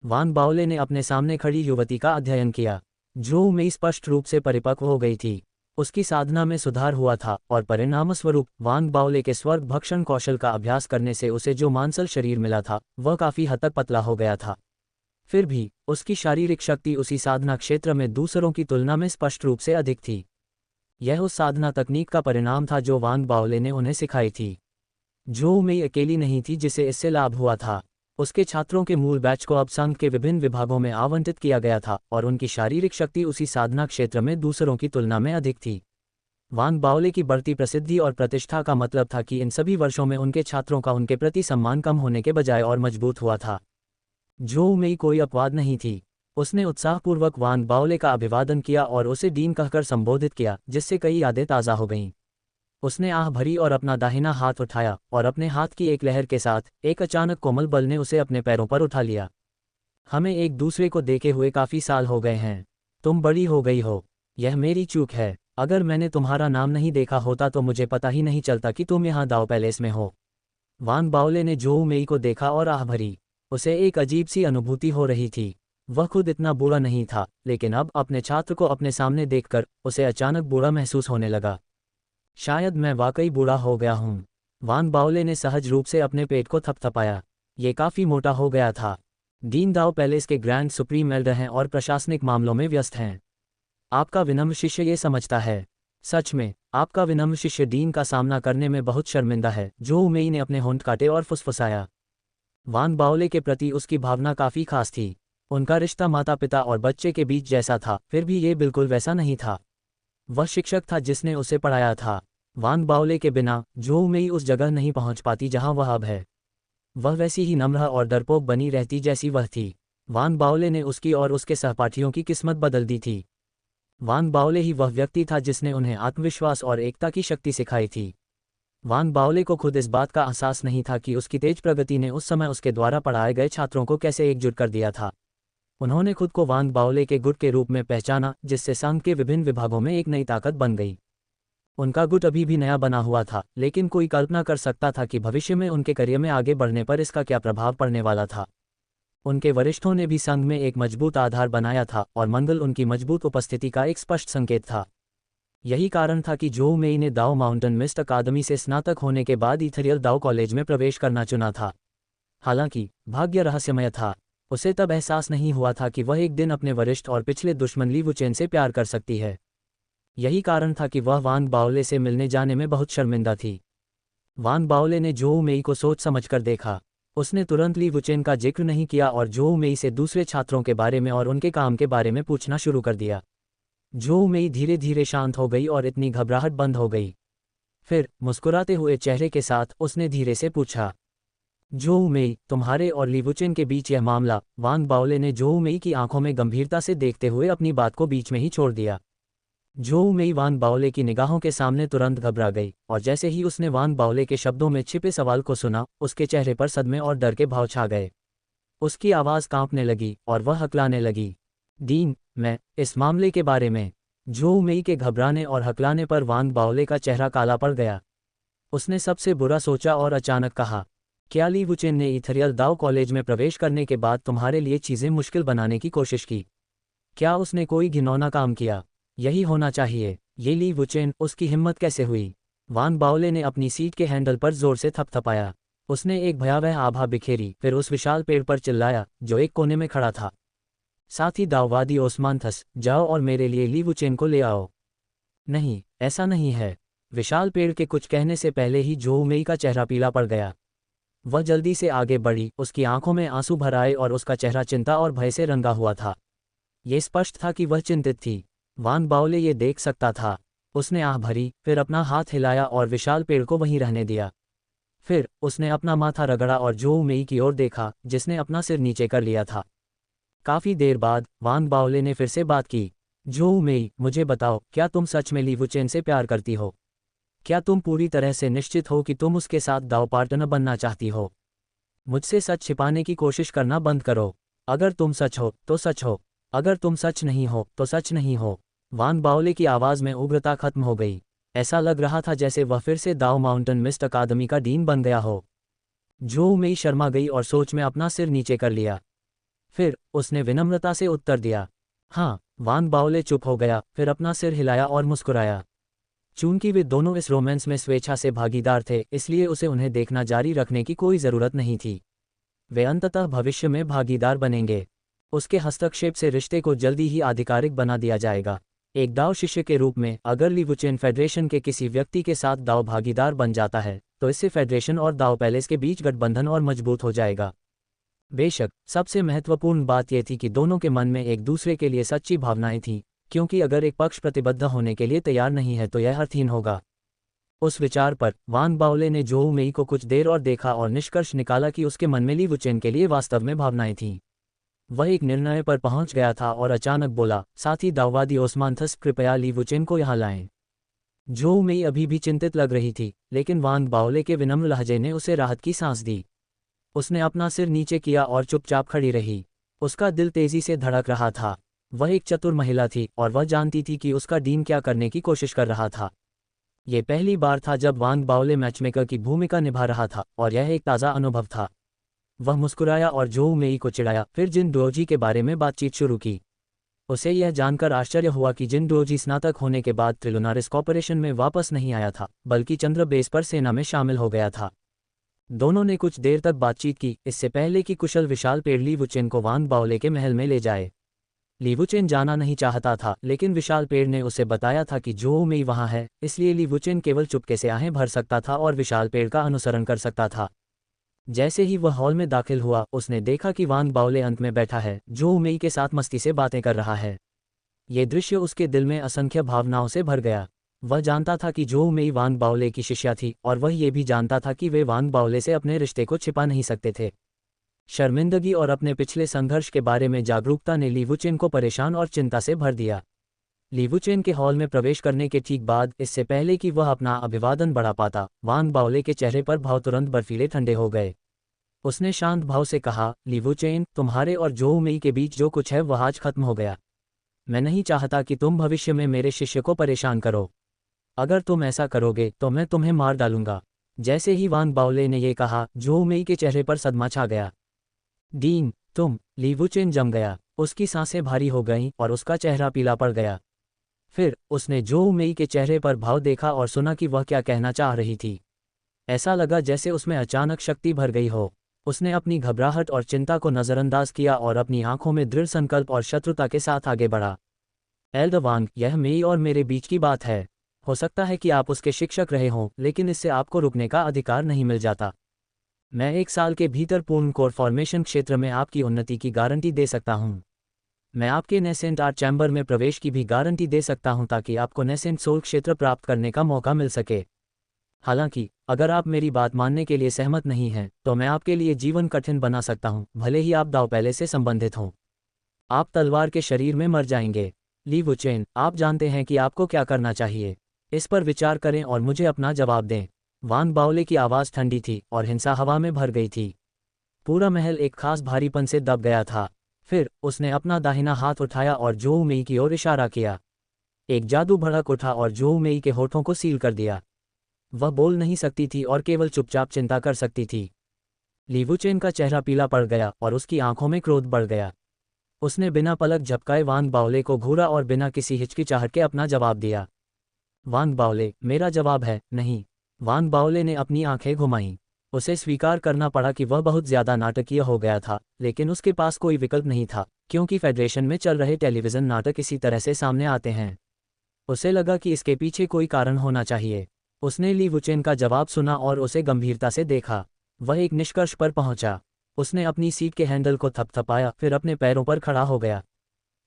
वान बाओले ने अपने सामने खड़ी युवती का अध्ययन किया। जोऊ मेई स्पष्ट रूप से परिपक्व हो गई थी। उसकी साधना में सुधार हुआ था और परिणामस्वरूप वान बाओले के स्वर्ग भक्षण कौशल का अभ्यास करने से उसे जो मांसल शरीर मिला था वह काफी हद तक पतला हो गया था। फिर भी उसकी शारीरिक शक्ति उसी साधना क्षेत्र में दूसरों की तुलना में स्पष्ट रूप से अधिक थी। यह उस साधना तकनीक का परिणाम था जो वान बाओले ने उन्हें सिखाई थी। जोऊ मेई अकेली नहीं थी जिसे इससे लाभ हुआ था। उसके छात्रों के मूल बैच को अब संघ के विभिन्न विभागों में आवंटित किया गया था और उनकी शारीरिक शक्ति उसी साधना क्षेत्र में दूसरों की तुलना में अधिक थी। वान बाओले की बढ़ती प्रसिद्धि और प्रतिष्ठा का मतलब था कि इन सभी वर्षों में उनके छात्रों का उनके प्रति सम्मान कम होने के बजाय और मजबूत हुआ था। जोऊ मेई कोई अपवाद नहीं थी। उसने उत्साहपूर्वक वान बाओले का अभिवादन किया और उसे डीन कहकर संबोधित किया, जिससे कई यादें ताज़ा हो गईं। उसने आह भरी और अपना दाहिना हाथ उठाया और अपने हाथ की एक लहर के साथ एक अचानक कोमल बल ने उसे अपने पैरों पर उठा लिया। हमें एक दूसरे को देखे हुए काफ़ी साल हो गए हैं। तुम बड़ी हो गई हो। यह मेरी चूक है। अगर मैंने तुम्हारा नाम नहीं देखा होता तो मुझे पता ही नहीं चलता कि तुम यहाँ दाओ पैलेस में हो। वान बाओले ने जोऊ मेई को देखा और आह भरी। उसे एक अजीब सी अनुभूति हो रही थी। वह खुद इतना बुरा नहीं था, लेकिन अब अपने छात्र को अपने सामने देखकर उसे अचानक बुरा महसूस होने लगा। शायद मैं वाकई बुरा हो गया हूँ। वान बाओले ने सहज रूप से अपने पेट को थपथपाया। ये काफ़ी मोटा हो गया था। डीन दाओ पैलेस के ग्रैंड सुप्रीम एल्डर हैं और प्रशासनिक मामलों में व्यस्त हैं। आपका विनम्र शिष्य ये समझता है। सच में, आपका विनम्र शिष्य डीन का सामना करने में बहुत शर्मिंदा है। जोऊ मेई ने अपने होंठ काटे और फुसफुसाया। वान बाओले के प्रति उसकी भावना काफ़ी खास थी। उनका रिश्ता माता पिता और बच्चे के बीच जैसा था, फिर भी ये बिल्कुल वैसा नहीं था। वह शिक्षक था जिसने उसे पढ़ाया था। वान बाओले के बिना जोऊ मेई उस जगह नहीं पहुंच पाती जहां वह अब है। वह वैसी ही नम्र और डरपोक बनी रहती जैसी वह थी। वान बाओले ने उसकी और उसके सहपाठियों की किस्मत बदल दी थी। वान बाओले ही वह व्यक्ति था जिसने उन्हें आत्मविश्वास और एकता की शक्ति सिखाई थी। वान बाओले को खुद इस बात का एहसास नहीं था कि उसकी तेज प्रगति ने उस समय उसके द्वारा पढ़ाए गए छात्रों को कैसे एकजुट कर दिया था। उन्होंने खुद को वान बाओले के गुट के रूप में पहचाना, जिससे संघ के विभिन्न विभागों में एक नई ताकत बन गई। उनका गुट अभी भी नया बना हुआ था, लेकिन कोई कल्पना कर सकता था कि भविष्य में उनके करियर में आगे बढ़ने पर इसका क्या प्रभाव पड़ने वाला था। उनके वरिष्ठों ने भी संघ में एक मजबूत आधार बनाया था और मंगल उनकी मजबूत उपस्थिति का एक स्पष्ट संकेत था। यही कारण था कि जोऊ मेई ने दाओ माउंटेन मिस्ट अकादमी से स्नातक होने के बाद इथरियल दाओ कॉलेज में प्रवेश करना चुना था। हालांकि भाग्य रहस्यमय था। उसे तब एहसास नहीं हुआ था कि वह एक दिन अपने वरिष्ठ और पिछले दुश्मन ली वुचेन से प्यार कर सकती है। यही कारण था कि वह वान बाओले से मिलने जाने में बहुत शर्मिंदा थी। वान बाओले ने जोऊ मेई को सोच समझकर देखा। उसने तुरंत ली वुचेन का जिक्र नहीं किया और जोऊ मेई से दूसरे छात्रों के बारे में और उनके काम के बारे में पूछना शुरू कर दिया। जोऊ मेई धीरे धीरे शांत हो गई और इतनी घबराहट बंद हो गई। फिर मुस्कुराते हुए चेहरे के साथ उसने धीरे से पूछा, जोऊ मेई, तुम्हारे और ली वुचेन के बीच यह मामला? वान बाओले ने जोऊ मेई की आंखों में गंभीरता से देखते हुए अपनी बात को बीच में ही छोड़ दिया। जोऊ मेई वान बाओले की निगाहों के सामने तुरंत घबरा गई, और जैसे ही उसने वान बाओले के शब्दों में छिपे सवाल को सुना, उसके चेहरे पर सदमे और डर के भाव छा गए। उसकी आवाज़ कांपने लगी और वह हकलाने लगी। डीन, मैं इस मामले के बारे में। जोऊ मेई के घबराने और हकलाने पर वान बाओले का चेहरा काला पड़ गया। उसने सबसे बुरा सोचा और अचानक कहा, क्या ली वुचेन ने इथरियल दाओ कॉलेज में प्रवेश करने के बाद तुम्हारे लिए चीज़ें मुश्किल बनाने की कोशिश की? क्या उसने कोई घिनौना काम किया? यही होना चाहिए। ये ली वुचेन, उसकी हिम्मत कैसे हुई? वान बाओले ने अपनी सीट के हैंडल पर जोर से थपथपाया। उसने एक भयावह आभा बिखेरी, फिर उस विशाल पेड़ पर चिल्लाया जो एक कोने में खड़ा था, साथ ही दाववादी ओस्मांथस, जाओ और मेरे लिए ली वुचेन को ले आओ। नहीं, ऐसा नहीं है। विशाल पेड़ के कुछ कहने से पहले ही जोऊ मेई का चेहरा पीला पड़ गया। वह जल्दी से आगे बढ़ी, उसकी आंखों में आंसू भर आए और उसका चेहरा चिंता और भय से रंगा हुआ था। ये स्पष्ट था कि वह चिंतित थी। वान बाओले ये देख सकता था। उसने आह भरी, फिर अपना हाथ हिलाया और विशाल पेड़ को वहीं रहने दिया। फिर उसने अपना माथा रगड़ा और जोऊ मेई की ओर देखा, जिसने अपना सिर नीचे कर लिया था। काफ़ी देर बाद वान बाओले ने फिर से बात की, जोऊ मेई, मुझे बताओ, क्या तुम सच में ली वुचेन से प्यार करती हो? क्या तुम पूरी तरह से निश्चित हो कि तुम उसके साथ दाव पार्टनर बनना चाहती हो? मुझसे सच छिपाने की कोशिश करना बंद करो। अगर तुम सच हो तो सच हो, अगर तुम सच नहीं हो तो सच नहीं हो। वान बाओले की आवाज़ में उग्रता खत्म हो गई। ऐसा लग रहा था जैसे वह फिर से दाओ माउंटेन मिस्ट अकादमी का डीन बन गया हो। जोऊ मेई शर्मा गई और सोच में अपना सिर नीचे कर लिया। फिर उसने विनम्रता से उत्तर दिया, हाँ। वान बाओले चुप हो गया, फिर अपना सिर हिलाया और मुस्कुराया। चूंकि वे दोनों इस रोमांस में स्वेच्छा से भागीदार थे, इसलिए उसे उन्हें देखना जारी रखने की कोई ज़रूरत नहीं थी। वे अंततः भविष्य में भागीदार बनेंगे। उसके हस्तक्षेप से रिश्ते को जल्दी ही आधिकारिक बना दिया जाएगा। एक दाव शिष्य के रूप में अगर ली वुचेन फेडरेशन के किसी व्यक्ति के साथ दाव भागीदार बन जाता है, तो इससे फेडरेशन और दाव पैलेस के बीच गठबंधन और मजबूत हो जाएगा। बेशक सबसे महत्वपूर्ण बात यह थी कि दोनों के मन में एक दूसरे के लिए सच्ची भावनाएं थीं, क्योंकि अगर एक पक्ष प्रतिबद्ध होने के लिए तैयार नहीं है तो यह अर्थहीन होगा। उस विचार पर वान बाओले ने जोऊ मेई को कुछ देर और देखा और निष्कर्ष निकाला कि उसके मन में ली वुचेन के लिए वास्तव में भावनाएं थीं। वह एक निर्णय पर पहुंच गया था और अचानक बोला, साथ ही दाववादी ओस्मांथस, कृपया ली वुचेन को यहाँ लाएं। जोऊ मेई अभी भी चिंतित लग रही थी, लेकिन वान बाओले के विनम्र लहजे ने उसे राहत की सांस दी। उसने अपना सिर नीचे किया और चुपचाप खड़ी रही। उसका दिल तेजी से धड़क रहा था। वह एक चतुर महिला थी और वह जानती थी कि उसका डीन क्या करने की कोशिश कर रहा था। ये पहली बार था जब वान बाओले मैचमेकर की भूमिका निभा रहा था और यह एक ताज़ा अनुभव था। वह मुस्कुराया और जोऊ मेई को चिढ़ाया, फिर जिन डोजी के बारे में बातचीत शुरू की। उसे यह जानकर आश्चर्य हुआ कि जिनडोजी स्नातक होने के बाद ट्रिलुनारिस कॉर्पोरेशन में वापस नहीं आया था, बल्कि चंद्र बेस पर सेना में शामिल हो गया था। दोनों ने कुछ देर तक बातचीत की, इससे पहले कि कुशल विशाल पेड़ ली वुचेन को वान बाओले के महल में ले जाए। ली वुचेन जाना नहीं चाहता था, लेकिन विशाल पेड़ ने उसे बताया था कि जोऊ मेई वहाँ है, इसलिए ली वुचेन केवल चुपके से आहें भर सकता था और विशाल पेड़ का अनुसरण कर सकता था। जैसे ही वह हॉल में दाखिल हुआ, उसने देखा कि वान बाओले अंत में बैठा है, जोऊ मेई के साथ मस्ती से बातें कर रहा है। ये दृश्य उसके दिल में असंख्य भावनाओं से भर गया। वह जानता था कि जोऊ मेई वान बाओले की शिष्या थी, और वह ये भी जानता था कि वे वान बाओले से अपने रिश्ते को छिपा नहीं सकते थे। शर्मिंदगी और अपने पिछले संघर्ष के बारे में जागरूकता ने ली वुचेन को परेशान और चिंता से भर दिया। ली वुचेन के हॉल में प्रवेश करने के ठीक बाद, इससे पहले कि वह अपना अभिवादन बढ़ा पाता, वान बाओले के चेहरे पर भाव तुरंत बर्फीले ठंडे हो गए। उसने शांत भाव से कहा, ली वुचेन, तुम्हारे और जोऊ मेई के बीच जो कुछ है वह आज खत्म हो गया। मैं नहीं चाहता कि तुम भविष्य में मेरे शिष्य को परेशान करो। अगर तुम ऐसा करोगे तो मैं तुम्हें मार डालूंगा। जैसे ही वान बाओले ने यह कहा, जोऊ मेई के चेहरे पर सदमा छा गया। डीन, तुम। ली वुचेन जम गया, उसकी सांसें भारी हो गईं और उसका चेहरा पीला पड़ गया। फिर उसने जोऊ मेई के चेहरे पर भाव देखा और सुना कि वह क्या कहना चाह रही थी। ऐसा लगा जैसे उसमें अचानक शक्ति भर गई हो। उसने अपनी घबराहट और चिंता को नज़रअंदाज किया और अपनी आंखों में दृढ़ संकल्प और शत्रुता के साथ आगे बढ़ा। एल्डर वांग, यह मेई और मेरे बीच की बात है। हो सकता है कि आप उसके शिक्षक रहे हों, लेकिन इससे आपको रुकने का अधिकार नहीं मिल जाता। मैं 1 साल के भीतर पूर्ण कोर फॉर्मेशन क्षेत्र में आपकी उन्नति की गारंटी दे सकता हूं। मैं आपके नेसेंट आर्ट चैम्बर में प्रवेश की भी गारंटी दे सकता हूं ताकि आपको नेसेंट सोल क्षेत्र प्राप्त करने का मौका मिल सके। हालांकि अगर आप मेरी बात मानने के लिए सहमत नहीं हैं, तो मैं आपके लिए जीवन कठिन बना सकता हूं, भले ही आप दाव पहले से संबंधित हों। आप तलवार के शरीर में मर जाएंगे। ली वुचेन, आप जानते हैं कि आपको क्या करना चाहिए। इस पर विचार करें और मुझे अपना जवाब दें। वान बाओले की आवाज़ ठंडी थी और हिंसा हवा में भर गई थी। पूरा महल एक खास भारीपन से दब गया था। फिर उसने अपना दाहिना हाथ उठाया और जोऊ मेई की ओर इशारा किया। एक जादू भड़क उठा और जोऊ मेई के होठों को सील कर दिया। वह बोल नहीं सकती थी और केवल चुपचाप चिंता कर सकती थी। ली वुचेन का चेहरा पीला पड़ गया और उसकी आंखों में क्रोध बढ़ गया। उसने बिना पलक झपकाए वान बाओले को घूरा और बिना किसी हिचकिचाहट के अपना जवाब दिया। वान बाओले, मेरा जवाब है नहीं। वान बाओले ने अपनी आंखें घुमाईं। उसे स्वीकार करना पड़ा कि वह बहुत ज्यादा नाटकीय हो गया था, लेकिन उसके पास कोई विकल्प नहीं था, क्योंकि फेडरेशन में चल रहे टेलीविजन नाटक इसी तरह से सामने आते हैं। उसे लगा कि इसके पीछे कोई कारण होना चाहिए। उसने ली वुचेन का जवाब सुना और उसे गंभीरता से देखा। वह एक निष्कर्ष पर पहुंचा। उसने अपनी सीट के हैंडल को थपथपाया, फिर अपने पैरों पर खड़ा हो गया।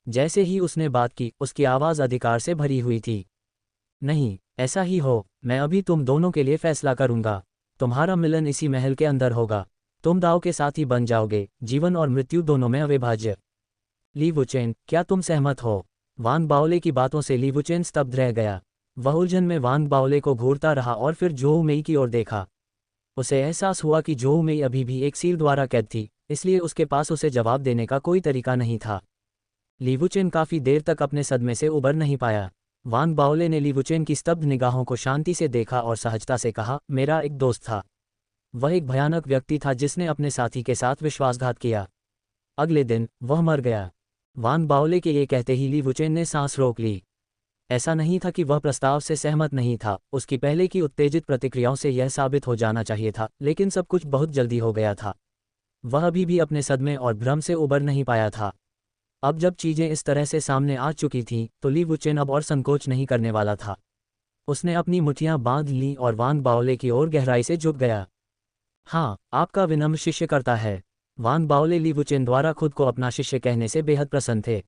जैसे ही उसने बात की, उसकी आवाज़ अधिकार से भरी हुई थी। नहीं, ऐसा ही हो। मैं अभी तुम दोनों के लिए फैसला करूंगा। तुम्हारा मिलन इसी महल के अंदर होगा। तुम दाव के साथ ही बन जाओगे, जीवन और मृत्यु दोनों में अविभाज्य। ली वुचेन, क्या तुम सहमत हो? वान बाओले की बातों से ली वुचेन स्तब्ध रह गया। वह उलझन में वान बाओले को घूरता रहा और फिर जोऊ मेई की ओर देखा। उसे एहसास हुआ कि जोऊ मेई अभी भी एक सील द्वारा कैद थी, इसलिए उसके पास उसे जवाब देने का कोई तरीका नहीं था। ली वुचेन काफी देर तक अपने सदमे से उबर नहीं पाया। वान बाओले ने ली वुचेन की स्तब्ध निगाहों को शांति से देखा और सहजता से कहा, मेरा एक दोस्त था। वह एक भयानक व्यक्ति था जिसने अपने साथी के साथ विश्वासघात किया। अगले दिन वह मर गया। वान बाओले के ये कहते ही ली वुचेन ने सांस रोक ली। ऐसा नहीं था कि वह प्रस्ताव से सहमत नहीं था, उसकी पहले की उत्तेजित प्रतिक्रियाओं से यह साबित हो जाना चाहिए था, लेकिन सब कुछ बहुत जल्दी हो गया था। वह अभी भी अपने सदमे और भ्रम से उबर नहीं पाया था। अब जब चीजें इस तरह से सामने आ चुकी थीं, तो ली वुचेन अब और संकोच नहीं करने वाला था। उसने अपनी मुठ्ठियां बांध लीं और वान बाओले की ओर गहराई से झुक गया। हाँ, आपका विनम्र शिष्य करता है। वान बाओले ली वुचेन द्वारा खुद को अपना शिष्य कहने से बेहद प्रसन्न थे।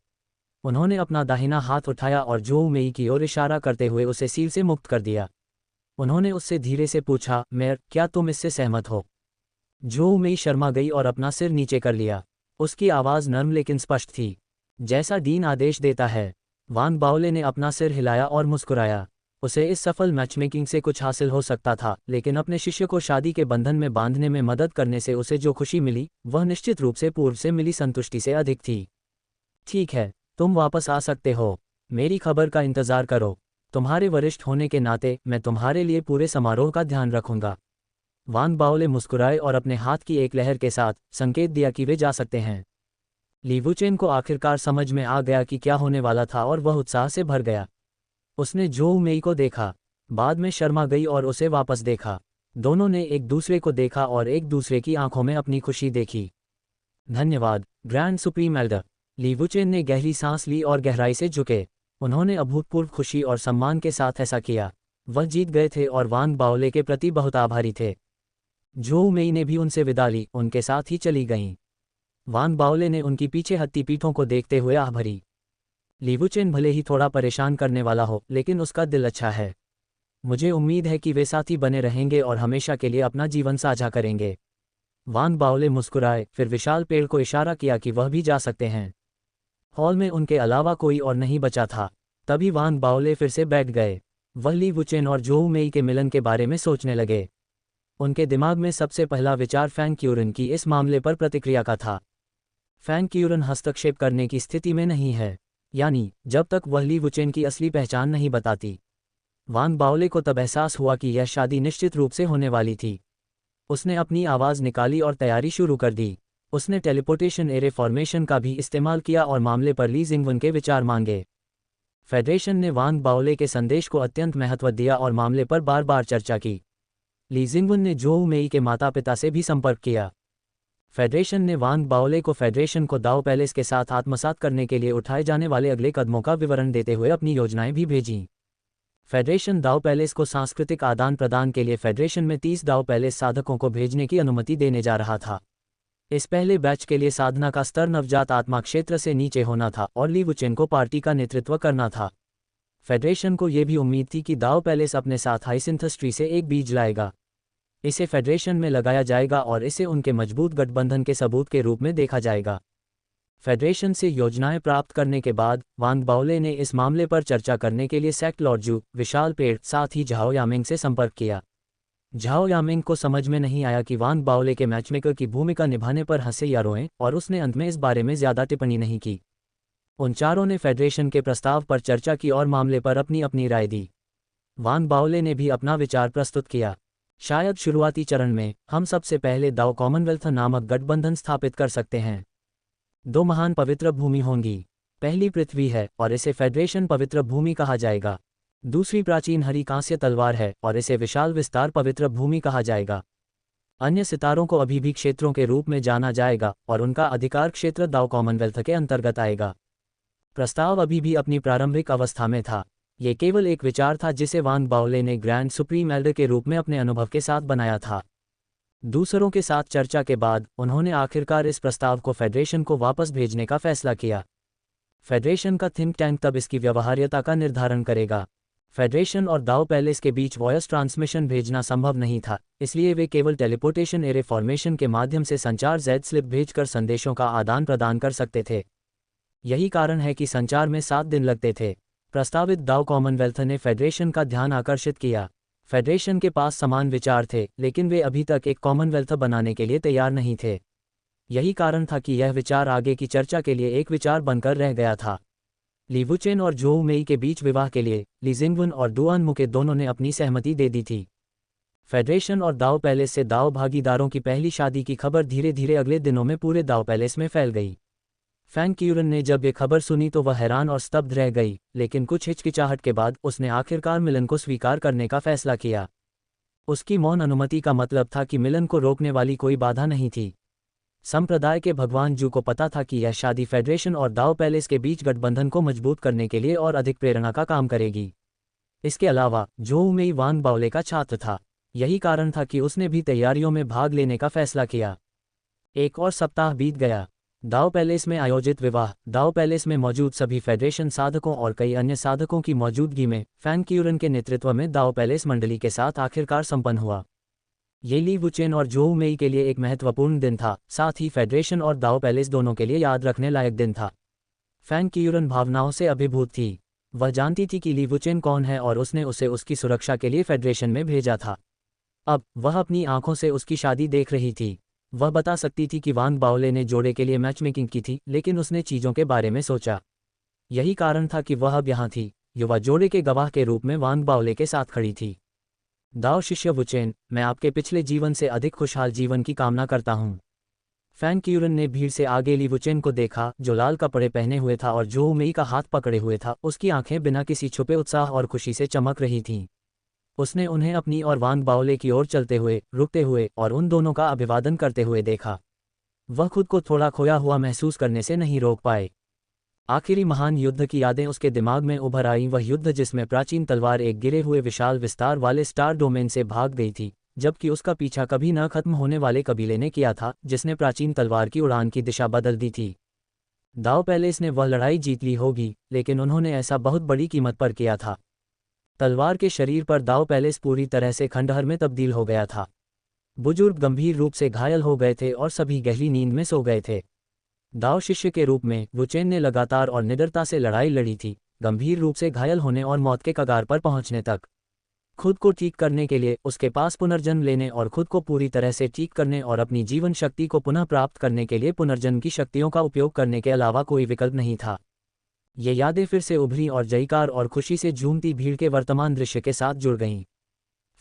उन्होंने अपना दाहिना हाथ उठाया और जोऊ मेई की ओर इशारा करते हुए उसे सील से मुक्त कर दिया। उन्होंने उससे धीरे से पूछा, मेयर, क्या तुम इससे सहमत हो? जोऊ मेई शर्मा गई और अपना सिर नीचे कर लिया। उसकी आवाज़ नर्म लेकिन स्पष्ट थी, जैसा डीन आदेश देता है। वान बाओले ने अपना सिर हिलाया और मुस्कुराया। उसे इस सफल मैचमेकिंग से कुछ हासिल हो सकता था, लेकिन अपने शिष्य को शादी के बंधन में बांधने में मदद करने से उसे जो खुशी मिली, वह निश्चित रूप से पूर्व से मिली संतुष्टि से अधिक थी। ठीक है, तुम वापस आ सकते हो। मेरी खबर का इंतज़ार करो। तुम्हारे वरिष्ठ होने के नाते मैं तुम्हारे लिए पूरे समारोह का ध्यान रखूंगा। वान बाओले मुस्कुराए और अपने हाथ की एक लहर के साथ संकेत दिया कि वे जा सकते हैं। ली वुचेन को आखिरकार समझ में आ गया कि क्या होने वाला था और वह उत्साह से भर गया। उसने जोऊ मेई को देखा, बाद में शर्मा गई और उसे वापस देखा। दोनों ने एक दूसरे को देखा और एक दूसरे की आंखों में अपनी खुशी देखी। धन्यवाद ग्रैंड सुप्रीम एल्डर। ली वुचेन ने गहरी सांस ली और गहराई से झुके। उन्होंने अभूतपूर्व खुशी और सम्मान के साथ ऐसा किया। वह जीत गए थे और वान बाओले के प्रति बहुत आभारी थे। जोऊ मेई ने भी उनसे विदा ली, उनके साथ ही चली गईं। वान बाओले ने उनकी पीछे हत्ती पीठों को देखते हुए आह भरी। ली वुचेन भले ही थोड़ा परेशान करने वाला हो, लेकिन उसका दिल अच्छा है। मुझे उम्मीद है कि वे साथी बने रहेंगे और हमेशा के लिए अपना जीवन साझा करेंगे। वान बाओले मुस्कुराए, फिर विशाल पेड़ को इशारा किया कि वह भी जा सकते हैं। हॉल में उनके अलावा कोई और नहीं बचा था। तभी वान बाओले फिर से बैठ गए। वह ली वुचेन और जोऊ मेई के मिलन के बारे में सोचने लगे। उनके दिमाग में सबसे पहला विचार फैंग क्यूरन की इस मामले पर प्रतिक्रिया का था। फैंग क्यूरन हस्तक्षेप करने की स्थिति में नहीं है, यानी जब तक वह ली वुचेन की असली पहचान नहीं बताती। वान बाओले को तब एहसास हुआ कि यह शादी निश्चित रूप से होने वाली थी। उसने अपनी आवाज़ निकाली और तैयारी शुरू कर दी। उसने टेलीपोर्टेशन एरे फॉर्मेशन का भी इस्तेमाल किया और मामले पर ली जिंगवन के विचार मांगे। फेडरेशन ने वान बाओले के संदेश को अत्यंत महत्व दिया और मामले पर बार बार चर्चा की। ली जिंगवन ने जोऊ मेई के माता पिता से भी संपर्क किया। फेडरेशन ने वान बाओले को फेडरेशन को दाओ पैलेस के साथ आत्मसात करने के लिए उठाए जाने वाले अगले कदमों का विवरण देते हुए अपनी योजनाएं भी भेजीं। फेडरेशन दाओ पैलेस को सांस्कृतिक आदान प्रदान के लिए फेडरेशन में 30 दाओ पैलेस साधकों को भेजने की अनुमति देने जा रहा था। इस पहले बैच के लिए साधना का स्तर नवजात आत्मा क्षेत्र से नीचे होना था और ली वुचेन को पार्टी का नेतृत्व करना था। फेडरेशन को यह भी उम्मीद थी कि दाओ पैलेस अपने साथ हाइसिंथस ट्री से एक बीज लाएगा। इसे फेडरेशन में लगाया जाएगा और इसे उनके मजबूत गठबंधन के सबूत के रूप में देखा जाएगा। फेडरेशन से योजनाएं प्राप्त करने के बाद वान बाओले ने इस मामले पर चर्चा करने के लिए सेक्ट लॉर्ड जू, विशाल पेड़, साथ ही झाओ यामिंग से संपर्क किया। झाओ यामिंग को समझ में नहीं आया कि वान बाओले के मैचमेकर की भूमिका निभाने पर हंसे या रोएं, और उसने अंत में इस बारे में ज्यादा टिप्पणी नहीं की। उन चारों ने फेडरेशन के प्रस्ताव पर चर्चा की और मामले पर अपनी अपनी राय दी। वान बाओले ने भी अपना विचार प्रस्तुत किया। शायद शुरुआती चरण में हम सबसे पहले दाओ कॉमनवेल्थ नामक गठबंधन स्थापित कर सकते हैं। 2 महान पवित्र भूमि होंगी। पहली पृथ्वी है और इसे फेडरेशन पवित्र भूमि कहा जाएगा। दूसरी प्राचीन हरी कांस्य तलवार है और इसे विशाल विस्तार पवित्र भूमि कहा जाएगा। अन्य सितारों को अभी भी क्षेत्रों के रूप में जाना जाएगा और उनका अधिकार क्षेत्र दाओ कॉमनवेल्थ के अंतर्गत आएगा। प्रस्ताव अभी भी अपनी प्रारंभिक अवस्था में था। ये केवल एक विचार था जिसे वान बाओले ने ग्रैंड सुप्रीम एल्डर के रूप में अपने अनुभव के साथ बनाया था। दूसरों के साथ चर्चा के बाद उन्होंने आखिरकार इस प्रस्ताव को फेडरेशन को वापस भेजने का फैसला किया। फेडरेशन का थिंक टैंक तब इसकी व्यवहार्यता का निर्धारण करेगा। फेडरेशन और दाओ पैलेस के बीच वॉयस ट्रांसमिशन भेजना संभव नहीं था, इसलिए वे केवल टेलीपोर्टेशन एरे फॉर्मेशन के माध्यम से संचार जेड स्लिप भेजकर संदेशों का आदान प्रदान कर सकते थे। यही कारण है कि संचार में 7 दिन लगते थे। प्रस्तावित दाओ कॉमनवेल्थ ने फेडरेशन का ध्यान आकर्षित किया। फेडरेशन के पास समान विचार थे, लेकिन वे अभी तक एक कॉमनवेल्थ बनाने के लिए तैयार नहीं थे। यही कारण था कि यह विचार आगे की चर्चा के लिए एक विचार बनकर रह गया था। ली वुचेन और जोऊ मेई के बीच विवाह के लिए ली जिंगवन और डुआन मुके दोनों ने अपनी सहमति दे दी थी। फेडरेशन और दाओ पैलेस से दाओ भागीदारों की पहली शादी की खबर धीरे धीरे अगले दिनों में पूरे दाओ पैलेस में फैल गई। फैंग क्यूरन ने जब ये खबर सुनी तो वह हैरान और स्तब्ध रह गई, लेकिन कुछ हिचकिचाहट के बाद उसने आखिरकार मिलन को स्वीकार करने का फैसला किया। उसकी मौन अनुमति का मतलब था कि मिलन को रोकने वाली कोई बाधा नहीं थी। संप्रदाय के भगवान जू को पता था कि यह शादी फेडरेशन और दाओ पैलेस के बीच गठबंधन को मजबूत करने के लिए और अधिक प्रेरणा का काम करेगी। इसके अलावा जोऊ मेई वान बाओले का छात्र था। यही कारण था कि उसने भी तैयारियों में भाग लेने का फैसला किया। एक और सप्ताह बीत गया। दाओ पैलेस में आयोजित विवाह दाओ पैलेस में मौजूद सभी फेडरेशन साधकों और कई अन्य साधकों की मौजूदगी में फैंग क्यूरन के नेतृत्व में दाओ पैलेस मंडली के साथ आखिरकार संपन्न हुआ। ये ली वुचेन और जोऊ मेई के लिए एक महत्वपूर्ण दिन था, साथ ही फेडरेशन और दाओ पैलेस दोनों के लिए याद रखने लायक दिन था। फैंग क्यूरन भावनाओं से अभिभूत थी। वह जानती थी कि ली वुचेन कौन है और उसने उसे उसकी सुरक्षा के लिए फेडरेशन में भेजा था। अब वह अपनी आंखों से उसकी शादी देख रही थी। वह बता सकती थी कि वान बाओले ने जोड़े के लिए मैचमेकिंग की थी, लेकिन उसने चीज़ों के बारे में सोचा। यही कारण था कि वह अब यहाँ थी, युवा जोड़े के गवाह के रूप में वान बाओले के साथ खड़ी थी। दाओ शिष्य वुचेन, मैं आपके पिछले जीवन से अधिक खुशहाल जीवन की कामना करता हूँ। फैंग क्यूरन ने भीड़ से आगे ली वुचेन को देखा, जो लाल कपड़े पहने हुए था और जोहू मेई का हाथ पकड़े हुए था। उसकी आंखें बिना किसी छुपे उत्साह और खुशी से चमक रही थीं। उसने उन्हें अपनी और वान बाओले की ओर चलते हुए, रुकते हुए और उन दोनों का अभिवादन करते हुए देखा। वह खुद को थोड़ा खोया हुआ महसूस करने से नहीं रोक पाए। आखिरी महान युद्ध की यादें उसके दिमाग में उभर आईं, वह युद्ध जिसमें प्राचीन तलवार एक गिरे हुए विशाल विस्तार वाले स्टार डोमेन से भाग गई थी, जबकि उसका पीछा कभी न खत्म होने वाले कबीले ने किया था, जिसने प्राचीन तलवार की उड़ान की दिशा बदल दी थी। दाव पैलेस ने वह लड़ाई जीत ली होगी, लेकिन उन्होंने ऐसा बहुत बड़ी कीमत पर किया था। तलवार के शरीर पर दाव पैलेस पूरी तरह से खंडहर में तब्दील हो गया था। बुजुर्ग गंभीर रूप से घायल हो गए थे और सभी गहरी नींद में सो गए थे। दाव शिष्य के रूप में वुचेन ने लगातार और निडरता से लड़ाई लड़ी थी, गंभीर रूप से घायल होने और मौत के कगार पर पहुंचने तक। खुद को ठीक करने के लिए उसके पास पुनर्जन्म लेने और खुद को पूरी तरह से ठीक करने और अपनी जीवन शक्ति को पुनः प्राप्त करने के लिए पुनर्जन्म की शक्तियों का उपयोग करने के अलावा कोई विकल्प नहीं था। ये यादें फिर से उभरी और जयकार और खुशी से झूमती भीड़ के वर्तमान दृश्य के साथ जुड़ गईं।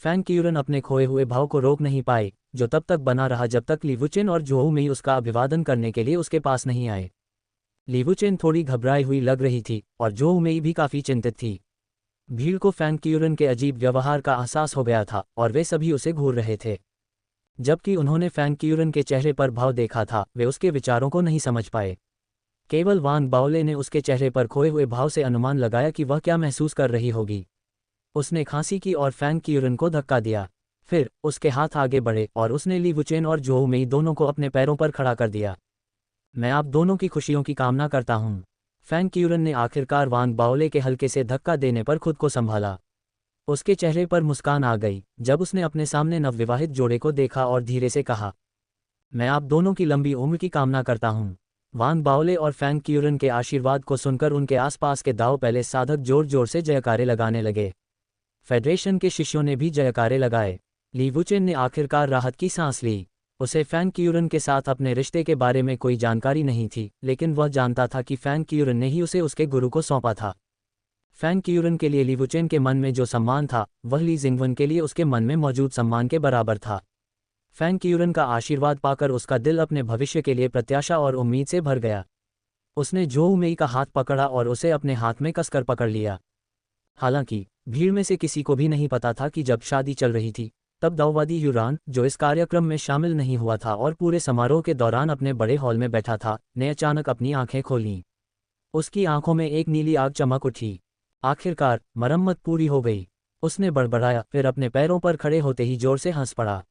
फैंग क्यूरन अपने खोए हुए भाव को रोक नहीं पाए, जो तब तक बना रहा जब तक ली वुचेन और जोहू मेई उसका अभिवादन करने के लिए उसके पास नहीं आए। ली वुचेन थोड़ी घबराई हुई लग रही थी और जोहू मेई भी काफी चिंतित थी। भीड़ को फैंग क्यूरन के अजीब व्यवहार का एहसास हो गया था और वे सभी उसे घूर रहे थे। जबकि उन्होंने फैंग क्यूरन के चेहरे पर भाव देखा था, वे उसके विचारों को नहीं समझ पाए। केवल वान बाओले ने उसके चेहरे पर खोए हुए भाव से अनुमान लगाया कि वह क्या महसूस कर रही होगी। उसने खांसी की और फैंग क्यूरन को धक्का दिया। फिर उसके हाथ आगे बढ़े और उसने ली वुचेन और जोहू मेई दोनों को अपने पैरों पर खड़ा कर दिया। मैं आप दोनों की खुशियों की कामना करता हूँ। फैंग क्यूरन ने आखिरकार वान बाओले के हल्के से धक्का देने पर खुद को संभाला। उसके चेहरे पर मुस्कान आ गई जब उसने अपने सामने नवविवाहित जोड़े को देखा और धीरे से कहा, मैं आप दोनों की लंबी उम्र की कामना करता हूँ। वान बाओले और फैंग क्यूरन के आशीर्वाद को सुनकर उनके आसपास के दाव पैलेस साधक जोर जोर से जयकारे लगाने लगे। फेडरेशन के शिष्यों ने भी जयकारे लगाए। ली वुचेन ने आखिरकार राहत की सांस ली। उसे फैंग क्यूरन के साथ अपने रिश्ते के बारे में कोई जानकारी नहीं थी, लेकिन वह जानता था कि फैंग क्यूरन ने ही उसे उसके गुरु को सौंपा था। फैंग क्यूरन के लिए ली वुचेन के मन में जो सम्मान था, वह ली जिंगवन के लिए उसके मन में मौजूद सम्मान के बराबर था। फैंग क्यूरन का आशीर्वाद पाकर उसका दिल अपने भविष्य के लिए प्रत्याशा और उम्मीद से भर गया। उसने जोहू मेई का हाथ पकड़ा और उसे अपने हाथ में कसकर पकड़ लिया। हालांकि भीड़ में से किसी को भी नहीं पता था कि जब शादी चल रही थी, तब दाववादी यूरान, जो इस कार्यक्रम में शामिल नहीं हुआ था और पूरे समारोह के दौरान अपने बड़े हॉल में बैठा था, ने अचानक अपनी आंखें खोलीं। उसकी आंखों में एक नीली आग चमक उठी। आखिरकार मरम्मत पूरी हो गई। उसने बड़बड़ाया, फिर अपने पैरों पर खड़े होते ही जोर से हंस पड़ा।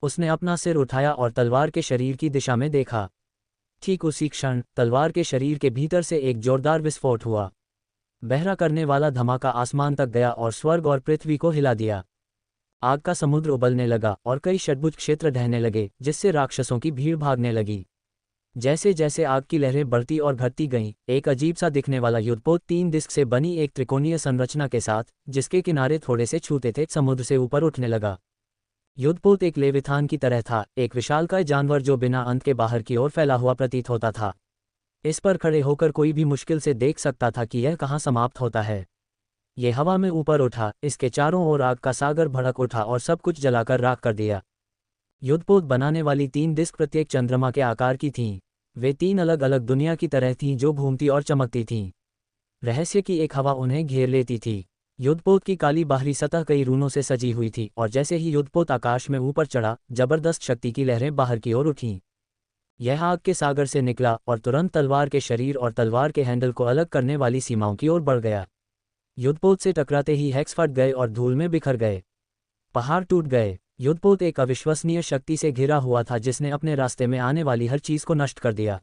उसने अपना सिर उठाया और तलवार के शरीर की दिशा में देखा। ठीक उसी क्षण तलवार के शरीर के भीतर से एक जोरदार विस्फोट हुआ। बहरा करने वाला धमाका आसमान तक गया और स्वर्ग और पृथ्वी को हिला दिया। आग का समुद्र उबलने लगा और कई षड्भुज क्षेत्र ढहने लगे, जिससे राक्षसों की भीड़ भागने लगी। जैसे जैसे आग की लहरें बढ़ती और घटती गईं, एक अजीब सा दिखने वाला युद्धपोत 3 डिस्क से बनी एक त्रिकोणीय संरचना के साथ, जिसके किनारे थोड़े से छूते थे, समुद्र से ऊपर उठने लगा। युद्धपोत एक लेविथान की तरह था, एक विशालकाय जानवर जो बिना अंत के बाहर की ओर फैला हुआ प्रतीत होता था। इस पर खड़े होकर कोई भी मुश्किल से देख सकता था कि यह कहाँ समाप्त होता है। यह हवा में ऊपर उठा, इसके चारों ओर आग का सागर भड़क उठा और सब कुछ जलाकर राख कर दिया। युद्धपोत बनाने वाली 3 डिस्क प्रत्येक चंद्रमा के आकार की थीं। वे 3 अलग अलग दुनिया की तरह थीं जो घूमती और चमकती थीं। रहस्य की एक हवा उन्हें घेर लेती थी। युद्धपोत की काली बाहरी सतह कई रूनों से सजी हुई थी और जैसे ही युद्धपोत आकाश में ऊपर चढ़ा, जबरदस्त शक्ति की लहरें बाहर की ओर उठीं। यह आग के सागर से निकला और तुरंत तलवार के शरीर और तलवार के हैंडल को अलग करने वाली सीमाओं की ओर बढ़ गया। युद्धपोत से टकराते ही हेक्स फट गए और धूल में बिखर गए। पहाड़ टूट गए। युद्धपोत एक अविश्वसनीय शक्ति से घिरा हुआ था जिसने अपने रास्ते में आने वाली हर चीज को नष्ट कर दिया।